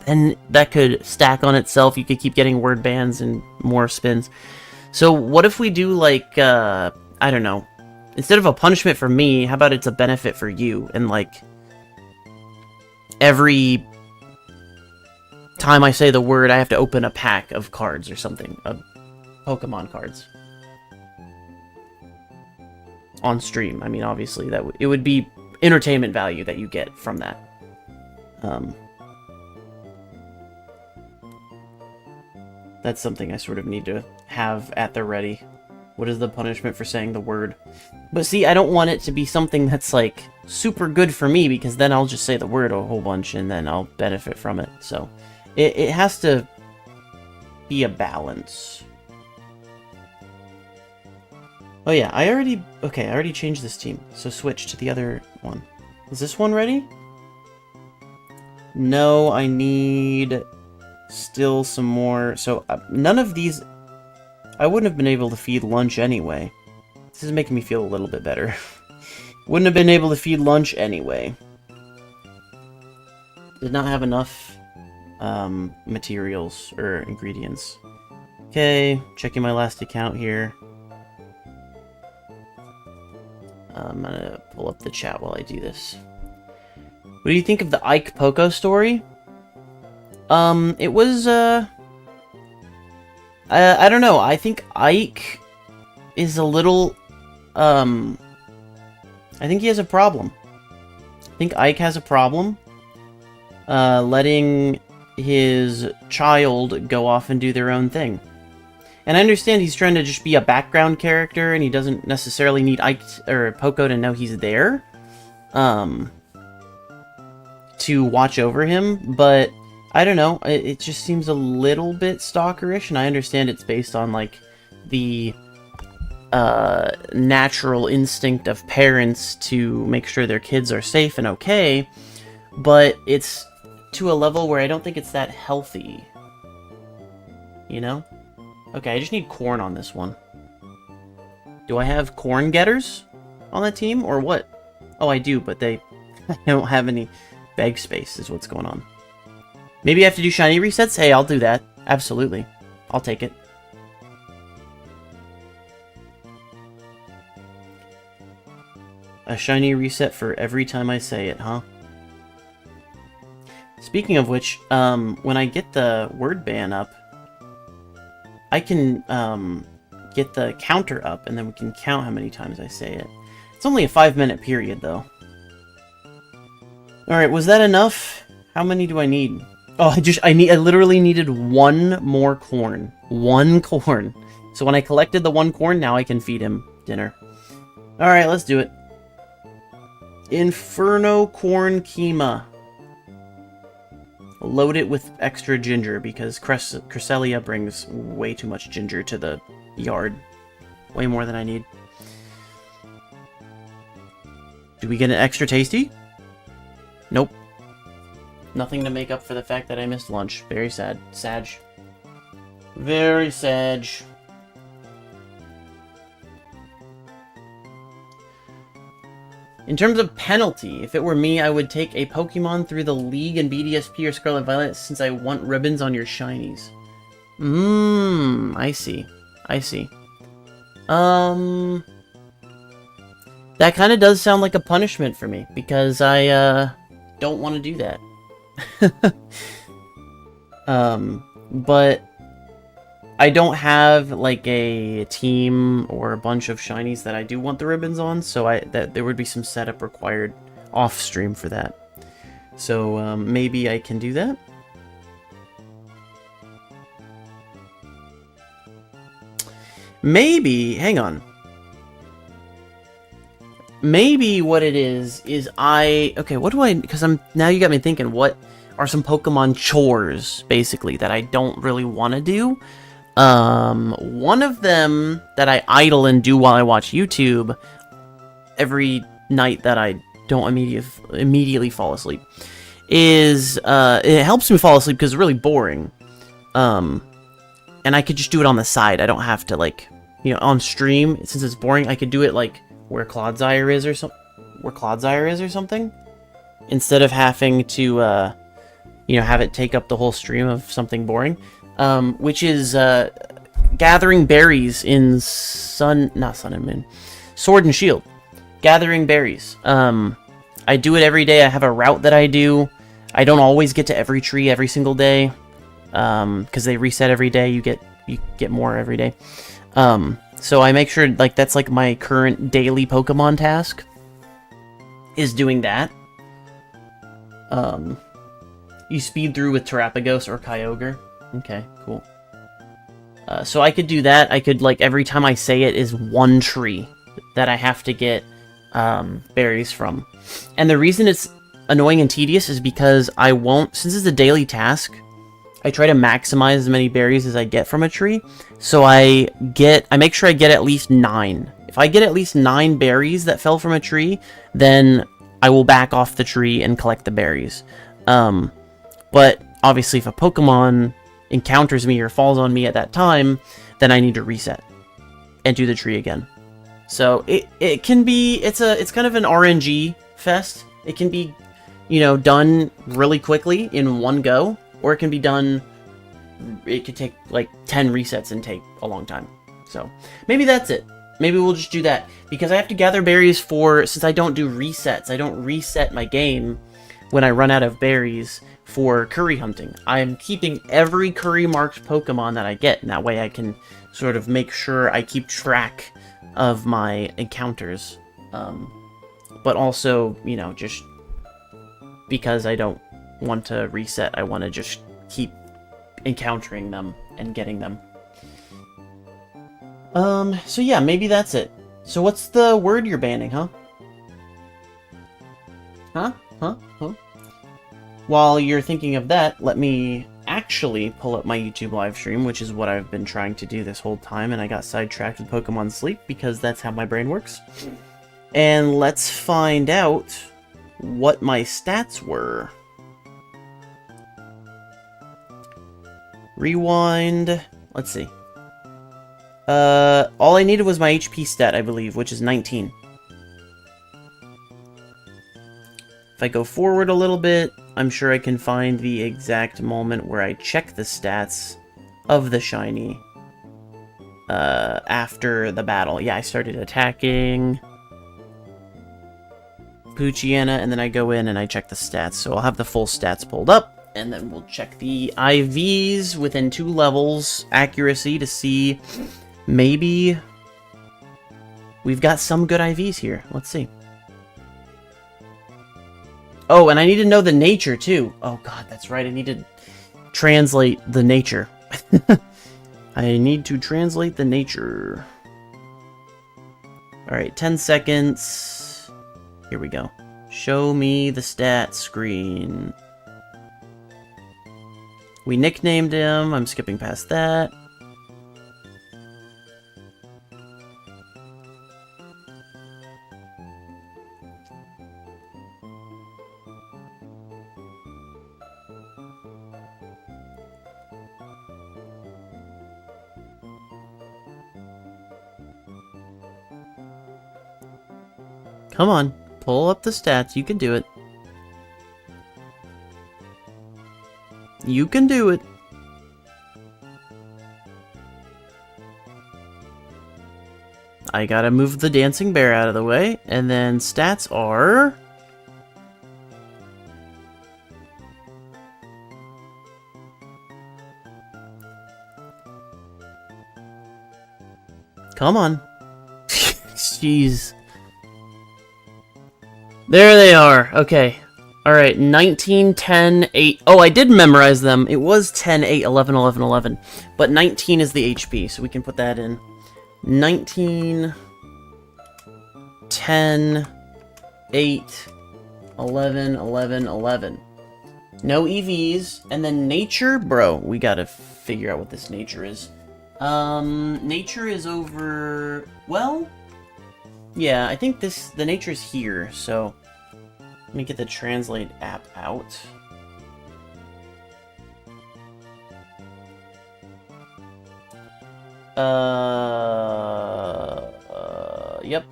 then that could stack on itself. You could keep getting word bans and more spins. So what if we do like, I don't know, instead of a punishment for me, how about it's a benefit for you? And like, every time I say the word, I have to open a pack of cards or something, of Pokemon cards. On stream. I mean, obviously, it would be entertainment value that you get from that. That's something I sort of need to have at the ready. What is the punishment for saying the word? But see, I don't want it to be something that's, like, super good for me, because then I'll just say the word a whole bunch, and then I'll benefit from it. So, it has to be a balance. Oh yeah, I already changed this team, so switch to the other one. Is this one ready? No, I need still some more. So, none of these... I wouldn't have been able to feed lunch anyway. This is making me feel a little bit better. Wouldn't have been able to feed lunch anyway. Did not have enough materials or ingredients. Okay, checking my last account here. I'm gonna pull up the chat while I do this. What do you think of the Ike Poco story? It was, I don't know. I think Ike is a little, I think he has a problem. I think Ike has a problem, letting his child go off and do their own thing. And I understand he's trying to just be a background character, and he doesn't necessarily need Ike or Poco to know he's there, to watch over him, but I don't know, it just seems a little bit stalkerish, and I understand it's based on, like, the natural instinct of parents to make sure their kids are safe and okay, but it's to a level where I don't think it's that healthy, you know? Okay, I just need corn on this one. Do I have corn getters on the team, or what? Oh, I do, but I don't have any bag space is what's going on. Maybe I have to do shiny resets? Hey, I'll do that. Absolutely. I'll take it. A shiny reset for every time I say it, huh? Speaking of which, when I get the word ban up, I can get the counter up, and then we can count how many times I say it. It's only a 5-minute period, though. Alright, was that enough? How many do I need? Oh, I literally needed one more corn. One corn. So when I collected the one corn, now I can feed him dinner. Alright, let's do it. Inferno Corn Keema. load it with extra ginger, because Cresselia brings way too much ginger to the yard. Way more than I need. Do we get an extra tasty? Nope. Nothing to make up for the fact that I missed lunch. Very sad. Sag. Very sad. In terms of penalty, if it were me, I would take a Pokemon through the League in BDSP or Scarlet Violet, since I want ribbons on your shinies. I see. I see. That kind of does sound like a punishment for me, because I, don't want to do that. But I don't have, like, a team or a bunch of shinies that I do want the ribbons on, so there would be some setup required off-stream for that. So, maybe I can do that? Maybe, hang on. Maybe what it is okay, what do I, because now you got me thinking, what are some Pokemon chores, basically, that I don't really want to do? One of them that I idle and do while I watch YouTube every night that I don't immediately fall asleep is, it helps me fall asleep because it's really boring. And I could just do it on the side. I don't have to, like, you know, on stream, since it's boring, I could do it, like, where Clodsire is or something, instead of having to, you know, have it take up the whole stream of something boring, which is, gathering berries in Sword and Shield. Gathering berries. I do it every day. I have a route that I do. I don't always get to every tree every single day, because they reset every day. You get more every day. So I make sure, like, that's like my current daily Pokemon task, is doing that. You speed through with Terapagos or Kyogre. Okay, cool. So I could do that. I could, like, every time I say it is one tree that I have to get berries from. And the reason it's annoying and tedious is because I won't, since it's a daily task, I try to maximize as many berries as I get from a tree. So I make sure I get at least 9. If I get at least 9 berries that fell from a tree, then I will back off the tree and collect the berries. But obviously if a Pokemon encounters me or falls on me at that time, then I need to reset and do the tree again. So it can be, it's kind of an RNG fest. It can be, you know, done really quickly in one go, or it can be done, it could take like 10 resets and take a long time. So maybe that's it. Maybe we'll just do that, because I have to gather berries since I don't do resets. I don't reset my game when I run out of berries for curry hunting. I'm keeping every curry marked Pokemon that I get, and that way I can sort of make sure I keep track of my encounters. But also, you know, just because I don't want to reset, I want to just keep encountering them and getting them. So yeah, maybe that's it. So what's the word you're banning, huh? Huh? While you're thinking of that, let me actually pull up my YouTube live stream, which is what I've been trying to do this whole time, and I got sidetracked with Pokemon Sleep because that's how my brain works. And let's find out what my stats were. Rewind. Let's see. All I needed was my HP stat, I believe, which is 19. If I go forward a little bit, I'm sure I can find the exact moment where I check the stats of the shiny after the battle. Yeah, I started attacking Poochyena, and then I go in and I check the stats. So I'll have the full stats pulled up, and then we'll check the IVs within 2 levels accuracy to see maybe we've got some good IVs here. Let's see. Oh, and I need to know the nature, too. Oh, God, that's right. I need to translate the nature. I need to translate the nature. Alright, 10 seconds. Here we go. Show me the stat screen. We nicknamed him. I'm skipping past that. Come on, pull up the stats. You can do it. You can do it. I gotta move the dancing bear out of the way, and then stats are... Come on. Jeez. There they are. Okay. Alright, 19, 10, 8. Oh, I did memorize them. It was 10, 8, 11, 11, 11. But 19 is the HP, so we can put that in. 19, 10, 8, 11, 11, 11. No EVs. And then nature? Bro, we gotta figure out what this nature is. Nature is over... Well... Yeah, I think the nature's here, so... Let me get the translate app out. Yep.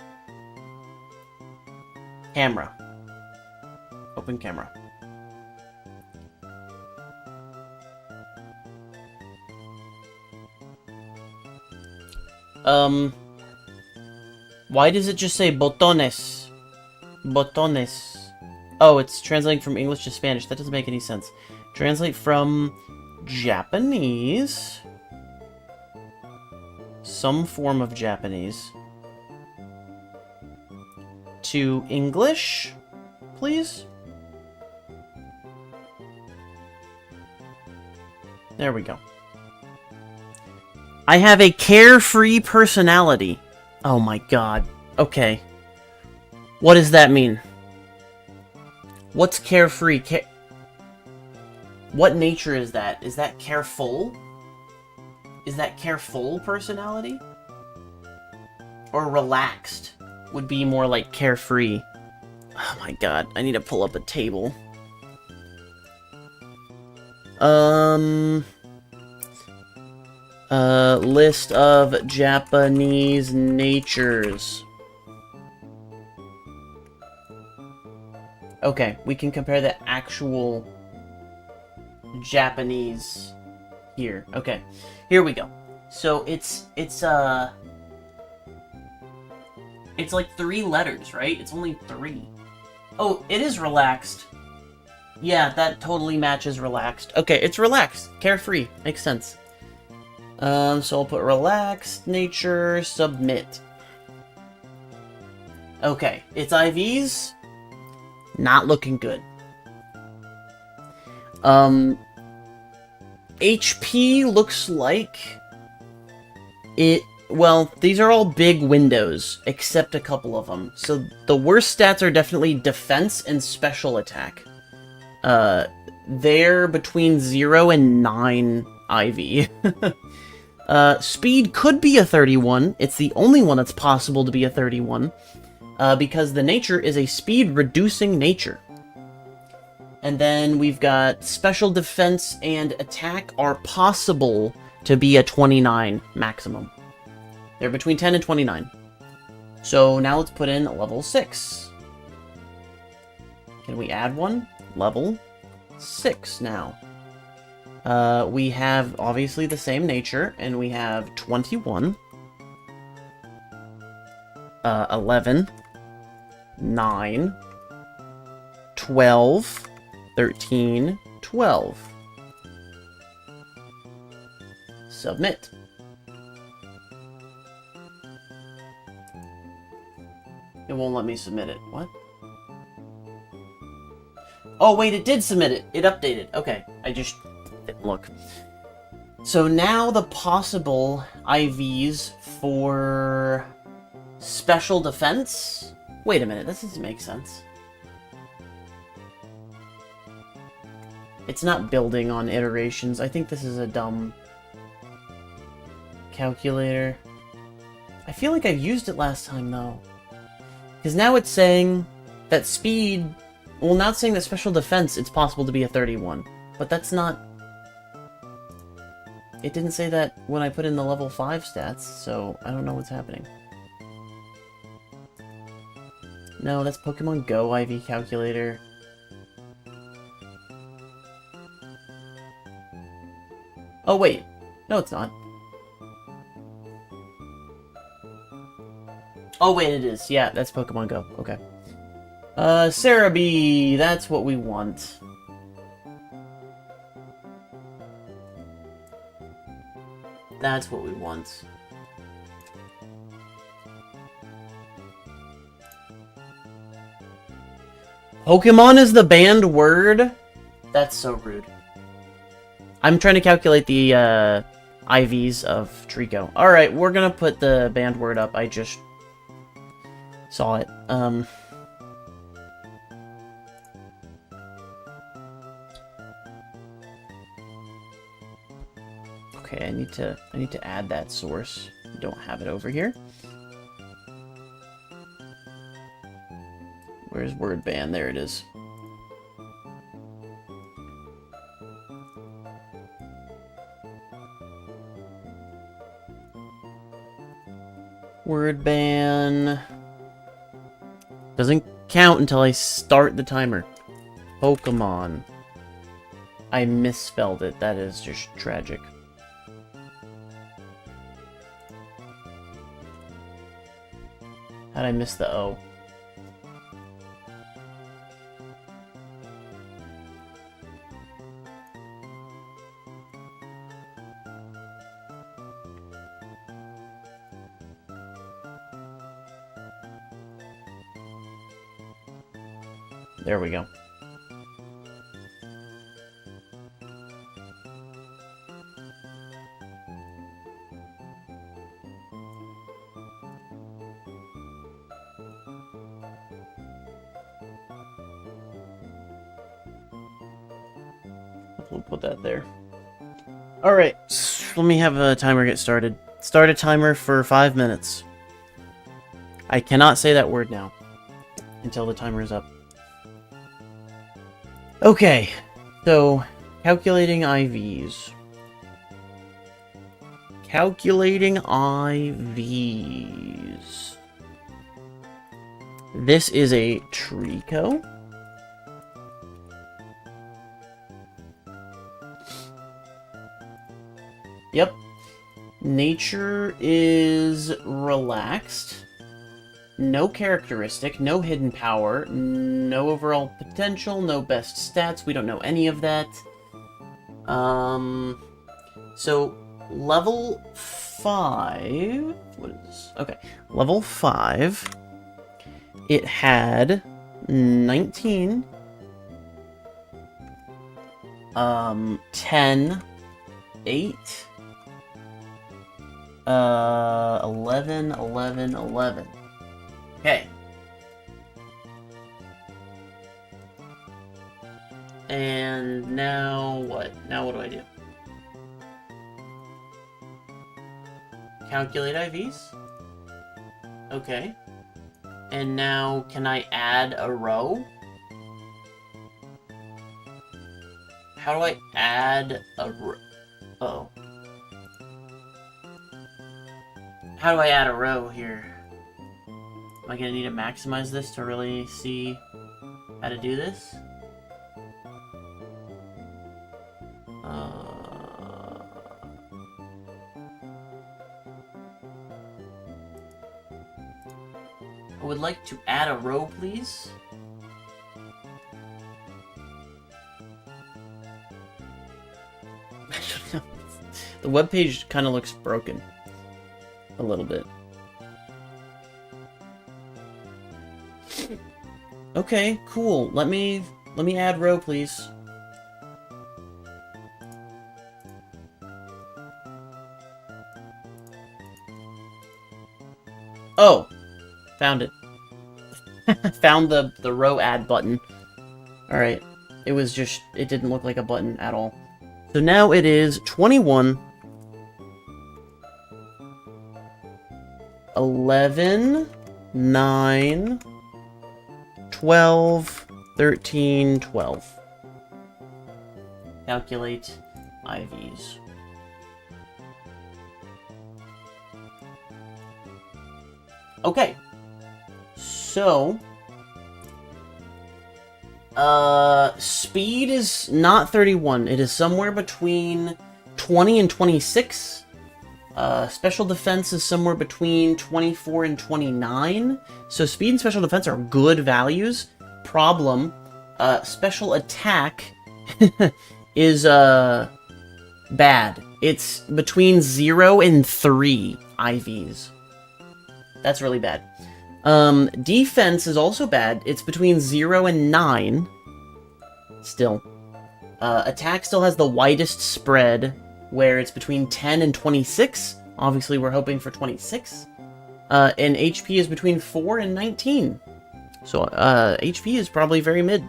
Camera. Open camera. Why does it just say botones? Botones. Oh, it's translating from English to Spanish. That doesn't make any sense. Translate from Japanese. Some form of Japanese. To English, please? There we go. I have a carefree personality. Oh my god. Okay. What does that mean? What's carefree? What nature is that? Is that careful? Is that careful personality? Or relaxed would be more like carefree. Oh my god, I need to pull up a table. List of Japanese natures. Okay, we can compare the actual Japanese here. Okay, here we go. So it's like 3 letters, right? It's only 3. Oh, it is relaxed. Yeah, that totally matches relaxed. Okay, it's relaxed. Carefree. Makes sense. So I'll put relaxed, nature, submit. Okay, it's IVs. Not looking good. HP looks like it... Well, these are all big windows, except a couple of them. So the worst stats are definitely defense and special attack. They're between 0 and 9 IV. Speed could be a 31. It's the only one that's possible to be a 31. Because the nature is a speed-reducing nature. And then we've got special defense and attack are possible to be a 29 maximum. They're between 10 and 29. So now let's put in level 6. Can we add one? Level 6 now. We have obviously the same nature, and we have 21, 11, 9, 12, 13, 12. Submit. It won't let me submit it. What? Oh, wait, it did submit it. It updated. Okay, I just didn't look. So now the possible IVs for special defense... Wait a minute, this doesn't make sense. It's not building on iterations. I think this is a dumb calculator. I feel like I've used it last time, though. Because now it's saying that speed... Well, not saying that special defense, it's possible to be a 31. But that's not... It didn't say that when I put in the level 5 stats, so I don't know what's happening. No, that's Pokemon Go IV calculator. Oh, wait. No, it's not. Oh, wait, it is. Yeah, that's Pokemon Go. Okay. Cerebi! That's what we want. That's what we want. Pokemon is the banned word? That's so rude. I'm trying to calculate the IVs of Trico. Alright, we're gonna put the banned word up. I just saw it. Okay, I need to add that source. I don't have it over here. Where's word ban? There it is. Word ban doesn't count until I start the timer. Pokemon. I misspelled it. That is just tragic. How'd I miss the O? There we go. We'll put that there. Alright, let me have a timer get started. Start a timer for 5 minutes. I cannot say that word now until the timer is up. Okay, so calculating IVs. Calculating IVs. This is a Trico. Yep. Nature is relaxed. No characteristic, no hidden power, no overall potential, no best stats. We don't know any of that. So level 5. What is this? Okay, level 5. It had 19. 10. 8. 11, 11, 11. Okay. And now what? Now what do I do? Calculate IVs? Okay. And now can I add a row? How do I add a row? Uh-oh. How do I add a row here? Am I gonna need to maximize this to really see how to do this? I would like to add a row, please. I don't know. The webpage kind of looks broken. A little bit. Okay, cool. Let me add row, please. Oh, found it. Found the row add button. All right, It was just, it didn't look like a button at all. So now it is 21, 11, 9, 12, 13, 12. Calculate IVs. Okay. So, speed is not 31. It is somewhere between 20 and 26. Special defense is somewhere between 24 and 29. So speed and special defense are good values. Problem, special attack is, bad. It's between 0 and 3 IVs. That's really bad. Defense is also bad. It's between 0 and 9. Still. Attack still has the widest spread, where it's between 10 and 26. Obviously, we're hoping for 26. And HP is between 4 and 19. So, HP is probably very mid.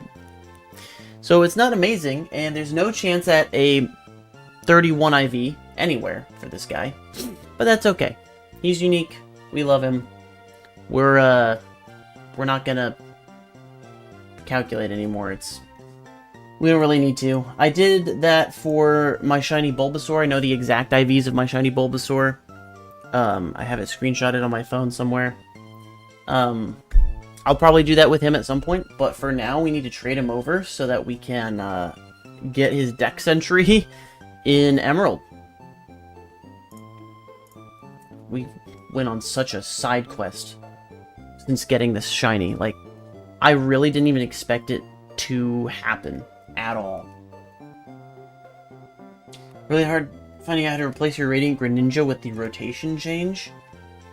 So it's not amazing, and there's no chance at a 31 IV anywhere for this guy. But that's okay. He's unique. We love him. We're not gonna calculate anymore. We don't really need to. I did that for my shiny Bulbasaur. I know the exact IVs of my shiny Bulbasaur. I have it screenshotted on my phone somewhere. I'll probably do that with him at some point, but for now we need to trade him over so that we can get his Dex entry in Emerald. We went on such a side quest since getting this shiny. Like, I really didn't even expect it to happen at all. Really hard finding out how to replace your Radiant Greninja with the rotation change.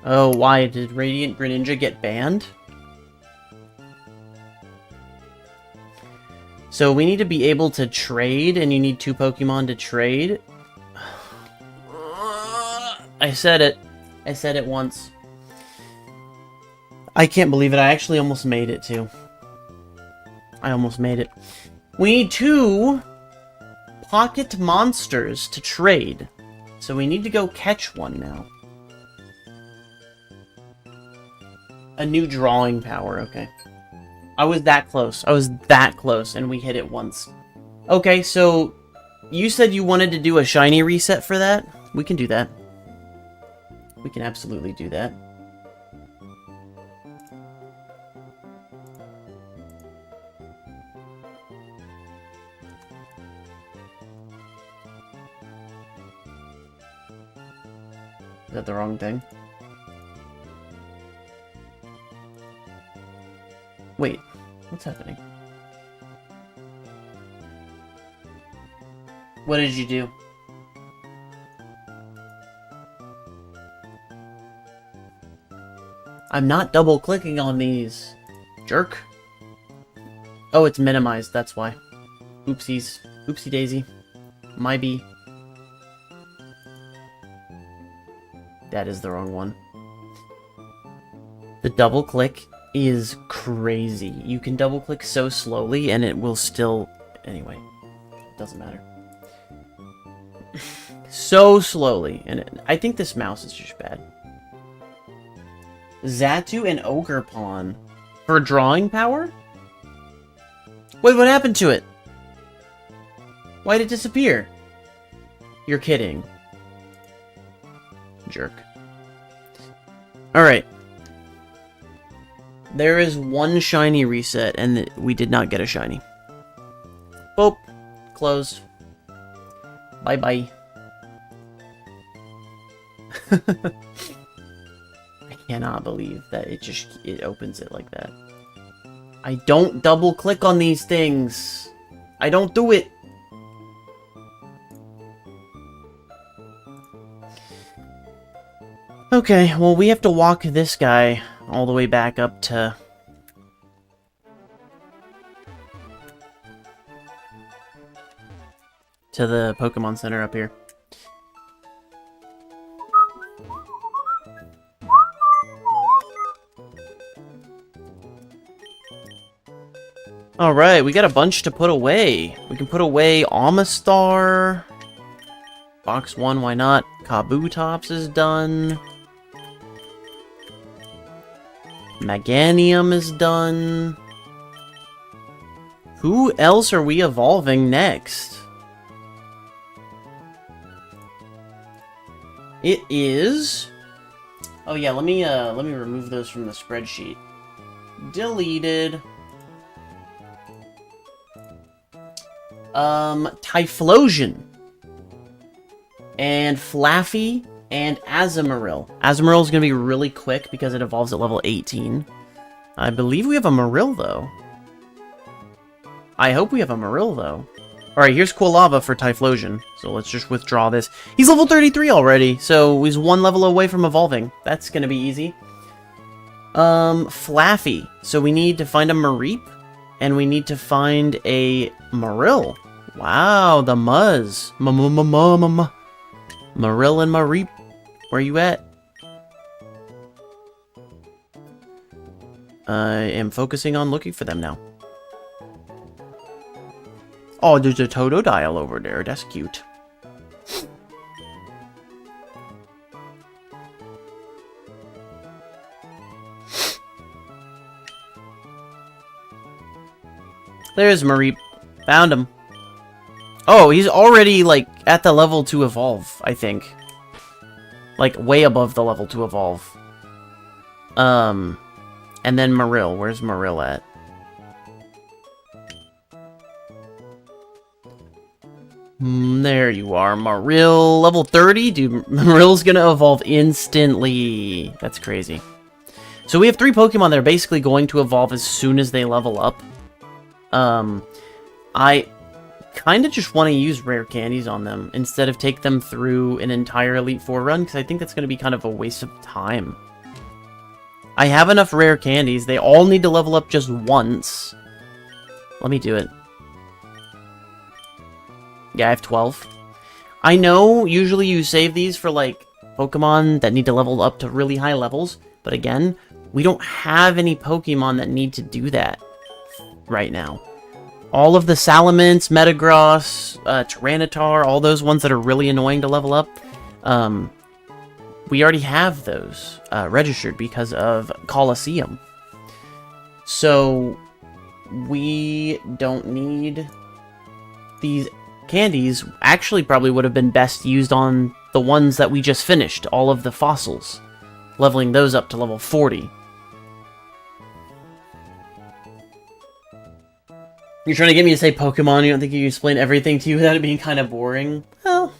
Oh, why? Did Radiant Greninja get banned? So we need to be able to trade, and you need 2 Pokemon to trade. I said it. I said it once. I can't believe it. I actually almost made it, too. I almost made it. We need 2 pocket monsters to trade. So we need to go catch one now. A new drawing power, okay. I was that close. I was that close, and we hit it once. Okay, so you said you wanted to do a shiny reset for that? We can do that. We can absolutely do that. Is that the wrong thing? Wait, what's happening? What did you do? I'm not double-clicking on these. Jerk. Oh, it's minimized, that's why. Oopsies. Oopsie daisy. My bee. That is the wrong one. The double-click is crazy. You can double-click so slowly, and it will still... Anyway, it doesn't matter. So slowly, and I think this mouse is just bad. Xatu and Ogerpon for drawing power? Wait, what happened to it? Why'd it disappear? You're kidding. Jerk. Alright. There is one shiny reset, and we did not get a shiny. Boop. Closed. Bye-bye. I cannot believe that it opens it like that. I don't double click on these things. I don't do it. Okay, well, we have to walk this guy all the way back up to... the Pokemon Center up here. Alright, we got a bunch to put away. We can put away Amistar. Box 1, why not? Kabutops is done. Meganium is done. Who else are we evolving next? It is... Oh yeah, let me remove those from the spreadsheet. Deleted. Typhlosion. And Flaffy and Azumarill. Azumarill's gonna be really quick because it evolves at level 18. I believe we have a Marill, though. I hope we have a Marill, though. Alright, here's Quilava for Typhlosion. So let's just withdraw this. He's level 33 already, so he's one level away from evolving. That's gonna be easy. Flaffy. So we need to find a Mareep, and we need to find a Marill. Wow, the Muzz. Marill and Mareep. Where you at? I am focusing on looking for them now. Oh, there's a Totodile over there. That's cute. There's Mareep. Found him. Oh, he's already, like, at the level to evolve, I think. Like, way above the level to evolve. And then Marill. Where's Marill at? There you are, Marill. Level 30? Dude, Marill's gonna evolve instantly. That's crazy. So we have 3 Pokemon that are basically going to evolve as soon as they level up. I kind of just want to use rare candies on them instead of take them through an entire Elite Four run, because I think that's going to be kind of a waste of time. I have enough rare candies. They all need to level up just once. Let me do it. Yeah, I have 12. I know usually you save these for, like, Pokemon that need to level up to really high levels, but again, we don't have any Pokemon that need to do that right now. All of the Salamence, Metagross, Tyranitar, all those ones that are really annoying to level up, we already have those registered because of Colosseum. So, we don't need these candies. Actually, probably would have been best used on the ones that we just finished, all of the fossils. Leveling those up to level 40. You're trying to get me to say Pokemon, you don't think you can explain everything to you without it being kind of boring? Well,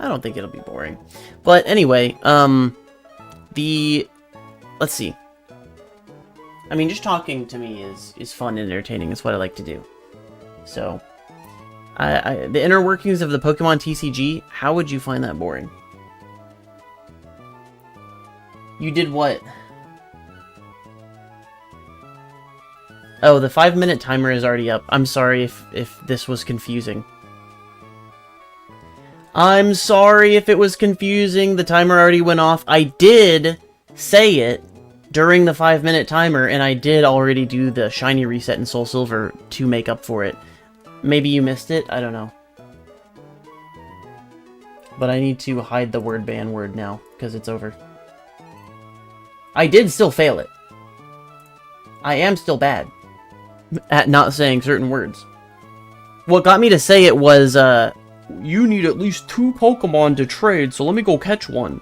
I don't think it'll be boring. But anyway, let's see. I mean, just talking to me is fun and entertaining. It's what I like to do. So, the inner workings of the Pokemon TCG, how would you find that boring? You did what? Oh, the 5-minute timer is already up. I'm sorry if this was confusing. I'm sorry if it was confusing. The timer already went off. I did say it during the 5-minute timer, and I did already do the shiny reset in Soul Silver to make up for it. Maybe you missed it? I don't know. But I need to hide the word ban word now, because it's over. I did still fail it. I am still bad at not saying certain words. What got me to say it was, you need at least 2 Pokemon to trade, so let me go catch one.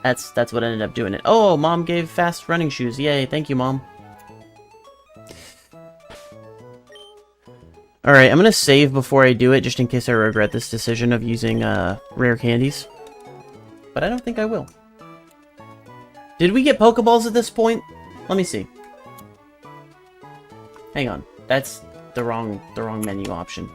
That's what ended up doing it. Oh, Mom gave fast running shoes. Yay, thank you, Mom. Alright, I'm gonna save before I do it, just in case I regret this decision of using, rare candies. But I don't think I will. Did we get Pokeballs at this point? Let me see. Hang on. That's the wrong menu option.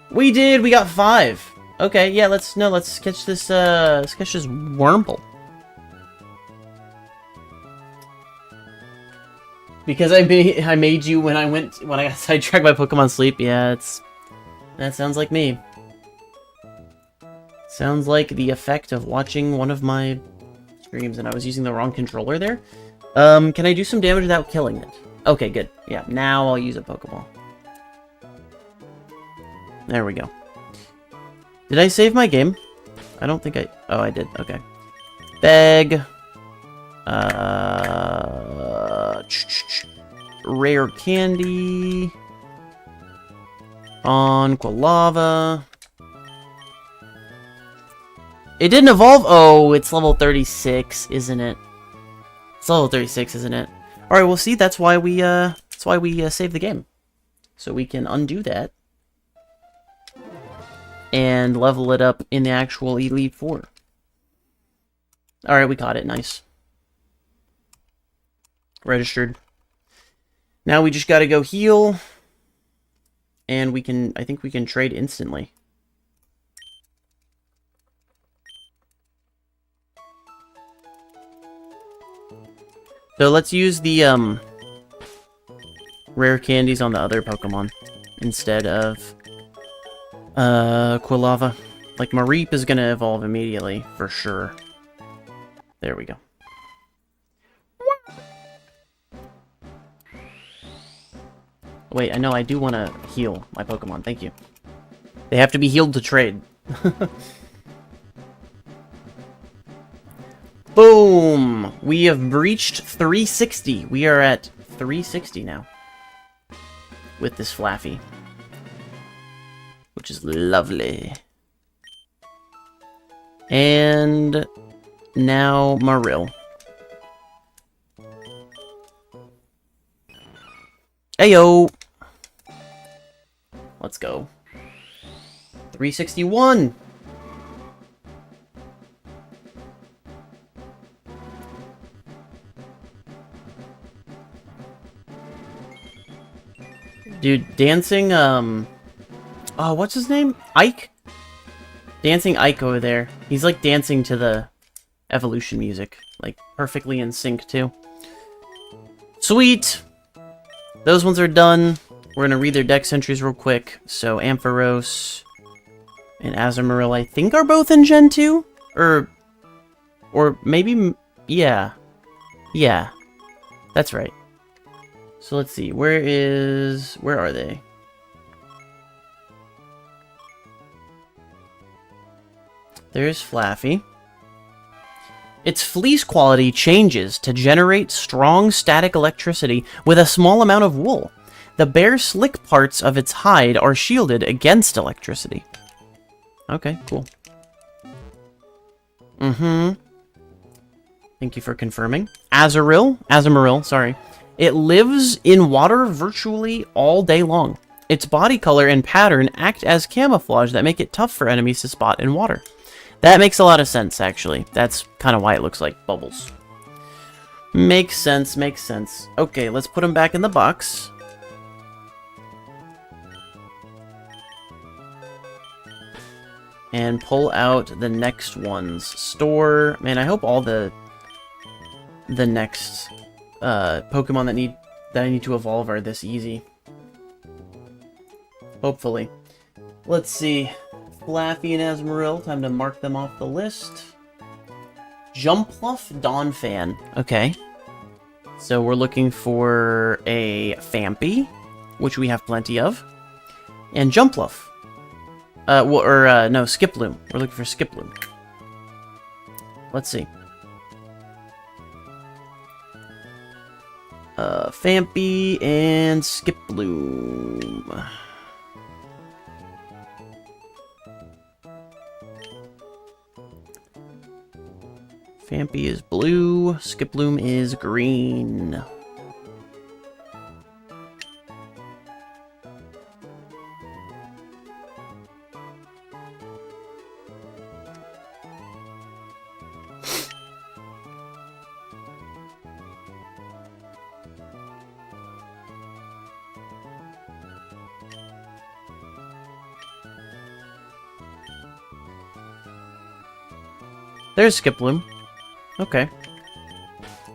We did! We got 5! Okay, yeah, let's catch this, Wurmple. Because I made you when I got sidetracked by Pokemon Sleep. Yeah, that sounds like me. Sounds like the effect of watching one of my streams and I was using the wrong controller there. Can I do some damage without killing it? Okay, good. Yeah, now I'll use a Pokeball. There we go. Did I save my game? I don't think I... Oh, I did. Okay. Beg. Rare candy. On Quilava. It didn't evolve. Oh, it's level 36, isn't it? It's level 36, isn't it? All right. Well, see, that's why we save the game, so we can undo that and level it up in the actual Elite Four. All right, we caught it. Nice. Registered. Now we just got to go heal, and we can. I think we can trade instantly. So let's use the rare candies on the other Pokemon instead of Quilava. Like Mareep is gonna evolve immediately for sure. There we go. Wait, I know I do want to heal my Pokemon. Thank you. They have to be healed to trade. Boom! We have reached 360. We are at 360 now. With this Flaffy. Which is lovely. And now Marill. Heyo! Let's go. 361! Dude, dancing, oh, what's his name? Ike? Dancing Ike over there. He's like dancing to the evolution music. Like, perfectly in sync, too. Sweet! Those ones are done. We're gonna read their dex entries real quick. So, Ampharos and Azumarill, I think, are both in Gen 2? Or maybe, yeah. Yeah. That's right. So let's see, where are they? There's Flaffy. Its fleece quality changes to generate strong static electricity with a small amount of wool. The bare slick parts of its hide are shielded against electricity. Okay, cool. Thank you for confirming. Azumarill, sorry. It lives in water virtually all day long. Its body color and pattern act as camouflage that make it tough for enemies to spot in water. That makes a lot of sense, actually. That's kind of why it looks like bubbles. Makes sense, makes sense. Okay, let's put them back in the box. And pull out the next ones. Store... Man, I hope all the next... Pokemon that I need to evolve are this easy. Hopefully. Let's see. Flaffy and Azumarill, time to mark them off the list. Jumpluff, Donphan. Okay. So we're looking for a Phanpy, which we have plenty of. And Jumpluff. No, Skiploom. We're looking for Skiploom. Let's see. Phanpy and Skiploom. Phanpy is blue, Skiploom is green. There's Skiploom. Okay.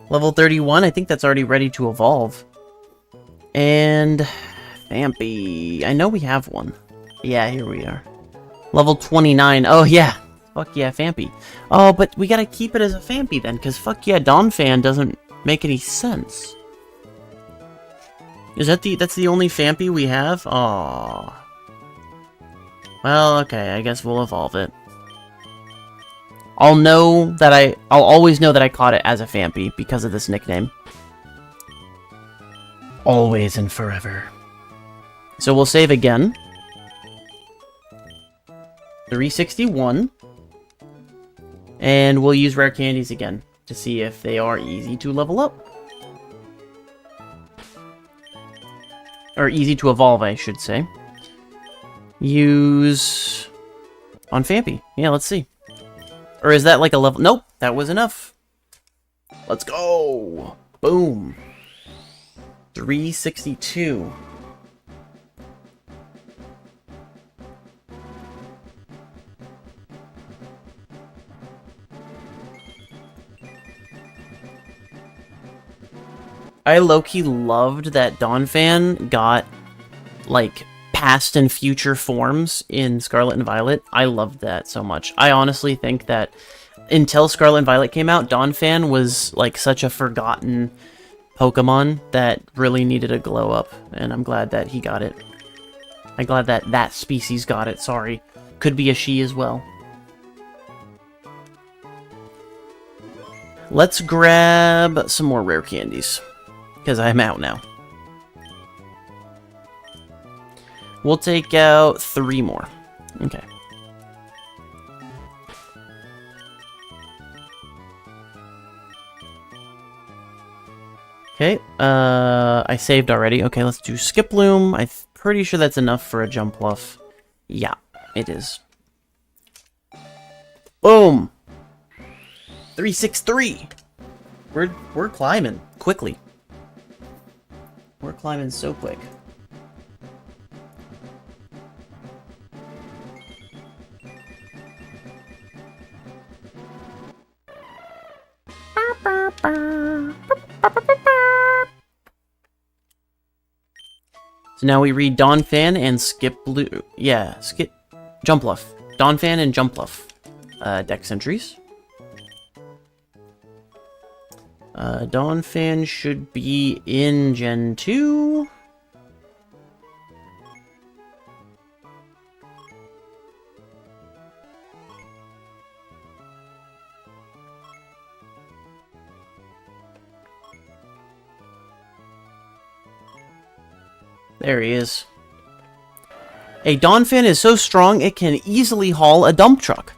Level 31, I think that's already ready to evolve. And Phanpy. I know we have one. Yeah, here we are. Level 29. Oh, yeah. Fuck yeah, Phanpy. Oh, but we gotta keep it as a Phanpy then, because fuck yeah, Donphan doesn't make any sense. Is that that's the only Phanpy we have? Aww. Well, okay, I guess we'll evolve it. I'll always know that I caught it as a Phanpy because of this nickname. Always and forever. So we'll save again. 361. And we'll use rare candies again to see if they are easy to level up. Or easy to evolve, I should say. Use on Phanpy. Yeah, let's see. Or is that like a level? Nope, that was enough. Let's go. Boom. 362. I low-key loved that Donphan got, like, past and future forms in Scarlet and Violet. I loved that so much. I honestly think that until Scarlet and Violet came out, Donphan was, like, such a forgotten Pokemon that really needed a glow up, and I'm glad that he got it. I'm glad that that species got it, sorry. Could be a she as well. Let's grab some more rare candies, because I'm out now. We'll take out 3 more. Okay. Okay, I saved already. Okay, let's do Skiploom. I'm pretty sure that's enough for a Jumpluff. Yeah, it is. Boom! 363! We're climbing quickly. We're climbing so quick. So now we read Donphan and Skiploom. Yeah, Jumpluff. Donphan and Jumpluff. Dex entries. Donphan should be in Gen 2. There he is. A Donphan is so strong it can easily haul a dump truck.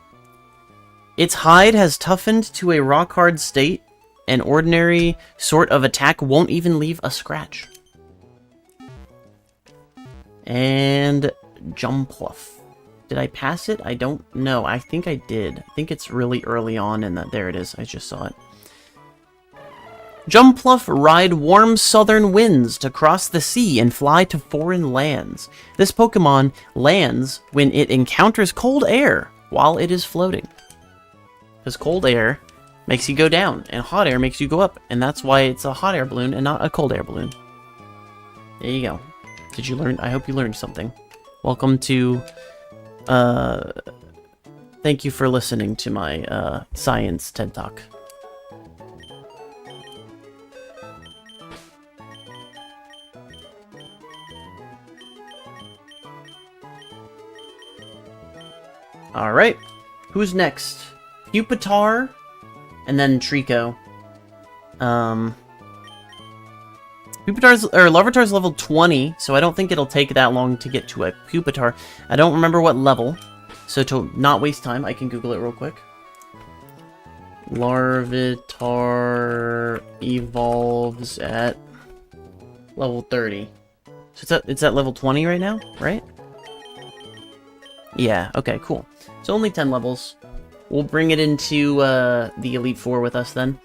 Its hide has toughened to a rock-hard state. An ordinary sort of attack won't even leave a scratch. And Jumpluff. Did I pass it? I don't know. I think I did. I think it's really early on in that. There it is. I just saw it. Jumpluff ride warm southern winds to cross the sea and fly to foreign lands. This Pokemon lands when it encounters cold air while it is floating. Because cold air makes you go down, and hot air makes you go up, and that's why it's a hot air balloon and not a cold air balloon. There you go. Did you learn? I hope you learned something. Welcome to, thank you for listening to my, science TED Talk. Alright, who's next? Pupitar, and then Trico. Larvitar's level 20, so I don't think it'll take that long to get to a Pupitar. I don't remember what level, so to not waste time, I can Google it real quick. Larvitar evolves at level 30. So it's at level 20 right now, right? Yeah, okay, cool. So only 10 levels. We'll bring it into the Elite Four with us then.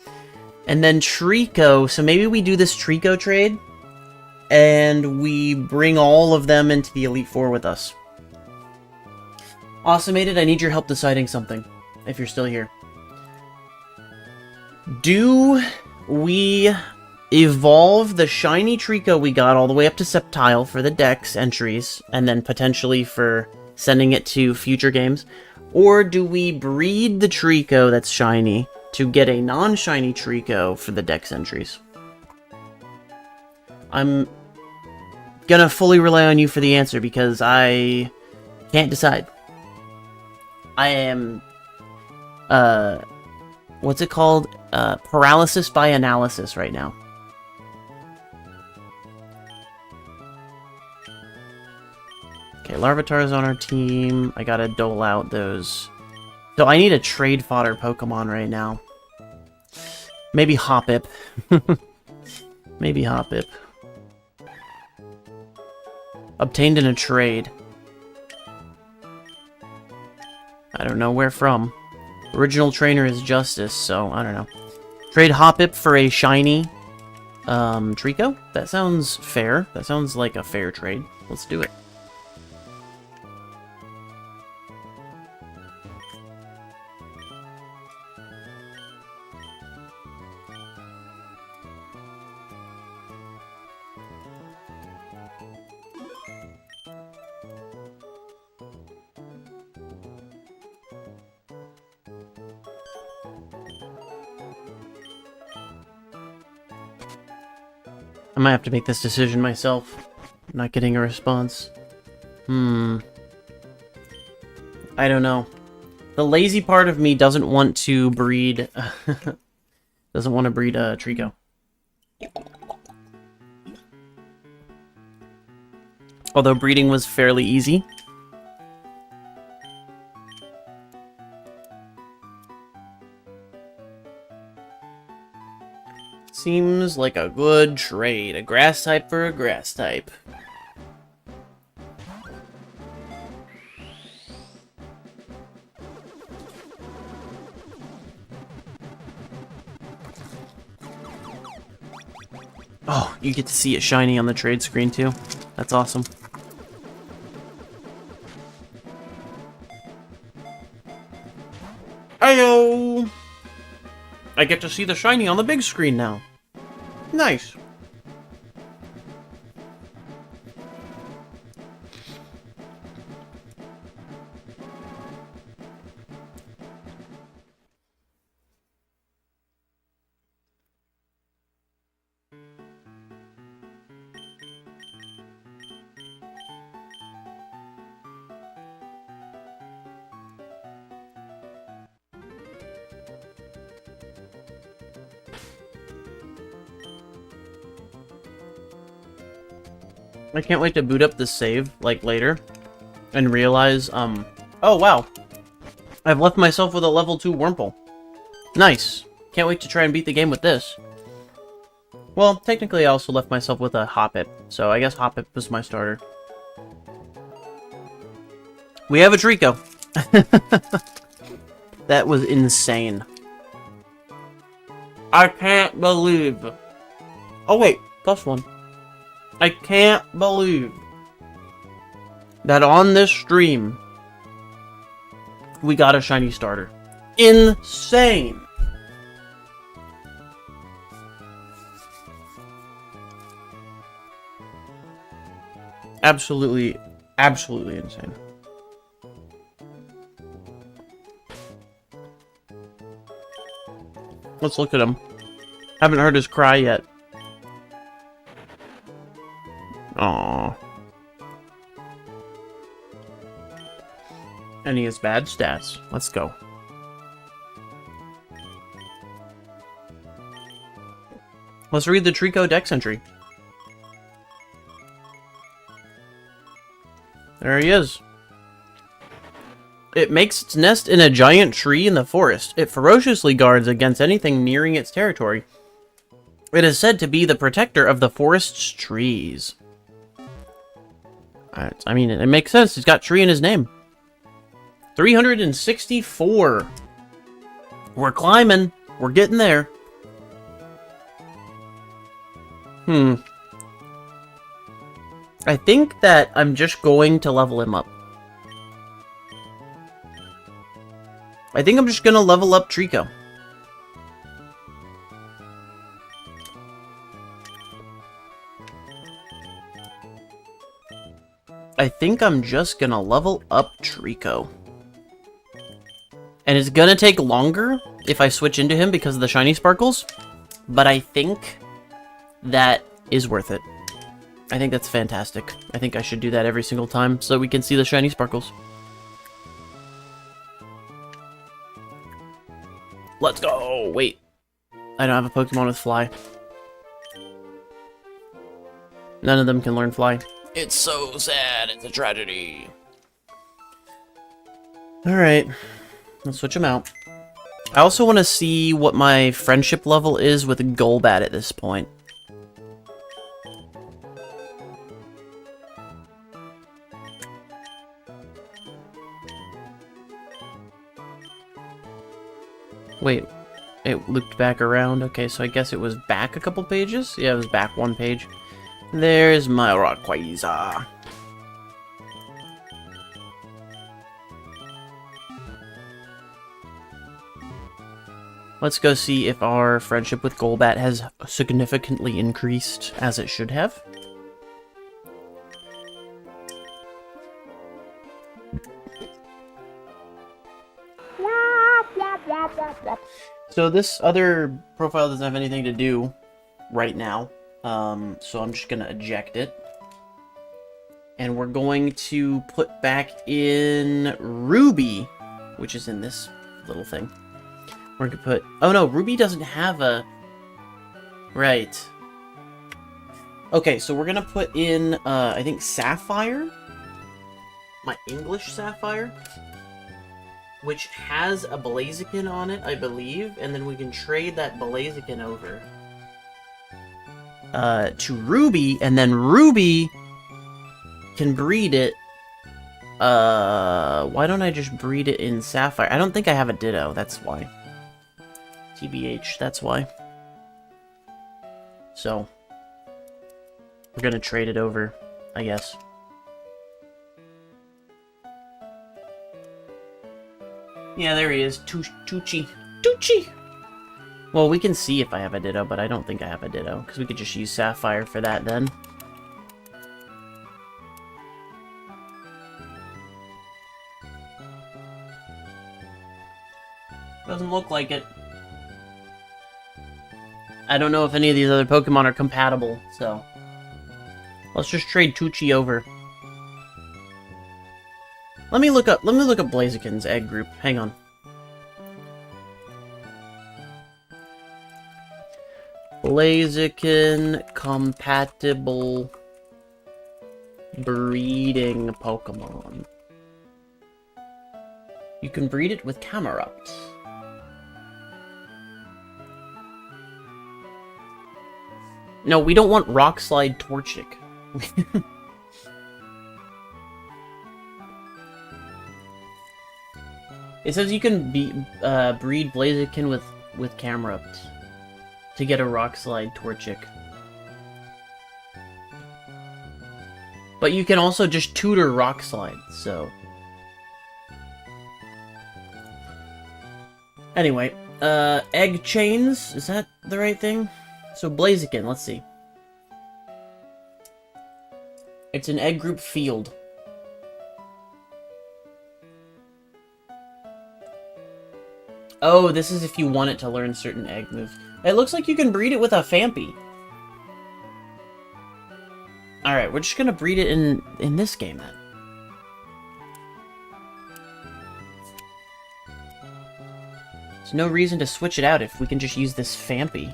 And then Trico, so maybe we do this Trico trade, and we bring all of them into the Elite Four with us. Awesomated, I need your help deciding something, if you're still here. Do we evolve the shiny Trico we got all the way up to Sceptile for the Dex entries, and then potentially for sending it to future games? Or do we breed the Trico that's shiny to get a non-shiny Trico for the Dex entries? I'm gonna fully rely on you for the answer because I can't decide. I am, what's it called? Paralysis by analysis right now. Okay, Larvitar's on our team. I gotta dole out those. So I need a trade fodder Pokemon right now. Maybe Hoppip. Maybe Hoppip. Obtained in a trade. I don't know where from. Original trainer is Justice, so I don't know. Trade Hoppip for a shiny Trico? That sounds fair. That sounds like a fair trade. Let's do it. I might have to make this decision myself. I'm not getting a response. I don't know. The lazy part of me doesn't want to breed... doesn't want to breed Trico. Although breeding was fairly easy. Seems like a good trade. A grass type for a grass type. Oh, you get to see it shiny on the trade screen too. That's awesome. Ayo! I get to see the shiny on the big screen now. Nice. I can't wait to boot up the save, like, later, and realize, oh, wow. I've left myself with a level 2 Wurmple. Nice. Can't wait to try and beat the game with this. Well, technically I also left myself with a Hoppip, so I guess Hoppip was my starter. We have a Trico. That was insane. I can't believe. Oh, wait. +1. I can't believe that on this stream we got a shiny starter. Insane! Absolutely, absolutely insane. Let's look at him. Haven't heard his cry yet. Aww. And he has bad stats. Let's go. Let's read the Trico Dex entry. There he is. It makes its nest in a giant tree in the forest. It ferociously guards against anything nearing its territory. It is said to be the protector of the forest's trees. I mean, it makes sense. He's got tree in his name. 364. We're climbing. We're getting there. I think that I'm just going to level him up. I think I'm just going to level up Trico. I think I'm just gonna level up Trico. And it's gonna take longer if I switch into him because of the shiny sparkles, but I think that is worth it. I think that's fantastic. I think I should do that every single time so we can see the shiny sparkles. Let's go! Wait. I don't have a Pokemon with Fly. None of them can learn Fly. It's so sad. It's a tragedy. Alright. Let's switch them out. I also want to see what my friendship level is with Golbat at this point. Wait, it looped back around. Okay, so I guess it was back a couple pages? Yeah, it was back one page. There's my Rayquaza. Let's go see if our friendship with Golbat has significantly increased, as it should have. So this other profile doesn't have anything to do right now, so I'm just gonna eject it. And we're going to put back in Ruby, which is in this little thing. We're gonna put... Oh no, Ruby doesn't have a... Right. Okay, so we're gonna put in, I think Sapphire? My English Sapphire? Which has a Blaziken on it, I believe, and then we can trade that Blaziken over to Ruby, and then Ruby can breed it. Why don't I just breed it in Sapphire? I don't think I have a Ditto, that's why. TBH, that's why. So, we're gonna trade it over, I guess. Yeah, there he is. Tucci. Tucci! Well, we can see if I have a Ditto, but I don't think I have a Ditto, because we could just use Sapphire for that then. Doesn't look like it. I don't know if any of these other Pokemon are compatible, so... Let's just trade Tucci over. Let me look up Blaziken's egg group. Hang on. Blaziken compatible breeding Pokemon. You can breed it with Camerupt. No, we don't want Rock Slide Torchic. It says you can breed Blaziken with Camerupt to get a Rock Slide Torchic. But you can also just tutor Rock Slide, so... Anyway, egg chains, is that the right thing? So Blaziken, let's see. It's an egg group field. Oh, this is if you want it to learn certain egg moves. It looks like you can breed it with a Phanpy. Alright, we're just gonna breed it in this game then. There's no reason to switch it out if we can just use this Phanpy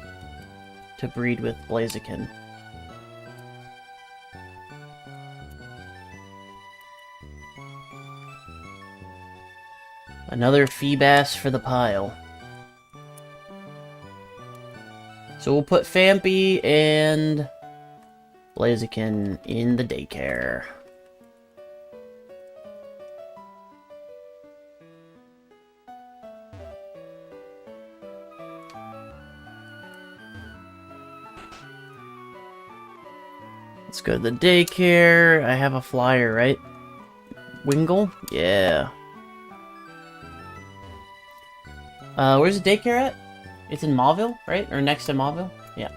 to breed with Blaziken. Another Feebas for the pile. So we'll put Phanpy and Blaziken in the daycare. Let's go to the daycare. I have a flyer, right? Wingle? Yeah. Where's the daycare at? It's in Mauville, right? Or next to Mauville? Yeah.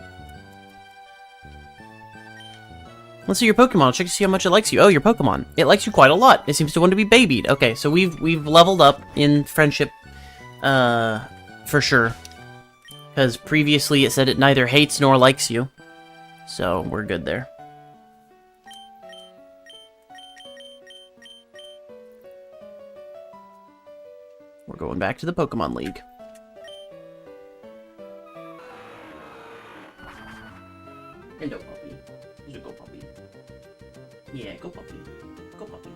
Let's see your Pokemon. Check to see how much it likes you. Oh, your Pokemon. It likes you quite a lot. It seems to want to be babied. Okay, so we've leveled up in friendship, for sure. Because previously it said it neither hates nor likes you. So, we're good there. We're going back to the Pokemon League. Hello, puppy. You should go, puppy. Yeah, go, puppy. Go, puppy.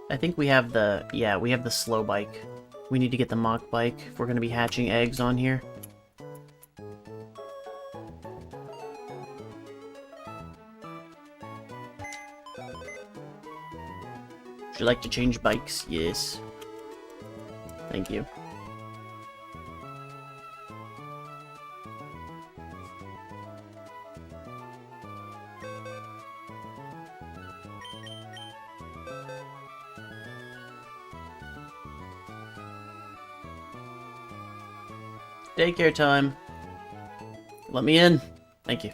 I think we have the... Yeah, we have the slow bike. We need to get the mock bike if we're going to be hatching eggs on here. Would you like to change bikes? Yes. Thank you. Daycare time. Let me in. Thank you.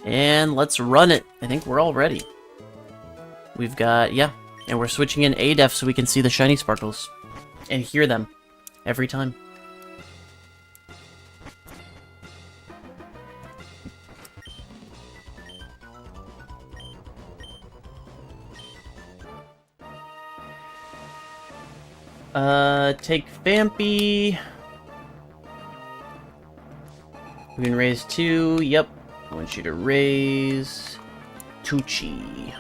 And let's run it. I think we're all ready. We've got, yeah, and we're switching in ADEF so we can see the shiny sparkles and hear them every time. Take Vampy. We can raise 2. Yep. I want you to raise Tucci.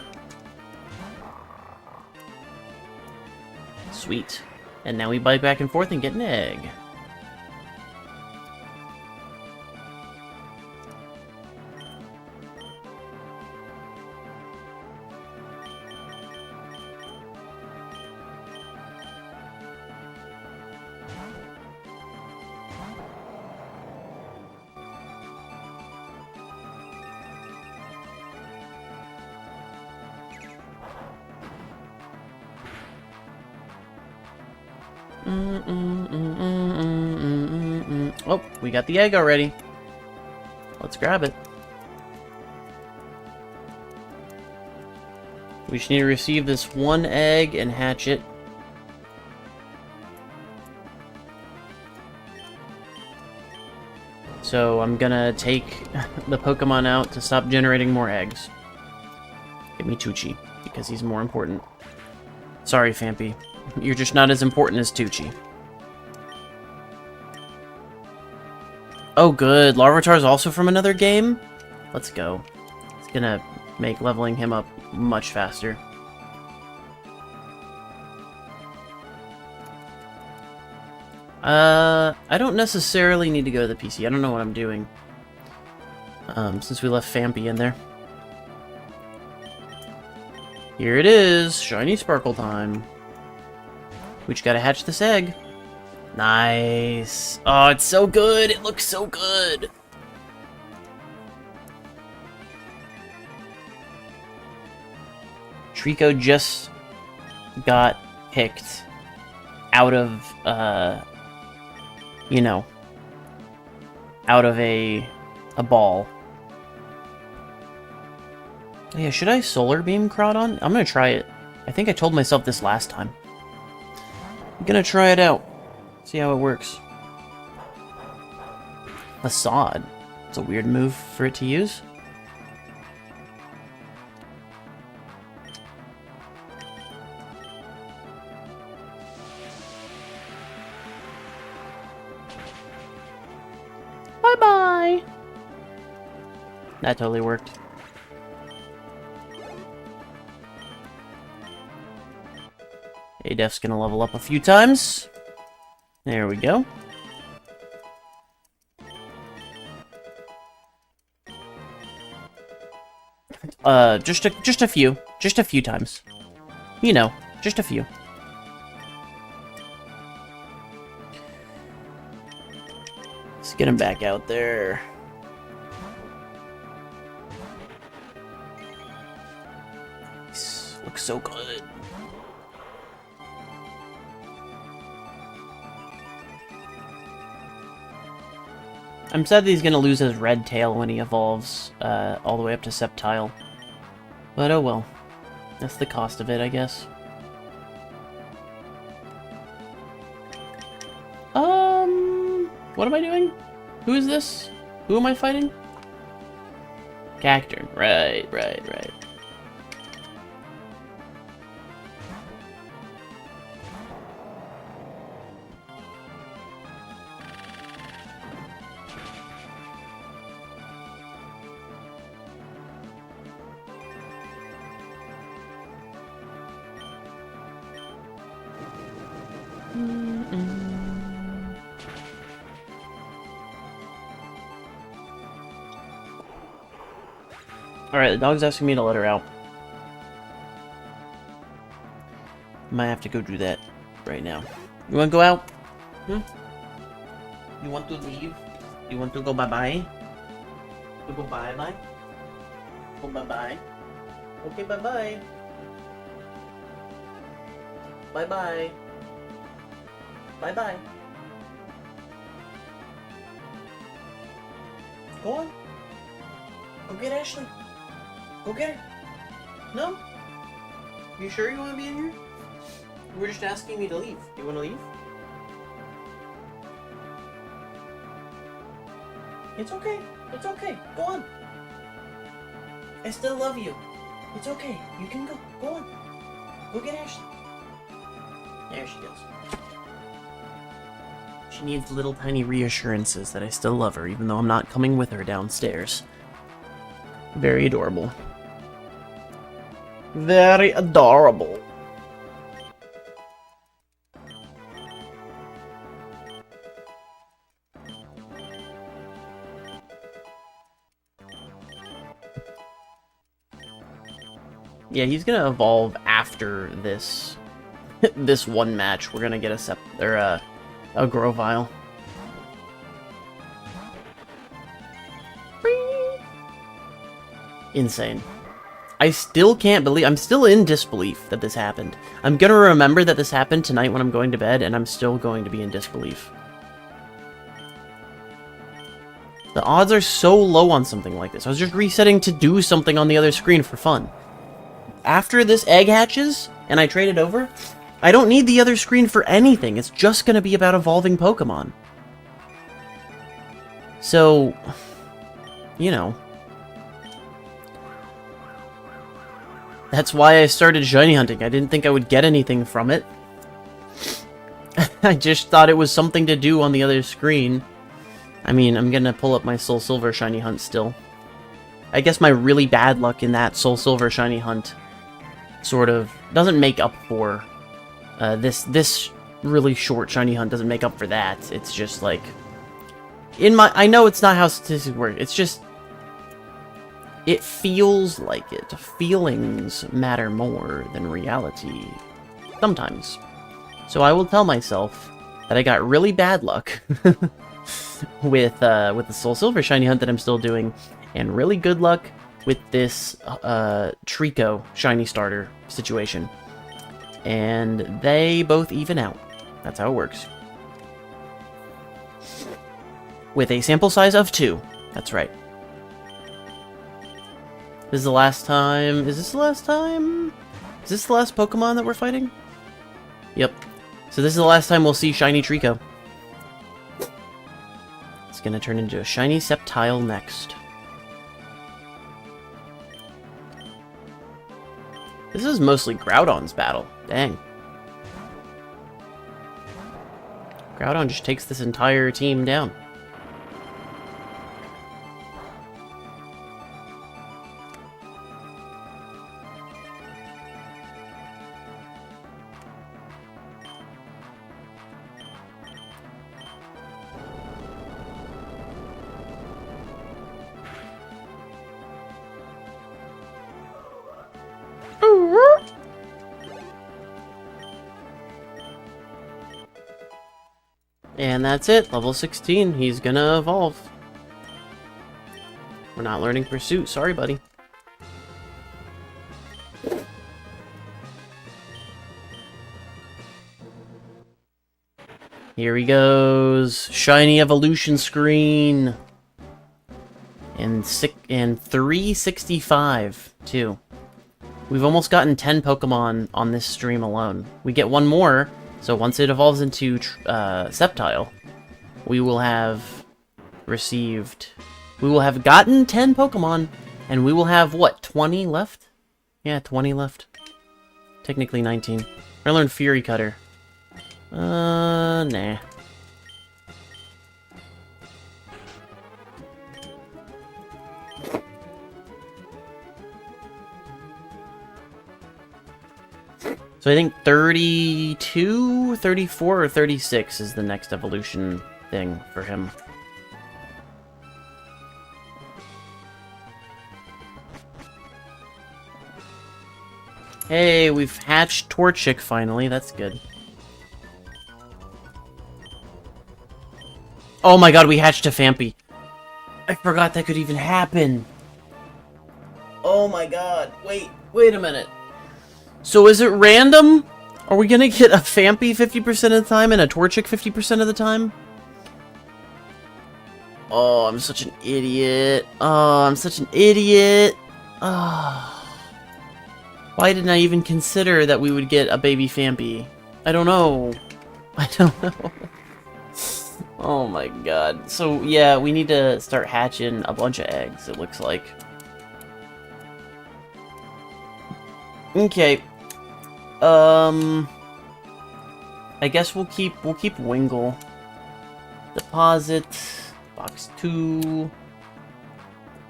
Sweet. And now we bike back and forth and get an egg. Oh, we got the egg already. Let's grab it. We just need to receive this one egg and hatch it. So I'm gonna take the Pokemon out to stop generating more eggs. Give me Tucci, because he's more important. Sorry, Vampy. You're just not as important as Tucci. Oh, good. Larvitar's also from another game? Let's go. It's gonna make leveling him up much faster. I don't necessarily need to go to the PC. I don't know what I'm doing. Since we left Vampy in there. Here it is. Shiny Sparkle time. We just gotta hatch this egg. Nice. Oh, it's so good. It looks so good. Trico just got picked out of, you know, out of a ball. Oh, yeah, should I Solar Beam Crawdon? I'm gonna try it. I think I told myself this last time. I'm gonna try it out. See how it works. Facade. It's a weird move for it to use. Bye-bye! That totally worked. Adef's gonna level up a few times. There we go. Just a few times. You know, just a few. Let's get him back out there. This looks so good. I'm sad that he's gonna lose his red tail when he evolves all the way up to Sceptile. But oh well. That's the cost of it, I guess. What am I doing? Who is this? Who am I fighting? Cacturn. Right. Alright, the dog's asking me to let her out. Might have to go do that right now. You wanna go out? Hmm? You want to leave? You want to go bye-bye? To go bye-bye? Go bye-bye? Okay, bye-bye. Bye-bye. Bye-bye. Go on. Go get Ashley. Go get her. No? You sure you want to be in here? You were just asking me to leave. You want to leave? It's okay. It's okay. Go on. I still love you. It's okay. You can go. Go on. Go get Ashley. There she goes. She needs little tiny reassurances that I still love her, even though I'm not coming with her downstairs. Very adorable. Very adorable. Yeah, he's gonna evolve after this this one match. We're gonna get a Grovyle. Insane. I still can't believe... I'm still in disbelief that this happened. I'm gonna remember that this happened tonight when I'm going to bed, and I'm still going to be in disbelief. The odds are so low on something like this. I was just resetting to do something on the other screen for fun. After this egg hatches, and I trade it over, I don't need the other screen for anything. It's just gonna be about evolving Pokemon. So... you know... That's why I started shiny hunting. I didn't think I would get anything from it. I just thought it was something to do on the other screen. I mean, I'm gonna pull up my Soul Silver shiny hunt still. I guess my really bad luck in that Soul Silver shiny hunt sort of doesn't make up for this really short shiny hunt doesn't make up for that. It's just like I know it's not how statistics work. It's just it feels like it. Feelings matter more than reality. Sometimes. So I will tell myself that I got really bad luck with the Soul Silver shiny hunt that I'm still doing, and really good luck with this Trico shiny starter situation. And they both even out. That's how it works. With a sample size of 2. That's right. This is the last time... Is this the last time? Is this the last Pokemon that we're fighting? Yep. So this is the last time we'll see shiny Trico. It's gonna turn into a shiny Sceptile next. This is mostly Groudon's battle. Dang. Groudon just takes this entire team down. And that's it, level 16. He's gonna evolve. We're not learning Pursuit. Sorry, buddy. Here he goes. Shiny evolution screen. And 365, too. We've almost gotten 10 Pokemon on this stream alone. We get one more, so once it evolves into Sceptile, we will have received... We will have gotten 10 Pokemon, and we will have, what, 20 left? Yeah, 20 left. Technically 19. We're gonna learn Fury Cutter. Nah. So I think 32, 34, or 36 is the next evolution thing for him. Hey, we've hatched Torchic finally. That's good. Oh my god, we hatched a Fampi. I forgot that could even happen. Oh my god. Wait a minute. So is it random? Are we gonna get a Fampi 50% of the time and a Torchic 50% of the time? Oh, I'm such an idiot. Oh, I'm such an idiot. Oh. Why didn't I even consider that we would get a baby Fampi? I don't know. I don't know. Oh my god. So, yeah, we need to start hatching a bunch of eggs, it looks like. Okay. I guess we'll keep Wingull. Deposit box 2.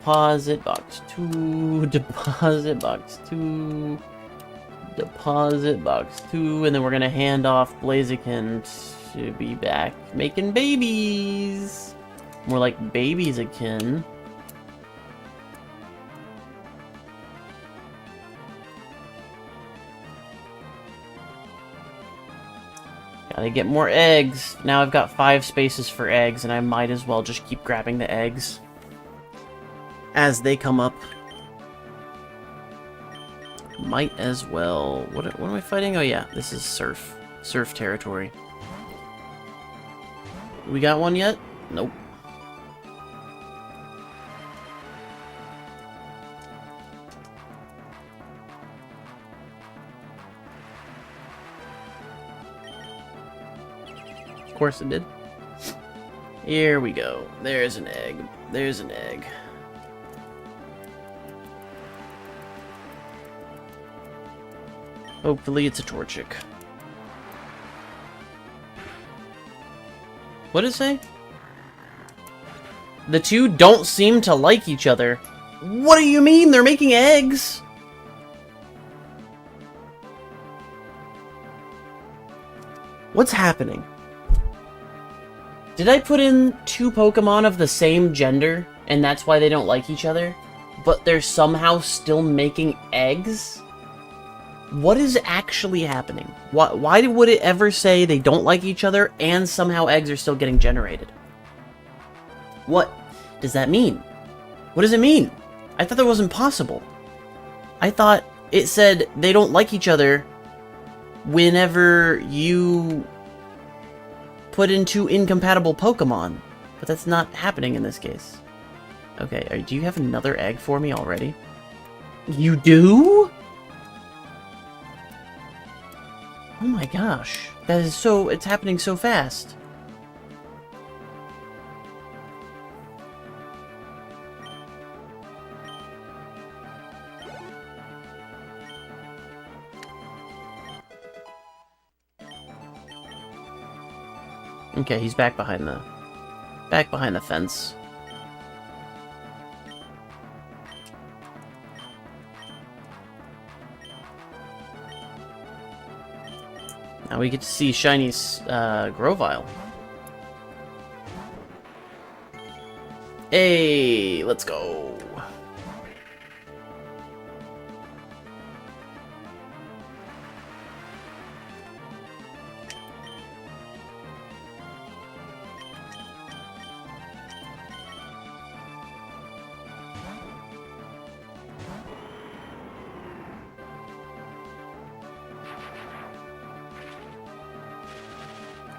Deposit box 2. Deposit box 2. Deposit box 2, and then we're gonna hand off Blaziken to be back making babies. More like babies akin. Gotta get more eggs. Now I've got 5 spaces for eggs, and I might as well just keep grabbing the eggs as they come up. Might as well. What am I fighting? Oh yeah, this is Surf. Surf territory. We got one yet? Nope. Of course it did. Here we go. There's an egg. There's an egg. Hopefully it's a Torchic. What did it say? The two don't seem to like each other. What do you mean? They're making eggs! What's happening? Did I put in 2 Pokemon of the same gender, and that's why they don't like each other? But they're somehow still making eggs? What is actually happening? Why would it ever say they don't like each other, and somehow eggs are still getting generated? What does that mean? What does it mean? I thought that wasn't possible. I thought it said they don't like each other whenever you put in 2 incompatible Pokemon. But that's not happening in this case. Okay, do you have another egg for me already? You do? Oh my gosh. That is so... It's happening so fast. Okay, he's back behind the fence. Now we get to see Shiny's Grovyle. Hey, let's go.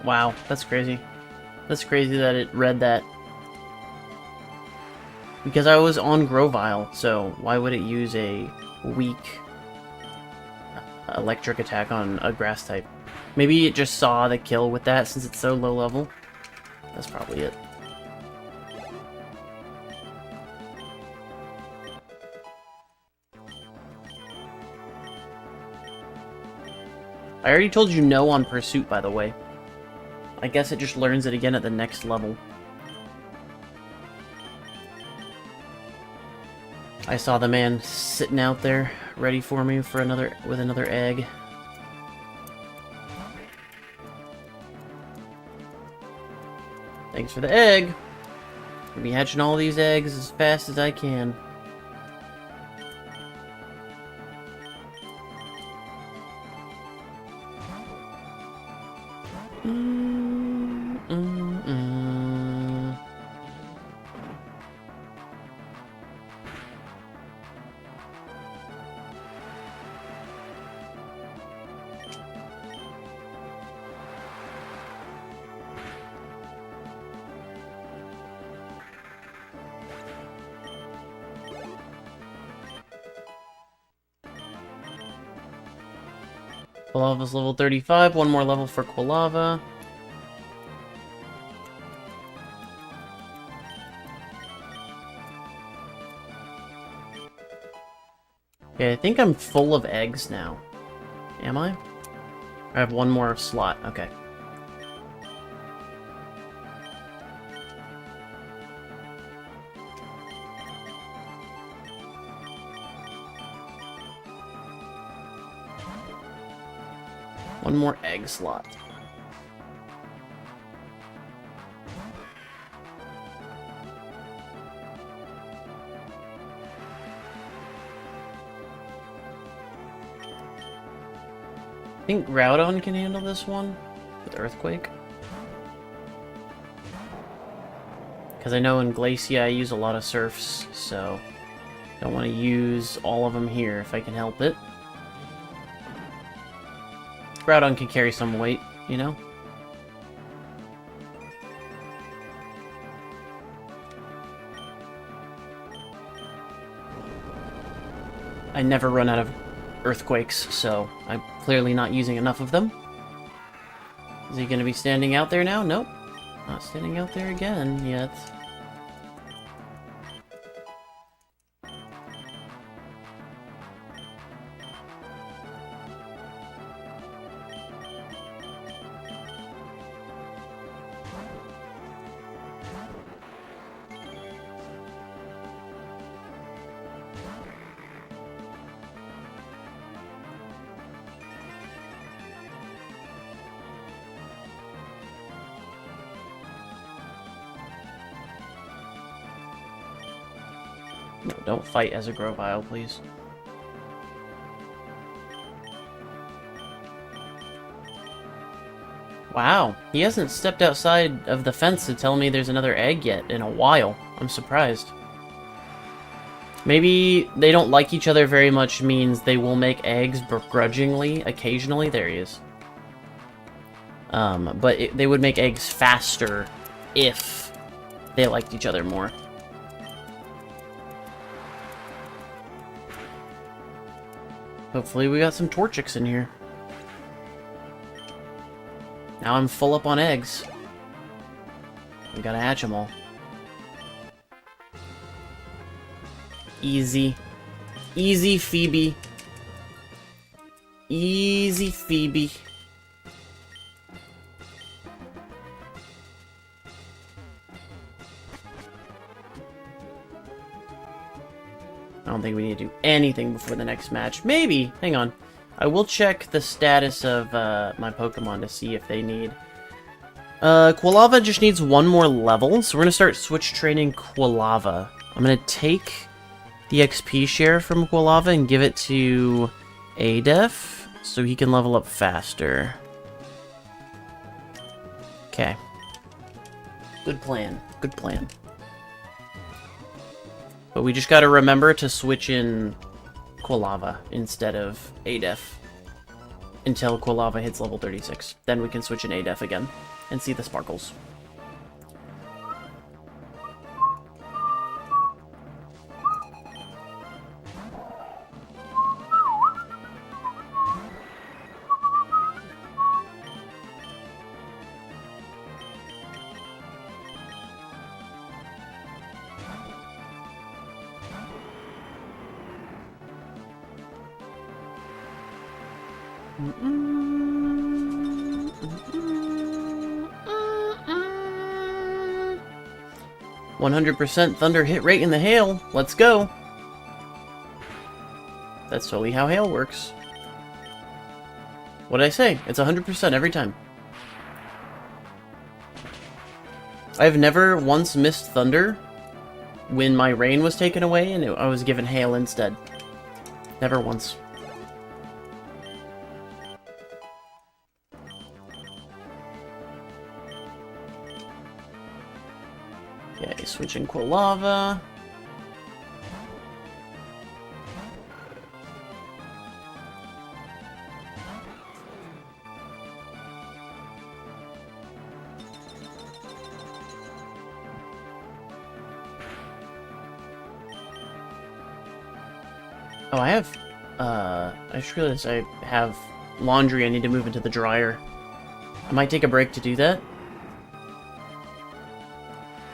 Wow, that's crazy. That's crazy that it read that. Because I was on Grovyle, so why would it use a weak electric attack on a grass type? Maybe it just saw the kill with that since it's so low level. That's probably it. I already told you no on Pursuit, by the way. I guess it just learns it again at the next level. I saw the man sitting out there, ready for me for with another egg. Thanks for the egg. I'll be hatching all these eggs as fast as I can. Quilava's level 35, one more level for Quilava. Okay, I think I'm full of eggs now. Am I? I have one more slot, okay. One more egg slot. I think Groudon can handle this one with Earthquake. Because I know in Glacia I use a lot of Surfs, so don't want to use all of them here if I can help it. Groudon can carry some weight, you know? I never run out of Earthquakes, so I'm clearly not using enough of them. Is he going to be standing out there now? Nope. Not standing out there again yet. No, don't fight as a Grovyle, please. Wow, he hasn't stepped outside of the fence to tell me there's another egg yet in a while. I'm surprised. Maybe they don't like each other very much means they will make eggs begrudgingly, occasionally. There he is. But they would make eggs faster if they liked each other more. Hopefully we got some Torchics in here. Now I'm full up on eggs. We gotta hatch them all. Easy. Easy, Phoebe. Easy, Phoebe. I don't think we need to do anything before the next match. Maybe. Hang on. I will check the status of my Pokemon to see if they need... Quilava just needs one more level, so we're going to start switch training Quilava. I'm going to take the XP share from Quilava and give it to Adef so he can level up faster. Okay. Good plan. Good plan. But we just gotta remember to switch in Quilava instead of Adef until Quilava hits level 36. Then we can switch in Adef again and see the sparkles. Mm-mm. 100% thunder hit rate in the hail. Let's go. That's totally how hail works. What did I say? It's 100% every time. I've never once missed thunder when my rain was taken away and I was given hail instead. Never once. Okay, switching Quilava. Oh, I have, I just realized I have laundry I need to move into the dryer. I might take a break to do that.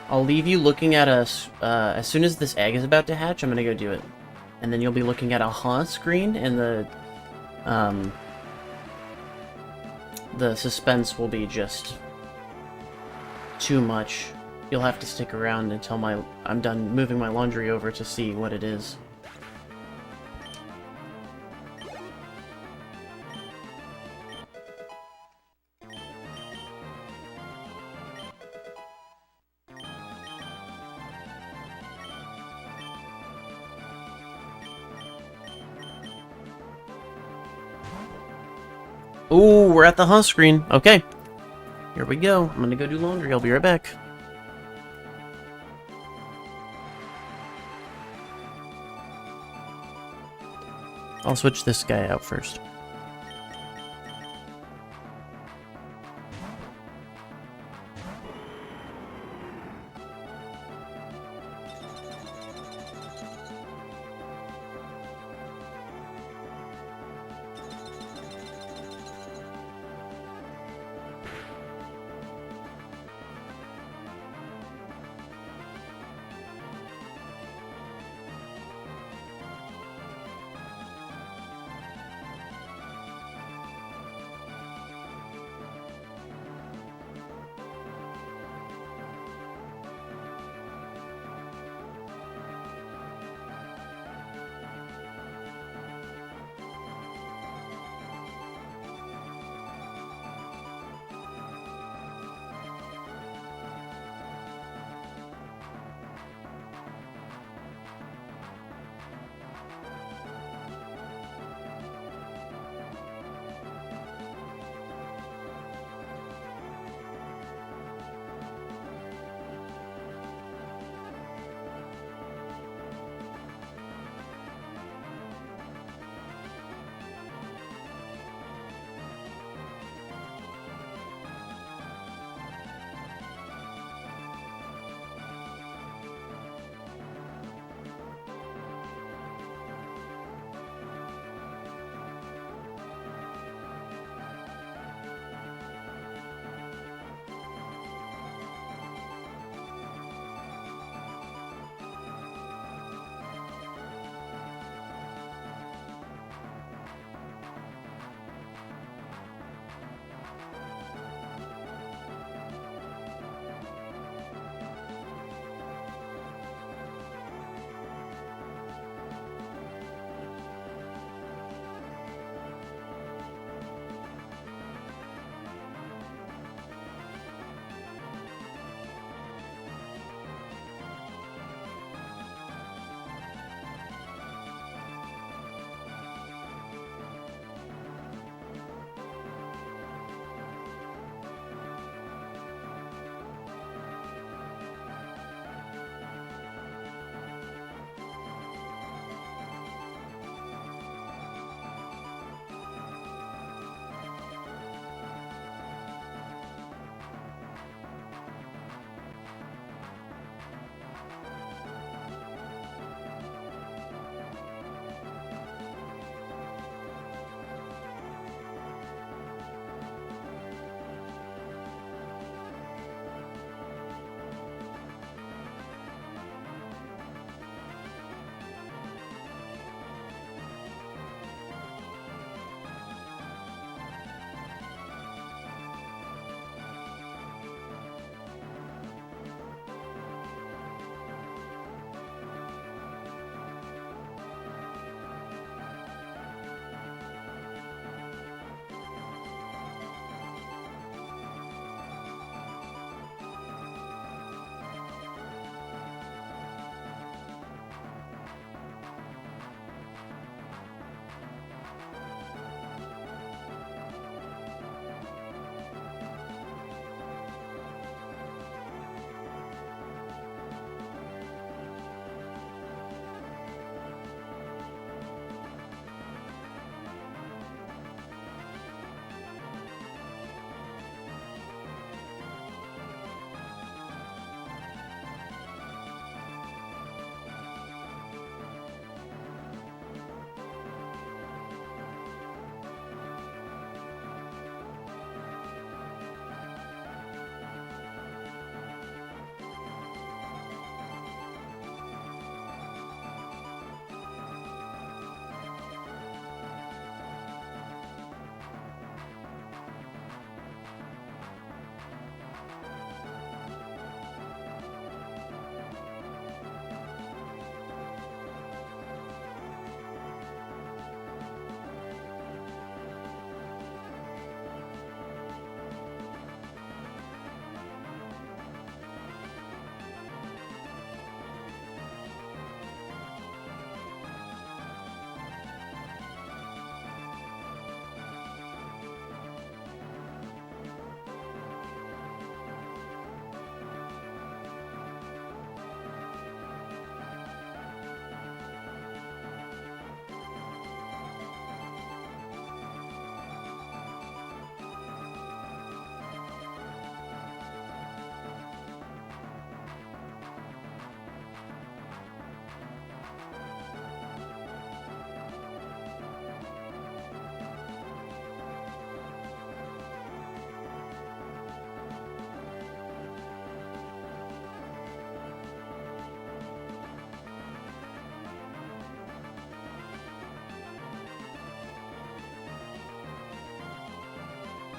I'll leave you looking at us, as soon as this egg is about to hatch, I'm gonna go do it. And then you'll be looking at a huh screen, and the suspense will be just too much. You'll have to stick around until I'm done moving my laundry over to see what it is. Ooh, we're at the huh screen. Okay. Here we go. I'm gonna go do laundry. I'll be right back. I'll switch this guy out first.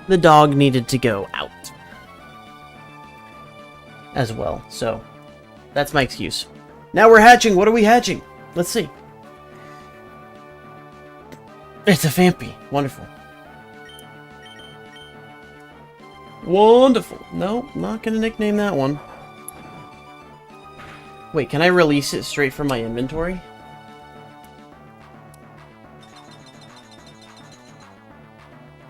the dog needed to go out as well. So that's my excuse. Now we're hatching. What are we hatching? Let's see. It's a Fampy. Wonderful. Wonderful. No, not gonna nickname that one. Wait, can I release it straight from my inventory?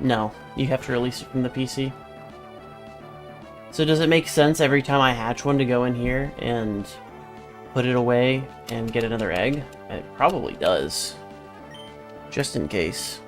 No, you have to release it from the PC. So does it make sense every time I hatch one to go in here and put it away and get another egg? It probably does. Just in case.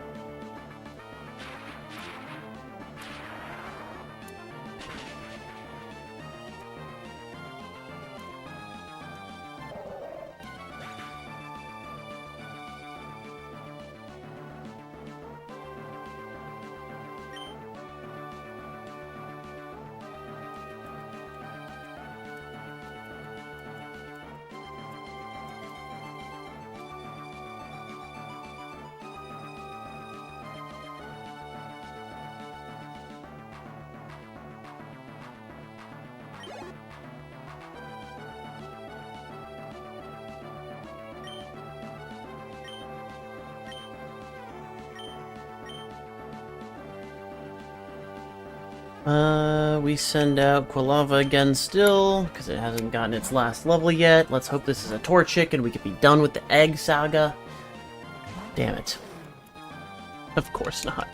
We send out Quilava again still, because it hasn't gotten its last level yet. Let's hope this is a Torchic and we can be done with the egg saga. Damn it. Of course not.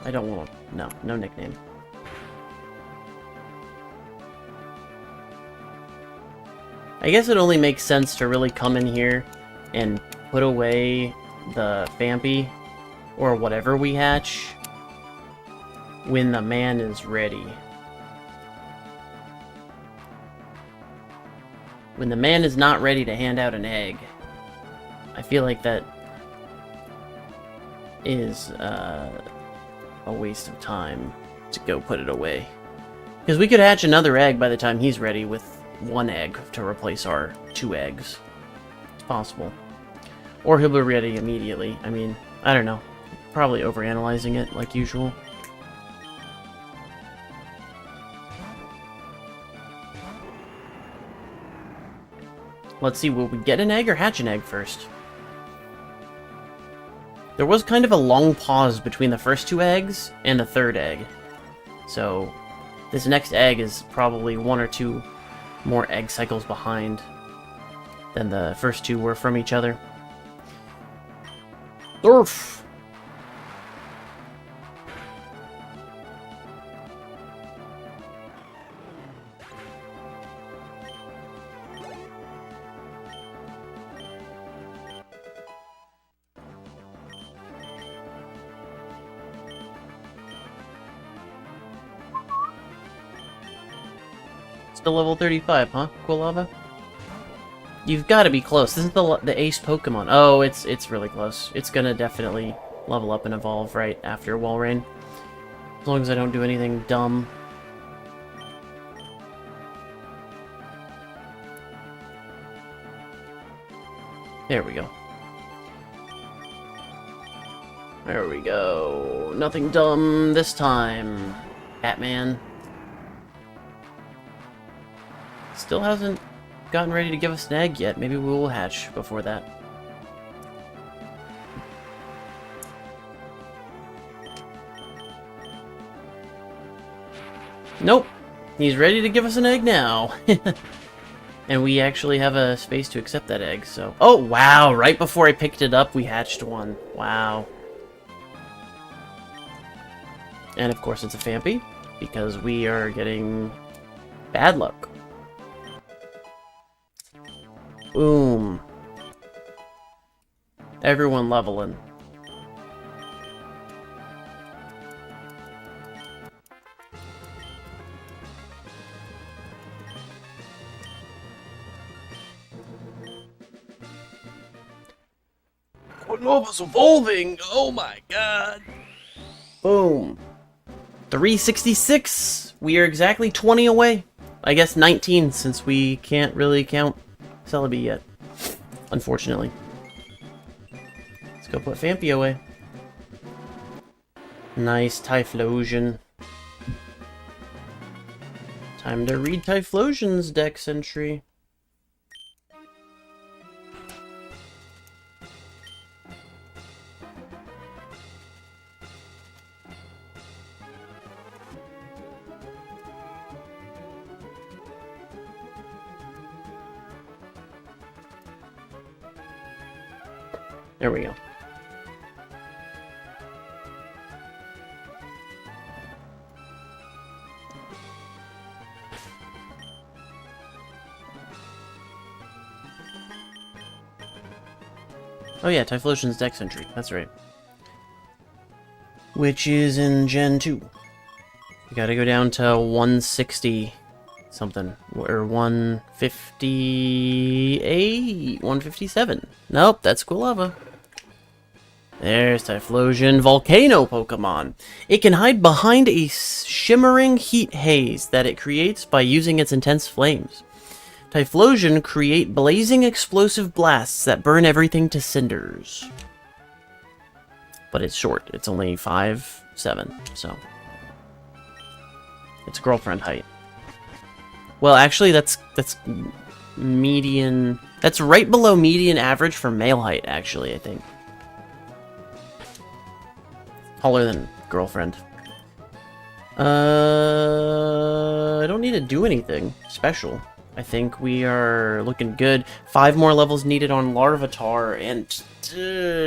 I don't want to... No nickname. I guess it only makes sense to really come in here and put away the Fampy, or whatever we hatch, when the man is ready. When the man is not ready to hand out an egg, I feel like that is a waste of time to go put it away. Because we could hatch another egg by the time he's ready with one egg to replace our 2 eggs. It's possible. Or he'll be ready immediately. I mean, I don't know. Probably overanalyzing it, like usual. Let's see, will we get an egg or hatch an egg first? There was kind of a long pause between the first 2 eggs and the 3rd egg. So, this next egg is probably 1 or 2 more egg cycles behind than the first 2 were from each other. Durf! Still level 35, huh, Quilava? You've got to be close. This is the ace Pokemon. Oh, it's really close. It's gonna definitely level up and evolve right after Walrein. As long as I don't do anything dumb. There we go. There we go. Nothing dumb this time, Batman. Still hasn't gotten ready to give us an egg yet. Maybe we will hatch before that. Nope. He's ready to give us an egg now. And we actually have a space to accept that egg, so... Oh, wow! Right before I picked it up, we hatched one. Wow. And of course it's a Fampy, because we are getting bad luck. Boom. Everyone leveling. Quinova's evolving! Oh my god! Boom. 366! We are exactly 20 away. I guess 19, since we can't really count Celebi yet, unfortunately. Let's go put Fampy away. Nice Typhlosion. Time to read Typhlosion's Dex entry. There we go. Oh yeah, Typhlosion's Dex entry. That's right. Which is in Gen 2. You gotta go down to 160 something. Or 158? 157. Nope, that's Quilava. There's Typhlosion, Volcano Pokemon. It can hide behind a shimmering heat haze that it creates by using its intense flames. Typhlosion create blazing explosive blasts that burn everything to cinders. But it's short. It's only 5'7", so it's girlfriend height. Well, actually, that's median. That's right below median average for male height. Actually, I think taller than girlfriend. I don't need to do anything special. I think we are looking good. 5 more levels needed on Larvitar, and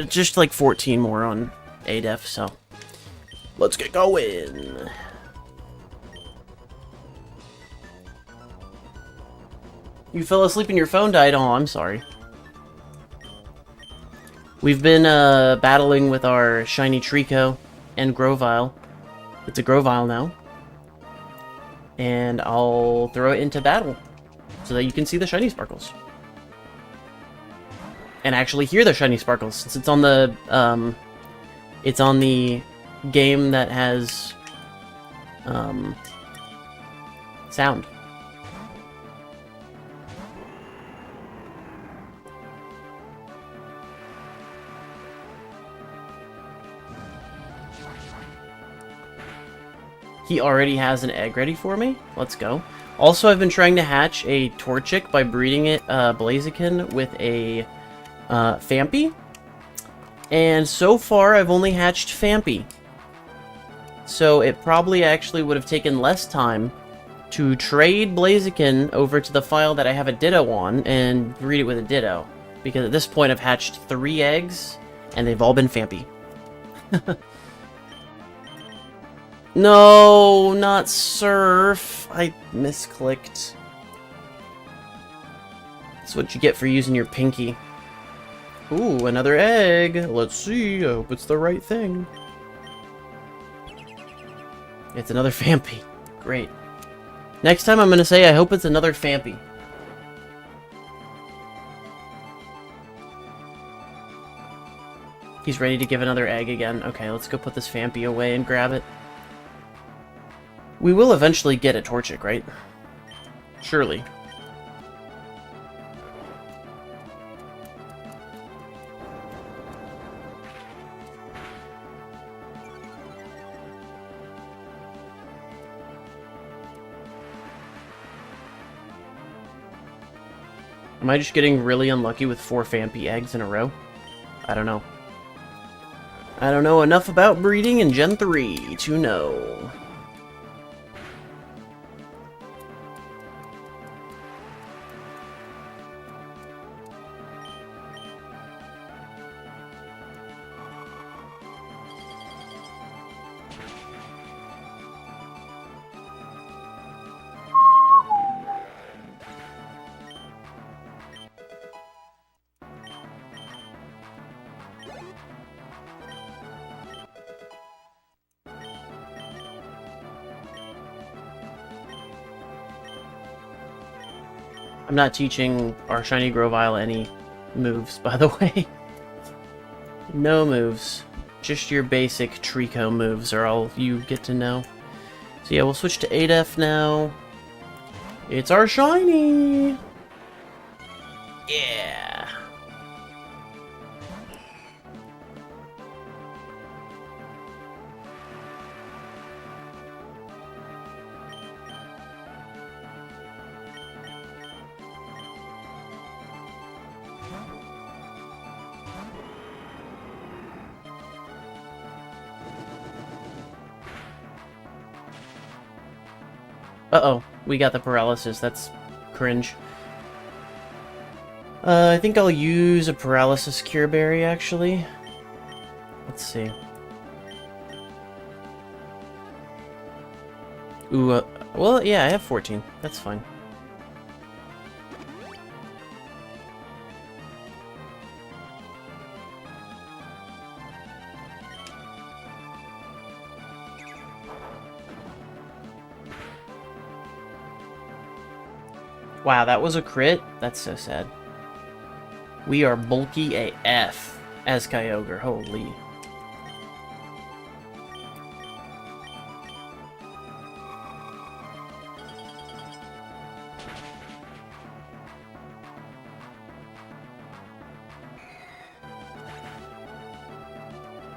just like 14 more on ADEF, so let's get going. You fell asleep and your phone died? Oh, I'm sorry. We've been battling with our shiny Trico and Grovyle. It's a Grovyle now. And I'll throw it into battle so that you can see the shiny sparkles. And actually hear the shiny sparkles, since it's on the game that has sound. He already has an egg ready for me. Let's go. Also, I've been trying to hatch a Torchic by breeding it Blaziken with a Phanpy. And so far, I've only hatched Phanpy. So it probably actually would have taken less time to trade Blaziken over to the file that I have a Ditto on and breed it with a Ditto. Because at this point, I've hatched 3 eggs, and they've all been Phanpy. No, not Surf. I misclicked. That's what you get for using your pinky. Ooh, another egg. Let's see. I hope it's the right thing. It's another Phanpy. Great. Next time I'm going to say I hope it's another Phanpy. He's ready to give another egg again. Okay, let's go put this Phanpy away and grab it. We will eventually get a Torchic, right? Surely. Am I just getting really unlucky with 4 Phanpy eggs in a row? I don't know. I don't know enough about breeding in Gen 3 to know. I'm not teaching our shiny Grovyle any moves, by the way. No moves. Just your basic Trico moves are all you get to know. So yeah, we'll switch to ADEF now. It's our shiny! Yeah! Uh-oh, we got the paralysis. That's cringe. I think I'll use a paralysis cure berry, actually. Let's see. Ooh, well, yeah, I have 14. That's fine. Wow, that was a crit? That's so sad. We are bulky AF as Kyogre, holy.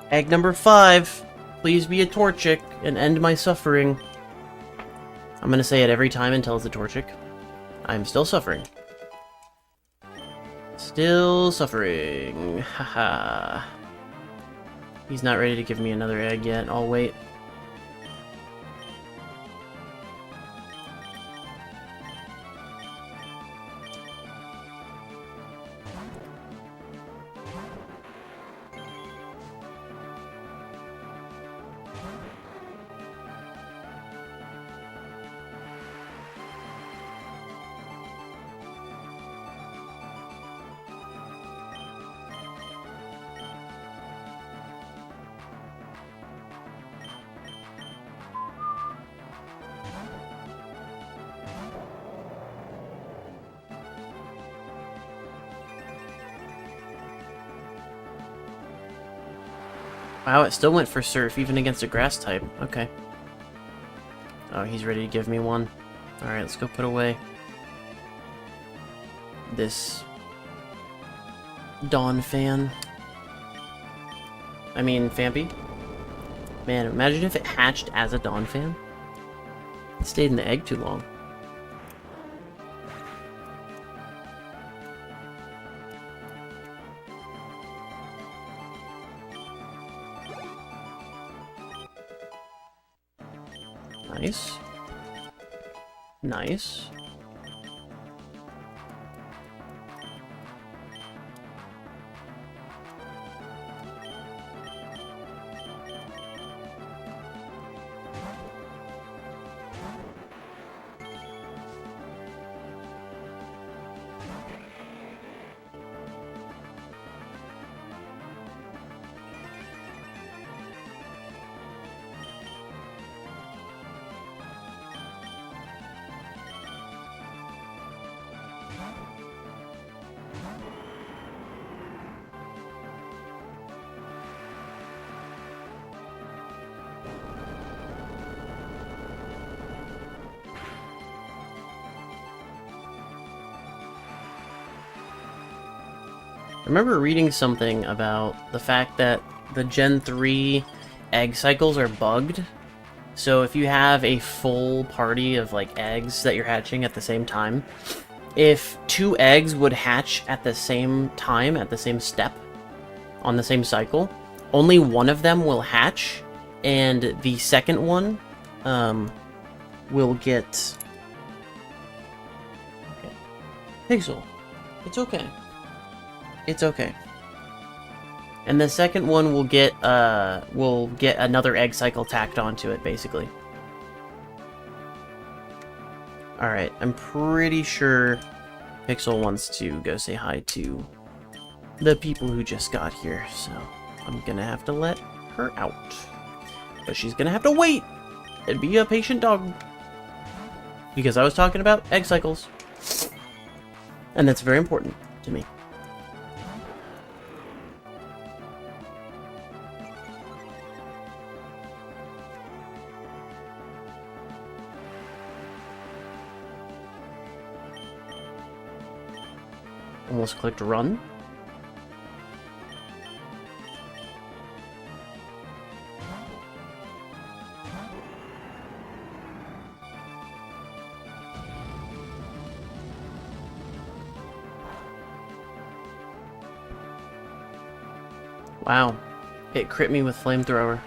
Egg number 5. Please be a Torchic and end my suffering. I'm gonna say it every time until it's a Torchic. I'm still suffering. Still suffering. Haha. He's not ready to give me another egg yet. I'll wait. Wow, it still went for Surf, even against a Grass type. Okay. Oh, he's ready to give me one. Alright, let's go put away this Dawn fan. I mean, Fampy. Man, imagine if it hatched as a Dawn fan. It stayed in the egg too long. Nice. Nice. I remember reading something about the fact that the Gen 3 egg cycles are bugged. So if you have a full party of like eggs that you're hatching at the same time, if 2 eggs would hatch at the same time, at the same step, on the same cycle, only one of them will hatch, and the second one will get... Okay. Pixel, it's okay. It's okay. And the second one will get another egg cycle tacked onto it, basically. Alright, I'm pretty sure Pixel wants to go say hi to the people who just got here, so I'm gonna have to let her out. But she's gonna have to wait and be a patient dog. Because I was talking about egg cycles. And that's very important to me. Almost clicked run. Wow. It crit me with flamethrower.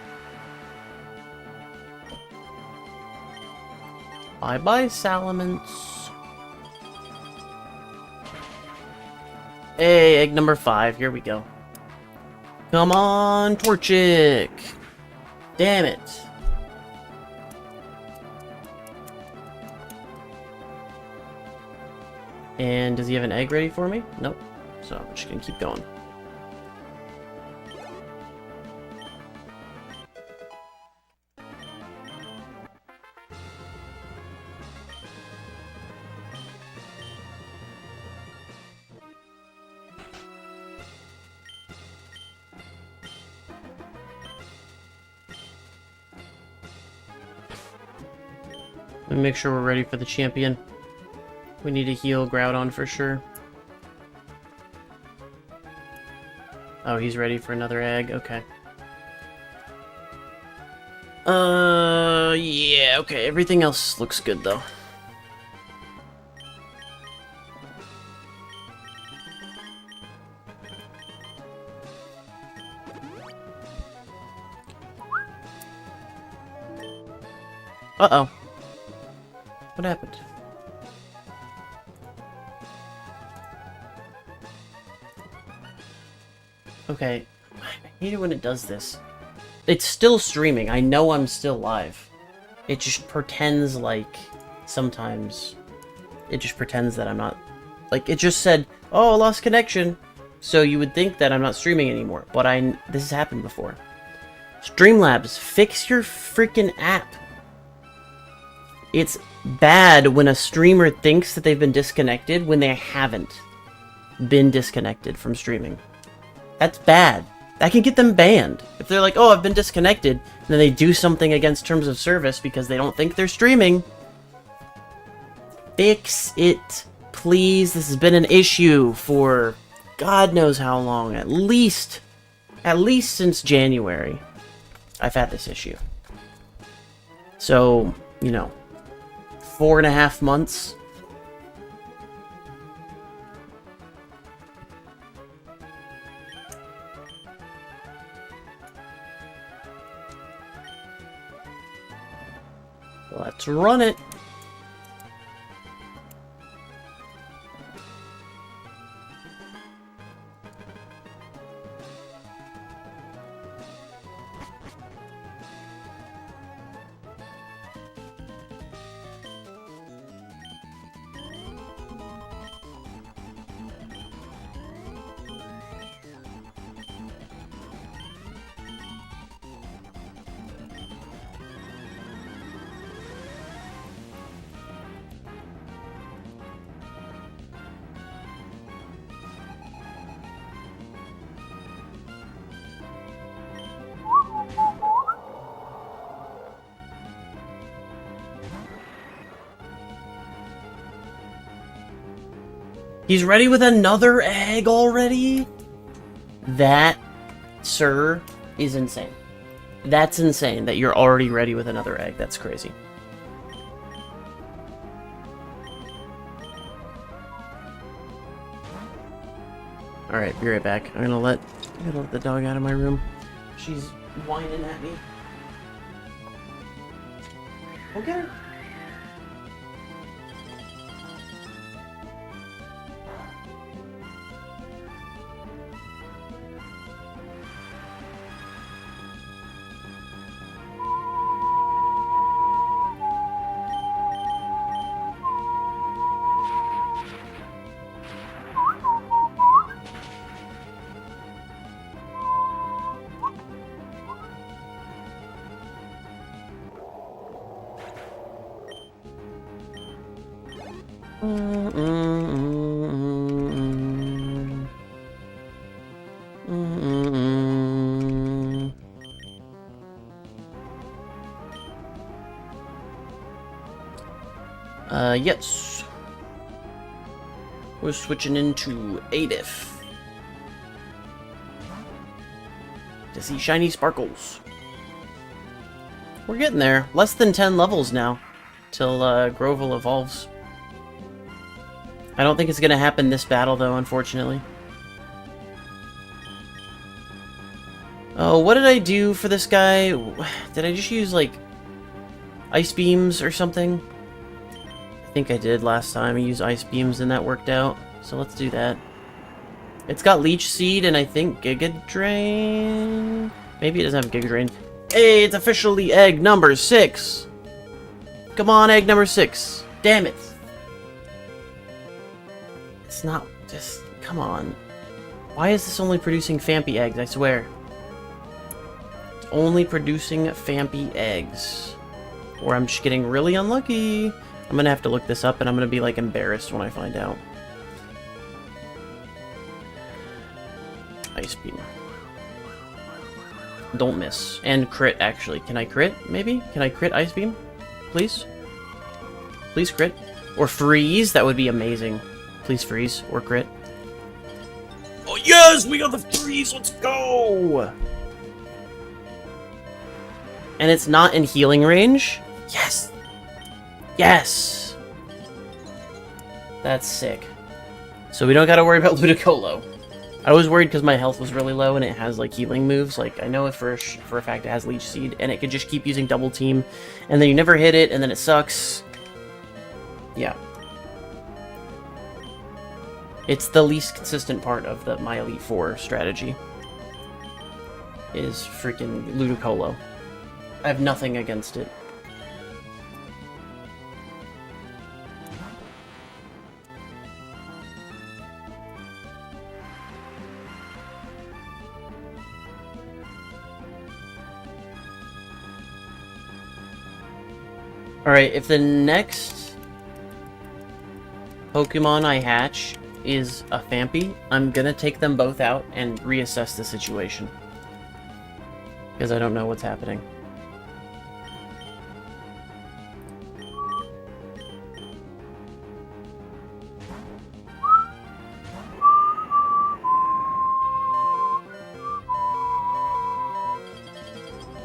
Bye-bye, Salamence. Hey, egg number 5. Here we go. Come on, Torchic! Damn it. And does he have an egg ready for me? Nope. So I'm just gonna keep going. Let me make sure we're ready for the champion. We need to heal Groudon for sure. Oh, he's ready for another egg? Okay. Yeah, okay. Everything else looks good, though. Uh-oh. What happened? Okay. I hate it when it does this. It's still streaming. I know I'm still live. It just pretends like... Sometimes... It just pretends that I'm not... Like, it just said, oh, lost connection. So you would think that I'm not streaming anymore. But this has happened before. Streamlabs, fix your freaking app. It's bad when a streamer thinks that they've been disconnected when they haven't been disconnected from streaming. That's bad. That can get them banned. If they're like, oh, I've been disconnected, and then they do something against terms of service because they don't think they're streaming. Fix it, please. This has been an issue for God knows how long. At least since January, I've had this issue. So, you know, 4.5 months. Let's run it. He's ready with another egg already? That, sir, is insane. That's insane that you're already ready with another egg. That's crazy. Alright, be right back. I'm gonna let the dog out of my room. She's whining at me. Okay. Yes. We're switching into Adif to see shiny sparkles. We're getting there. Less than 10 levels now till Grovyle evolves. I don't think it's gonna happen this battle though, unfortunately. Oh, what did I do for this guy? Did I just use, like, ice beams or something? I think I did last time. I used ice beams and that worked out. So let's do that. It's got Leech Seed and I think Giga Drain. Maybe it doesn't have Giga Drain. Hey, it's officially egg number 6! Come on, egg number 6. Damn it. It's not just... Come on. Why is this only producing Fampy eggs, I swear? It's only producing Fampy eggs. Or I'm just getting really unlucky. I'm gonna have to look this up and I'm gonna be, like, embarrassed when I find out. Ice Beam. Don't miss. And crit, actually. Can I crit, maybe? Can I crit Ice Beam? Please? Please crit. Or freeze, that would be amazing. Please freeze, or crit. Oh yes! We got the freeze! Let's go! And it's not in healing range? Yes! Yes! That's sick. So we don't gotta worry about Ludicolo. I was worried because my health was really low and it has, like, healing moves. Like, I know it for a fact it has Leech Seed, and it could just keep using Double Team, and then you never hit it, and then it sucks. Yeah. It's the least consistent part of the My Elite Four strategy. Is freaking Ludicolo. I have nothing against it. Alright, if the next Pokemon I hatch is a Fampy, I'm gonna take them both out and reassess the situation. Because I don't know what's happening.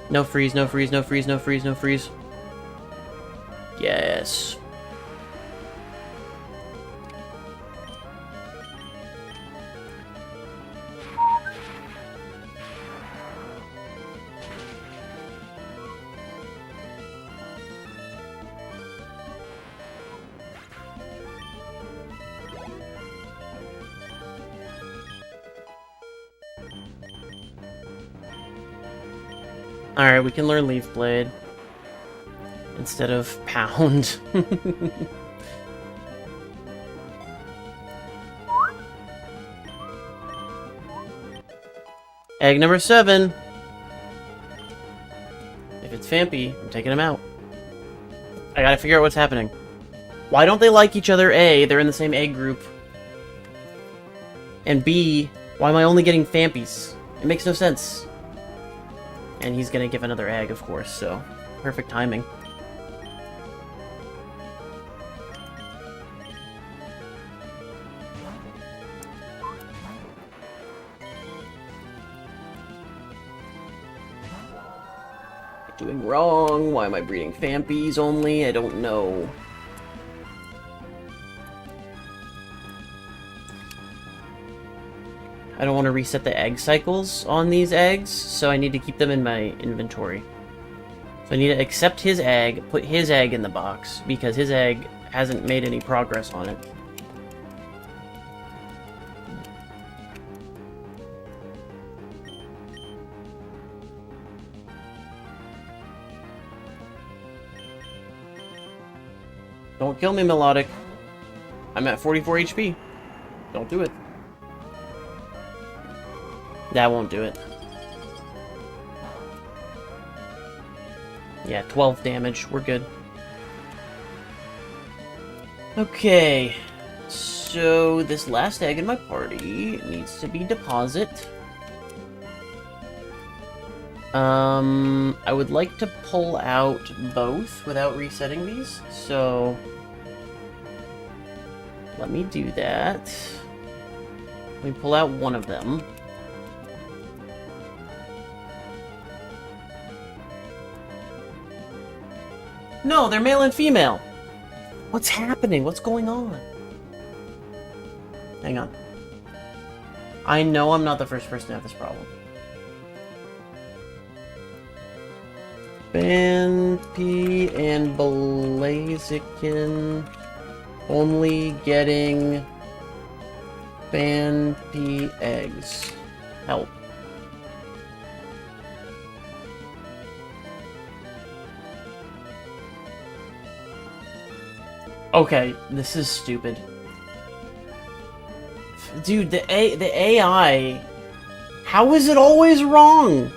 No freeze, no freeze, no freeze, no freeze, no freeze. Yes. Alright, we can learn Leaf Blade instead of Pound. Egg number 7. If it's Fampy, I'm taking him out. I gotta figure out what's happening. Why don't they like each other? A, they're in the same egg group. And B, why am I only getting Fampies? It makes no sense. And he's gonna give another egg, of course, so perfect timing. Doing wrong? Why am I breeding Fampies only? I don't know. I don't want to reset the egg cycles on these eggs, so I need to keep them in my inventory. So I need to accept his egg, put his egg in the box, because his egg hasn't made any progress on it. Don't kill me, Melodic. I'm at 44 HP. Don't do it. That won't do it. Yeah, 12 damage. We're good. Okay. So, this last egg in my party needs to be deposit. I would like to pull out both without resetting these, so let me do that. Let me pull out one of them. No, they're male and female! What's happening? What's going on? Hang on. I know I'm not the first person to have this problem. Phanpy and Blaziken only getting Phanpy eggs. Help. Okay, this is stupid. Dude, the AI... How is it always wrong?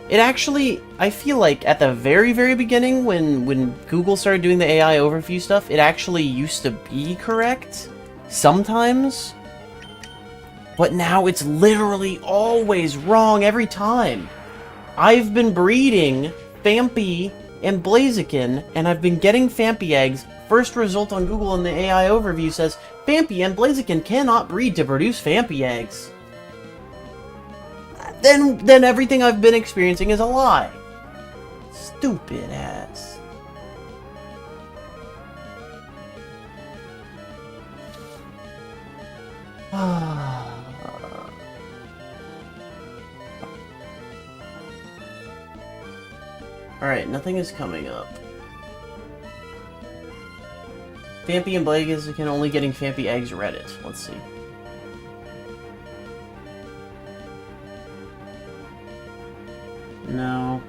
It actually... I feel like at the very, very beginning, when Google started doing the AI overview stuff, it actually used to be correct. Sometimes. But now it's literally always wrong every time. I've been breeding Phanpy and Blaziken, and I've been getting Phanpy eggs. First result on Google in the AI overview says, Phanpy and Blaziken cannot breed to produce Phanpy eggs. Then everything I've been experiencing is a lie. Stupid ass. Alright, nothing is coming up. Phanpy and Blaziken only getting Phanpy eggs Reddit. Let's see. No.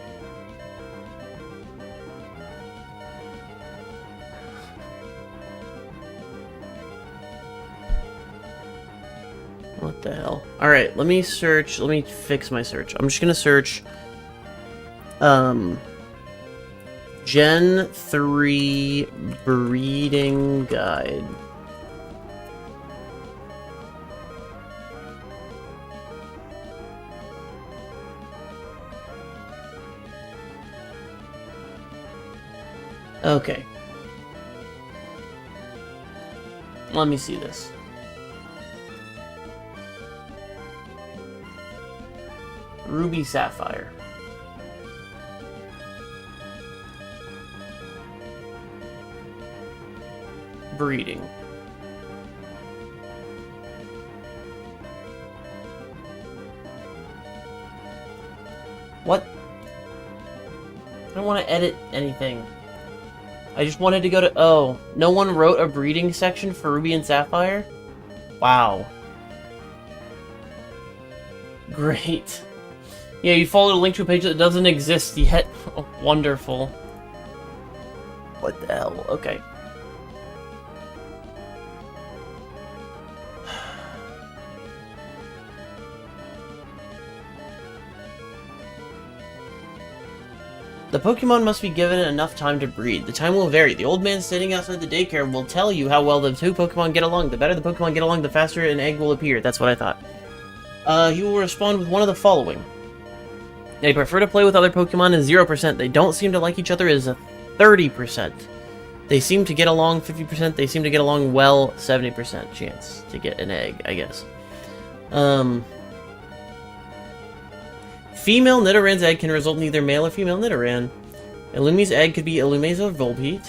What the hell? Alright, let me search. Let me fix my search. I'm just gonna search Gen 3 breeding guide. Okay. Let me see this. Ruby Sapphire. Breeding. What? I don't want to edit anything. I just wanted to go to... Oh, no one wrote a breeding section for Ruby and Sapphire? Wow. Great. Yeah, you followed a link to a page that doesn't exist yet. Oh, wonderful. What the hell? Okay. The Pokemon must be given enough time to breed. The time will vary. The old man standing outside the daycare will tell you how well the two Pokemon get along. The better the Pokemon get along, the faster an egg will appear. That's what I thought. He will respond with one of the following. They prefer to play with other Pokemon is 0%. They don't seem to like each other is a 30%. They seem to get along 50%. They seem to get along well 70% chance to get an egg, I guess. Female Nidoran's egg can result in either male or female Nidoran. Illumi's egg could be Illumise or Volbeat.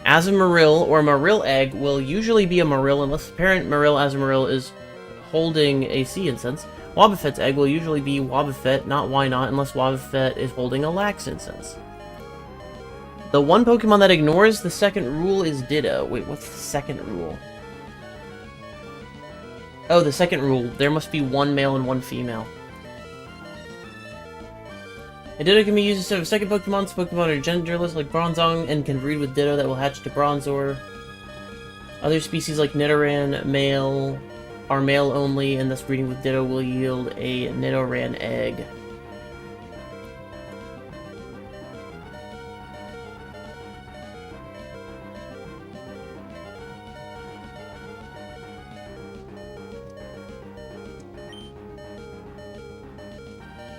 Azumarill or Marill egg will usually be a Marill unless the parent Marill Azumarill is holding a Sea Incense. Wobbuffet's egg will usually be Wobbuffet, not Wynot, unless Wobbuffet is holding a Lax Incense. The one Pokemon that ignores the second rule is Ditto. Wait, what's the second rule? Oh, the second rule. There must be one male and one female. A Ditto can be used instead of a second Pokemon. Some Pokemon are genderless like Bronzong and can breed with Ditto that will hatch to Bronzor. Other species like Nidoran male are male only, and thus breeding with Ditto will yield a Nidoran egg.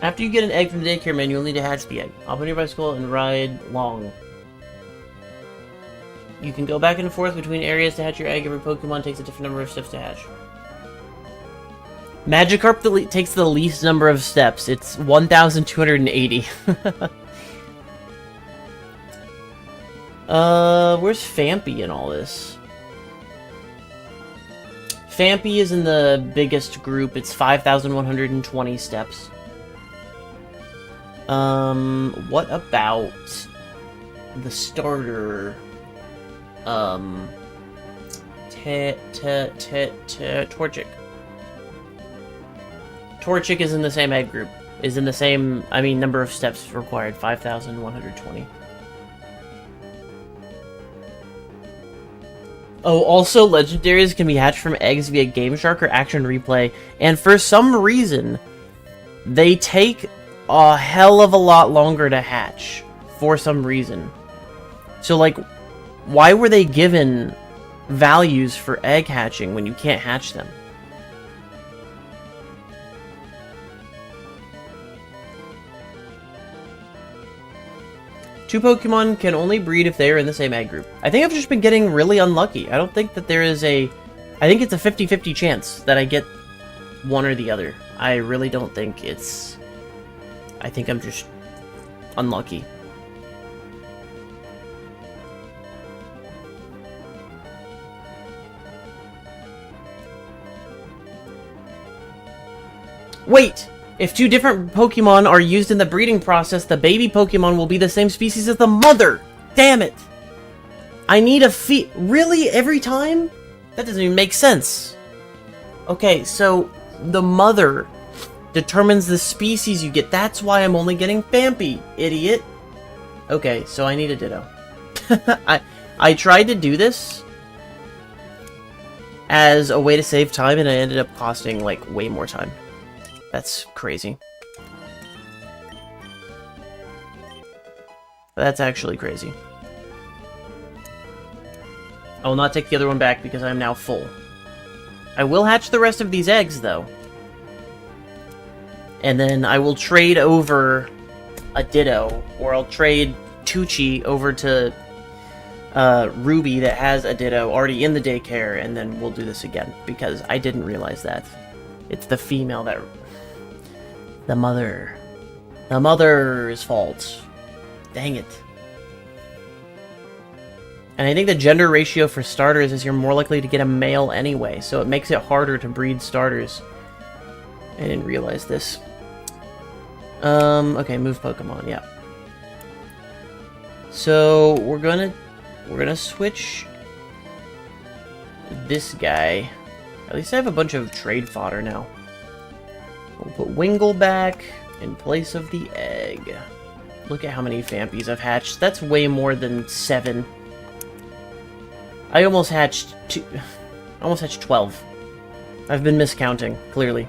After you get an egg from the daycare man, you'll need to hatch the egg. Hop on your bicycle and ride long. You can go back and forth between areas to hatch your egg. Every Pokemon takes a different number of steps to hatch. Magikarp takes the least number of steps. It's 1,280. Where's Phanpy in all this? Phanpy is in the biggest group. It's 5,120 steps. What about the starter? Torchic. Torchic is in the same egg group. Is in the same, I mean, number of steps required, 5,120. Oh, also, legendaries can be hatched from eggs via Game Shark or Action Replay, and for some reason, they take a hell of a lot longer to hatch, for some reason. So, like, why were they given values for egg hatching when you can't hatch them? Two Pokemon can only breed if they are in the same egg group. I think I've just been getting really unlucky. I don't think that there is a... I think it's a 50-50 chance that I get one or the other. I really don't think it's... I think I'm just unlucky. Wait! If two different Pokemon are used in the breeding process, the baby Pokemon will be the same species as the mother! Damn it! I need a Really? Every time? That doesn't even make sense. Okay, so the mother determines the species you get. That's why I'm only getting Phanpy, idiot. Okay, so I need a Ditto. I tried to do this as a way to save time, and I ended up costing, like, way more time. That's crazy. That's actually crazy. I will not take the other one back because I am now full. I will hatch the rest of these eggs, though. And then I will trade over a Ditto, or I'll trade Tucci over to Ruby that has a Ditto already in the daycare, and then we'll do this again, because I didn't realize that. It's the female that... The mother. The mother's fault. Dang it. And I think the gender ratio for starters is you're more likely to get a male anyway, so it makes it harder to breed starters. I didn't realize this. Okay, move Pokemon, yeah. So, we're gonna switch this guy. At least I have a bunch of trade fodder now. We'll put Wingull back in place of the egg. Look at how many Phanpies I've hatched. That's way more than 7. I almost hatched 12. I've been miscounting, clearly.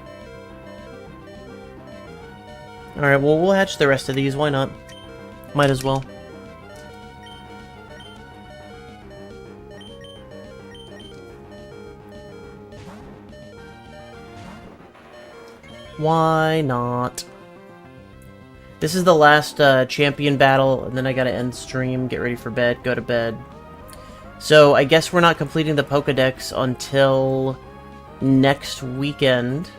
Alright, well, we'll hatch the rest of these. Why not? Might as well. Why not? This is the last champion battle, and then I gotta end stream, get ready for bed, go to bed. So, I guess we're not completing the Pokedex until next weekend.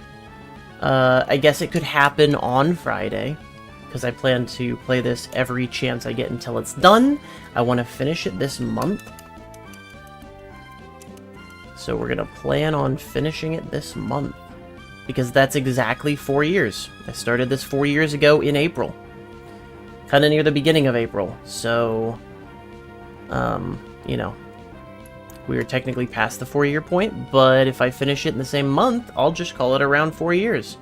I guess it could happen on Friday, because I plan to play this every chance I get until it's done. I want to finish it this month. So we're gonna plan on finishing it this month. Because that's exactly 4 years. I started this 4 years ago in April. Kinda near the beginning of April. So, you know, we are technically past the 4-year point, but if I finish it in the same month, I'll just call it around 4 years.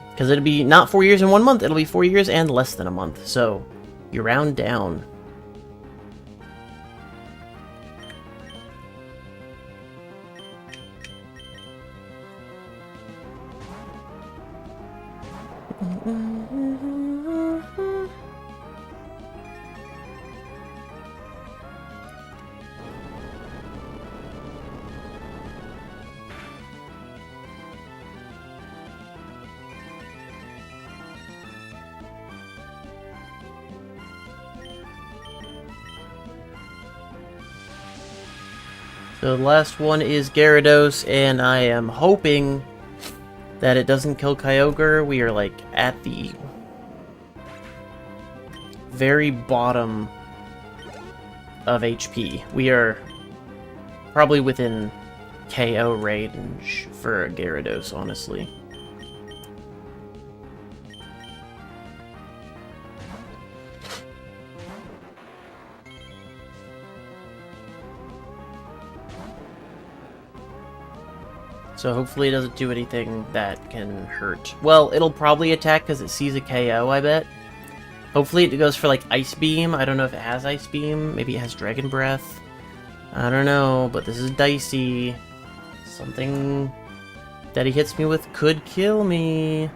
Because it'll be not 4 years in 1 month, it'll be 4 years and less than a month. So, you round down. So the last one is Gyarados, and I am hoping that it doesn't kill Kyogre. We are, like, at the very bottom of HP. We are probably within KO range for Gyarados, honestly. So hopefully it doesn't do anything that can hurt. Well, it'll probably attack because it sees a KO, I bet. Hopefully it goes for, like, Ice Beam. I don't know if it has Ice Beam. Maybe it has Dragon Breath. I don't know, but this is dicey. Something that he hits me with could kill me.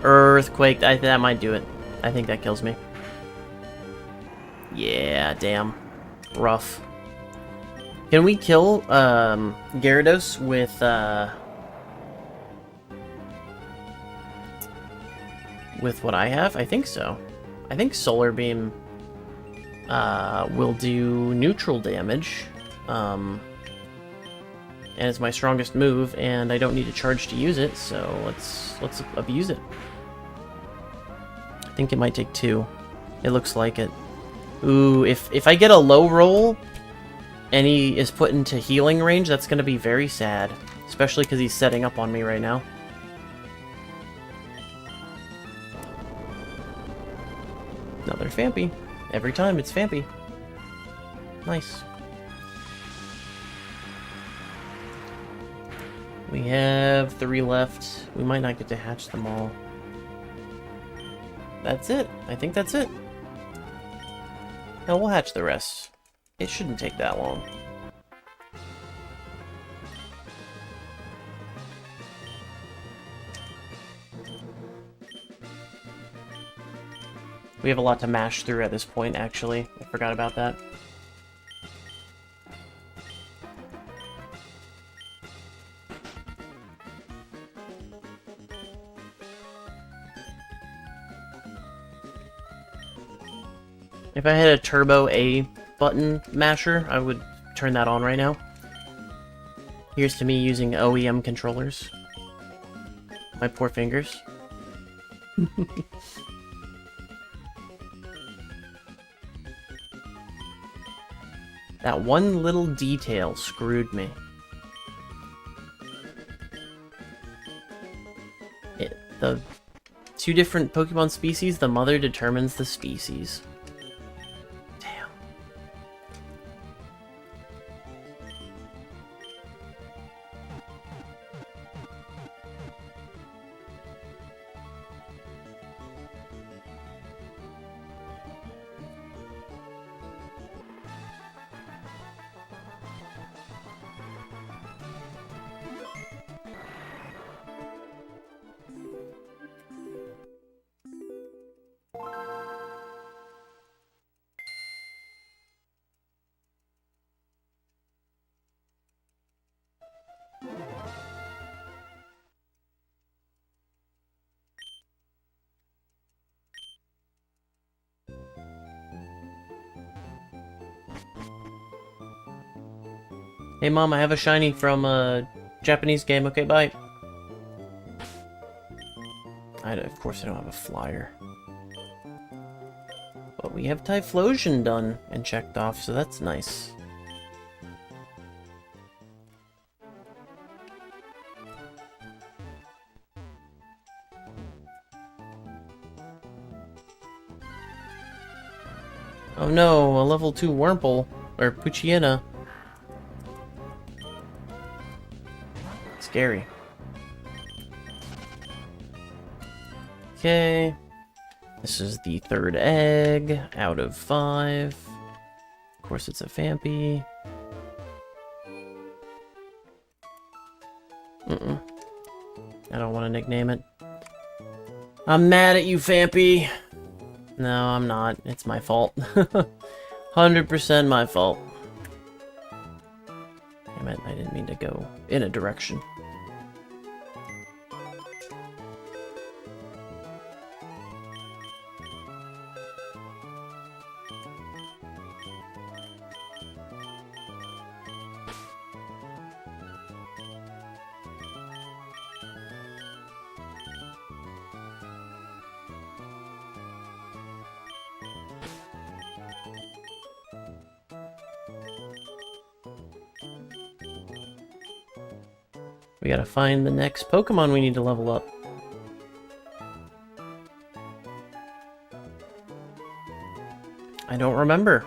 Earthquake. That might do it. I think that kills me. Yeah, damn. Rough. Can we kill Gyarados with what I have? I think so. I think Solar Beam will do neutral damage. And it's my strongest move, and I don't need a charge to use it, so let's abuse it. I think it might take 2. It looks like it. Ooh, if I get a low roll and he is put into healing range, that's going to be very sad. Especially because he's setting up on me right now. Another Fampy. Every time it's Fampy. Nice. We have 3 left. We might not get to hatch them all. That's it. I think that's it. Hell, we'll hatch the rest. It shouldn't take that long. We have a lot to mash through at this point, actually. I forgot about that. If I had a turbo A button masher, I would turn that on right now. Here's to me using OEM controllers. My poor fingers. That one little detail screwed me. The 2 different Pokemon species, the mother determines the species. Damn. Hey Mom, I have a shiny from a Japanese game. Okay, bye. Of course I don't have a flyer. But we have Typhlosion done and checked off, so that's nice. Oh no, a level 2 Wurmple, or Poochyena. Scary. Okay. This is the 3rd egg out of 5. Of course it's a Fampy. I don't want to nickname it. I'm mad at you, Fampy. No, I'm not. It's my fault. 100% my fault. Damn it, I didn't mean to go in a direction. We gotta find the next Pokemon we need to level up. I don't remember.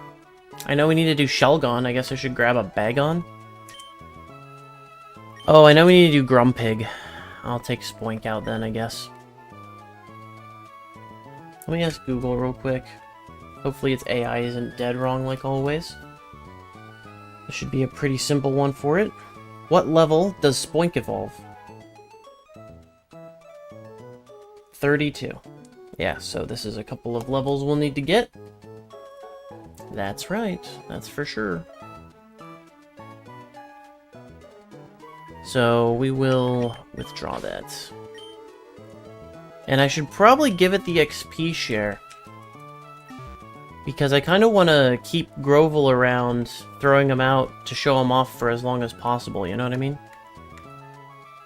I know we need to do Shelgon. I guess I should grab a Bagon. Oh, I know we need to do Grumpig. I'll take Spoink out then, I guess. Let me ask Google real quick. Hopefully its AI isn't dead wrong like always. This should be a pretty simple one for it. What level does Spoink evolve? 32. Yeah, so this is a couple of levels we'll need to get. That's right. That's for sure. So we will withdraw that. And I should probably give it the XP share. Because I kind of want to keep Grovel around, throwing him out to show him off for as long as possible, you know what I mean?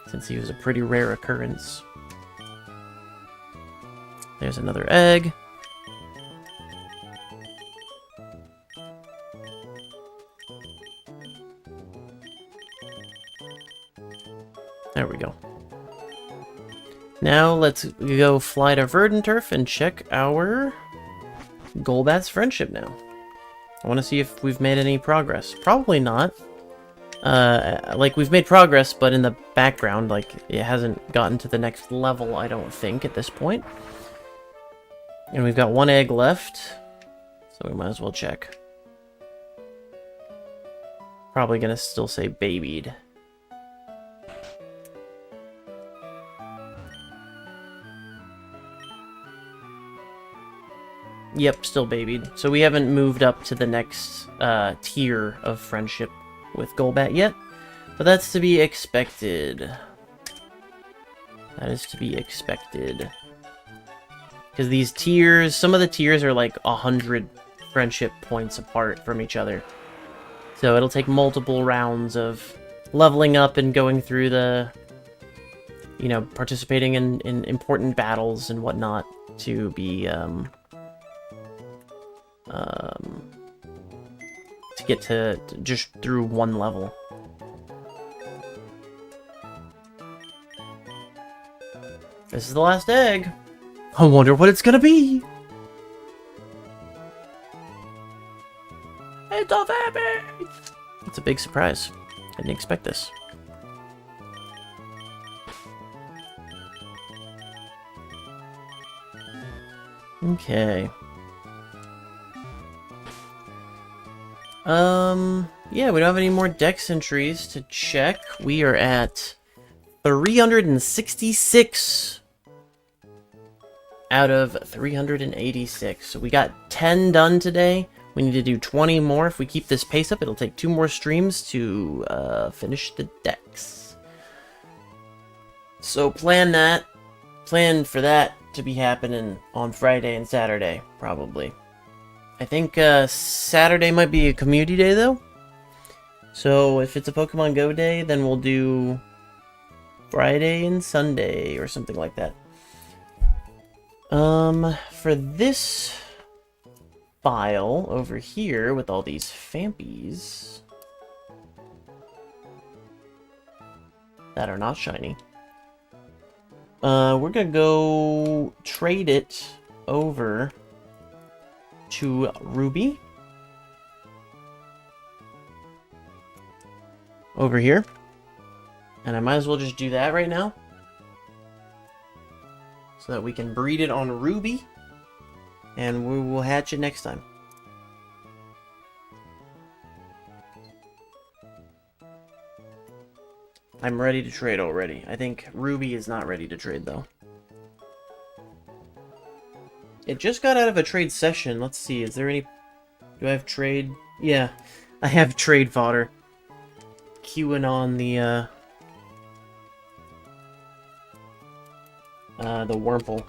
Since he was a pretty rare occurrence. There's another egg. There we go. Now let's go fly to Verdanturf and check our Golbat's friendship now. I want to see if we've made any progress. Probably not. Like, we've made progress, but in the background, like, it hasn't gotten to the next level, I don't think, at this point. And we've got one egg left, so we might as well check. Probably gonna still say babied. Yep, still babied. So we haven't moved up to the next tier of friendship with Golbat yet, but that's to be expected. That is to be expected. Because these tiers, some of the tiers are like 100 friendship points apart from each other. So it'll take multiple rounds of leveling up and going through the, you know, participating in important battles and whatnot to be, to get to just through one level. This is the last egg. I wonder what it's gonna be. It's a baby. It's a big surprise. I didn't expect this. Okay. Yeah, we don't have any more Dex entries to check. We are at 366 out of 386. So we got 10 done today. We need to do 20 more. If we keep this pace up, it'll take 2 more streams to finish the Dex. So plan for that to be happening on Friday and Saturday, probably. I think Saturday might be a community day, though. So if it's a Pokemon Go day, then we'll do Friday and Sunday or something like that. For this file over here with all these Fampies that are not shiny, we're gonna go trade it over to Ruby over here, and I might as well just do that right now so that we can breed it on Ruby, and we will hatch it next time. I'm ready to trade already. I think Ruby is not ready to trade, though. It just got out of a trade session. Let's see, is there any... Do I have trade? Yeah, I have trade fodder. Queuing on the Wurmple.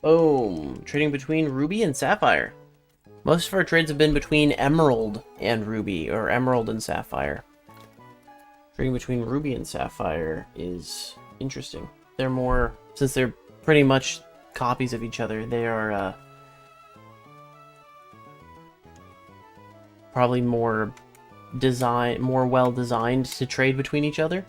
Boom. Trading between Ruby and Sapphire. Most of our trades have been between Emerald and Ruby, or Emerald and Sapphire. Trading between Ruby and Sapphire is interesting. They're more, since they're pretty much copies of each other, they are probably more well designed to trade between each other.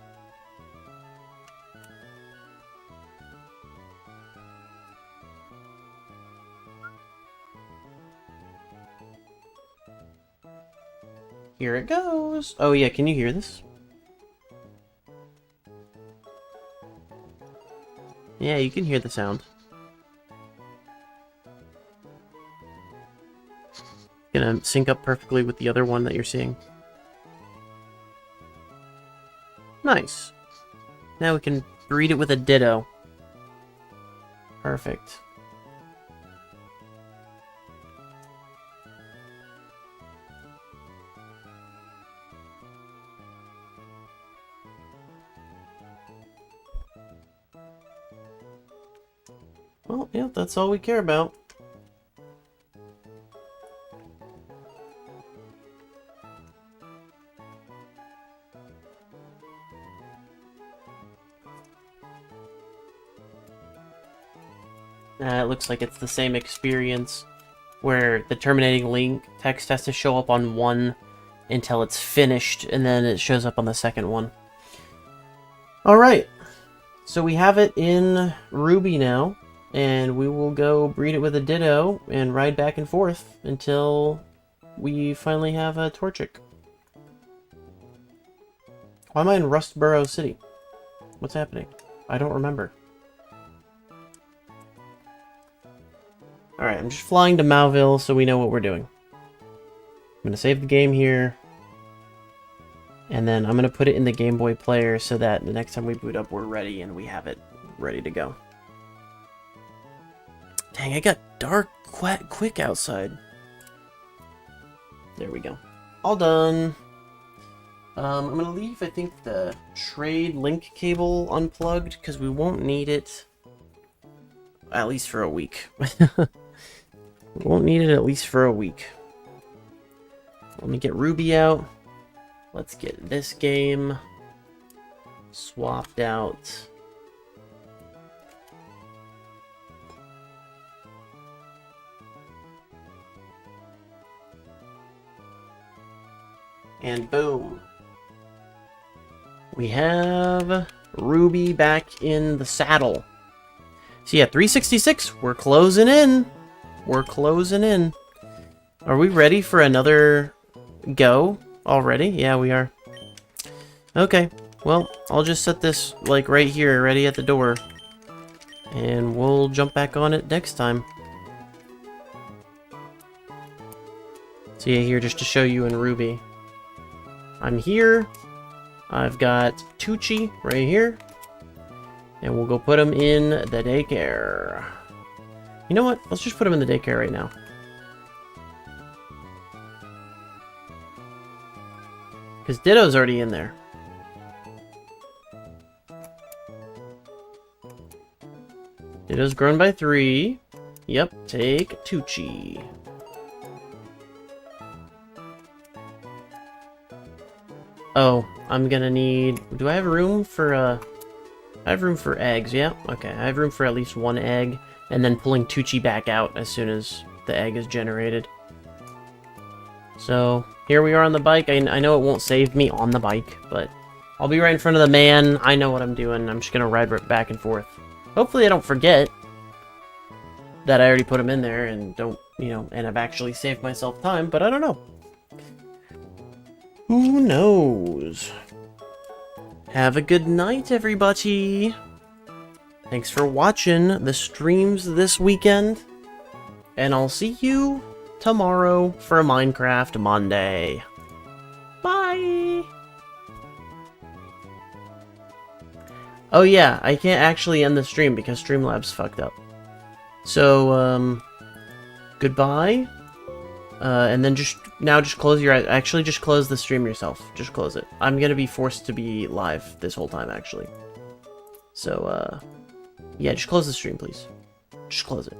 Here it goes. Oh yeah, can you hear this? Yeah, you can hear the sound. Gonna sync up perfectly with the other one that you're seeing. Nice. Now we can breed it with a Ditto. Perfect. Well, yeah, that's all we care about. It looks like it's the same experience where the terminating link text has to show up on one until it's finished, and then it shows up on the second one. Alright, so we have it in Ruby now, and we will go breed it with a Ditto and ride back and forth until we finally have a Torchic. Why am I in Rustboro City? What's happening? I don't remember. Alright, I'm just flying to Mauville so we know what we're doing. I'm going to save the game here. And then I'm going to put it in the Game Boy player so that the next time we boot up, we're ready and we have it ready to go. Dang, it got dark quick outside. There we go. All done. I'm going to leave, I think, the trade link cable unplugged because we won't need it at least for a week. We won't need it at least for a week. Let me get Ruby out. Let's get this game swapped out. And boom. We have Ruby back in the saddle. So yeah, 366, we're closing in. We're closing in. Are we ready for another go already? Yeah, we are. Okay, well, I'll just set this, like, right here, ready at the door. And we'll jump back on it next time. So yeah, here, just to show you in Ruby. I'm here. I've got Tucci right here. And we'll go put him in the daycare. You know what? Let's just put him in the daycare right now. Because Ditto's already in there. Ditto's grown by 3. Yep, take Tucci. Oh, I'm gonna need... Do I have room for, I have room for eggs, yeah? Okay, I have room for at least 1 egg. And then pulling Tucci back out as soon as the egg is generated. So, here we are on the bike. I know it won't save me on the bike, but I'll be right in front of the man. I know what I'm doing. I'm just going to ride right back and forth. Hopefully I don't forget that I already put him in there and don't, you know, and I've actually saved myself time, but I don't know. Who knows? Have a good night, everybody. Thanks for watching the streams this weekend. And I'll see you tomorrow for a Minecraft Monday. Bye! Oh yeah, I can't actually end the stream because Streamlabs fucked up. So, goodbye. And then just close your eyes. Actually, just close the stream yourself. Just close it. I'm gonna be forced to be live this whole time, actually. So, yeah, just close the stream, please. Just close it.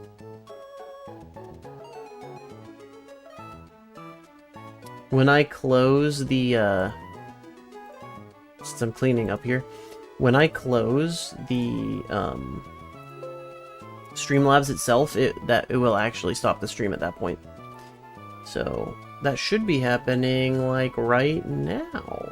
When I close the, since I'm cleaning up here, when I close the, Streamlabs itself, it will actually stop the stream at that point. So, that should be happening, like, right now.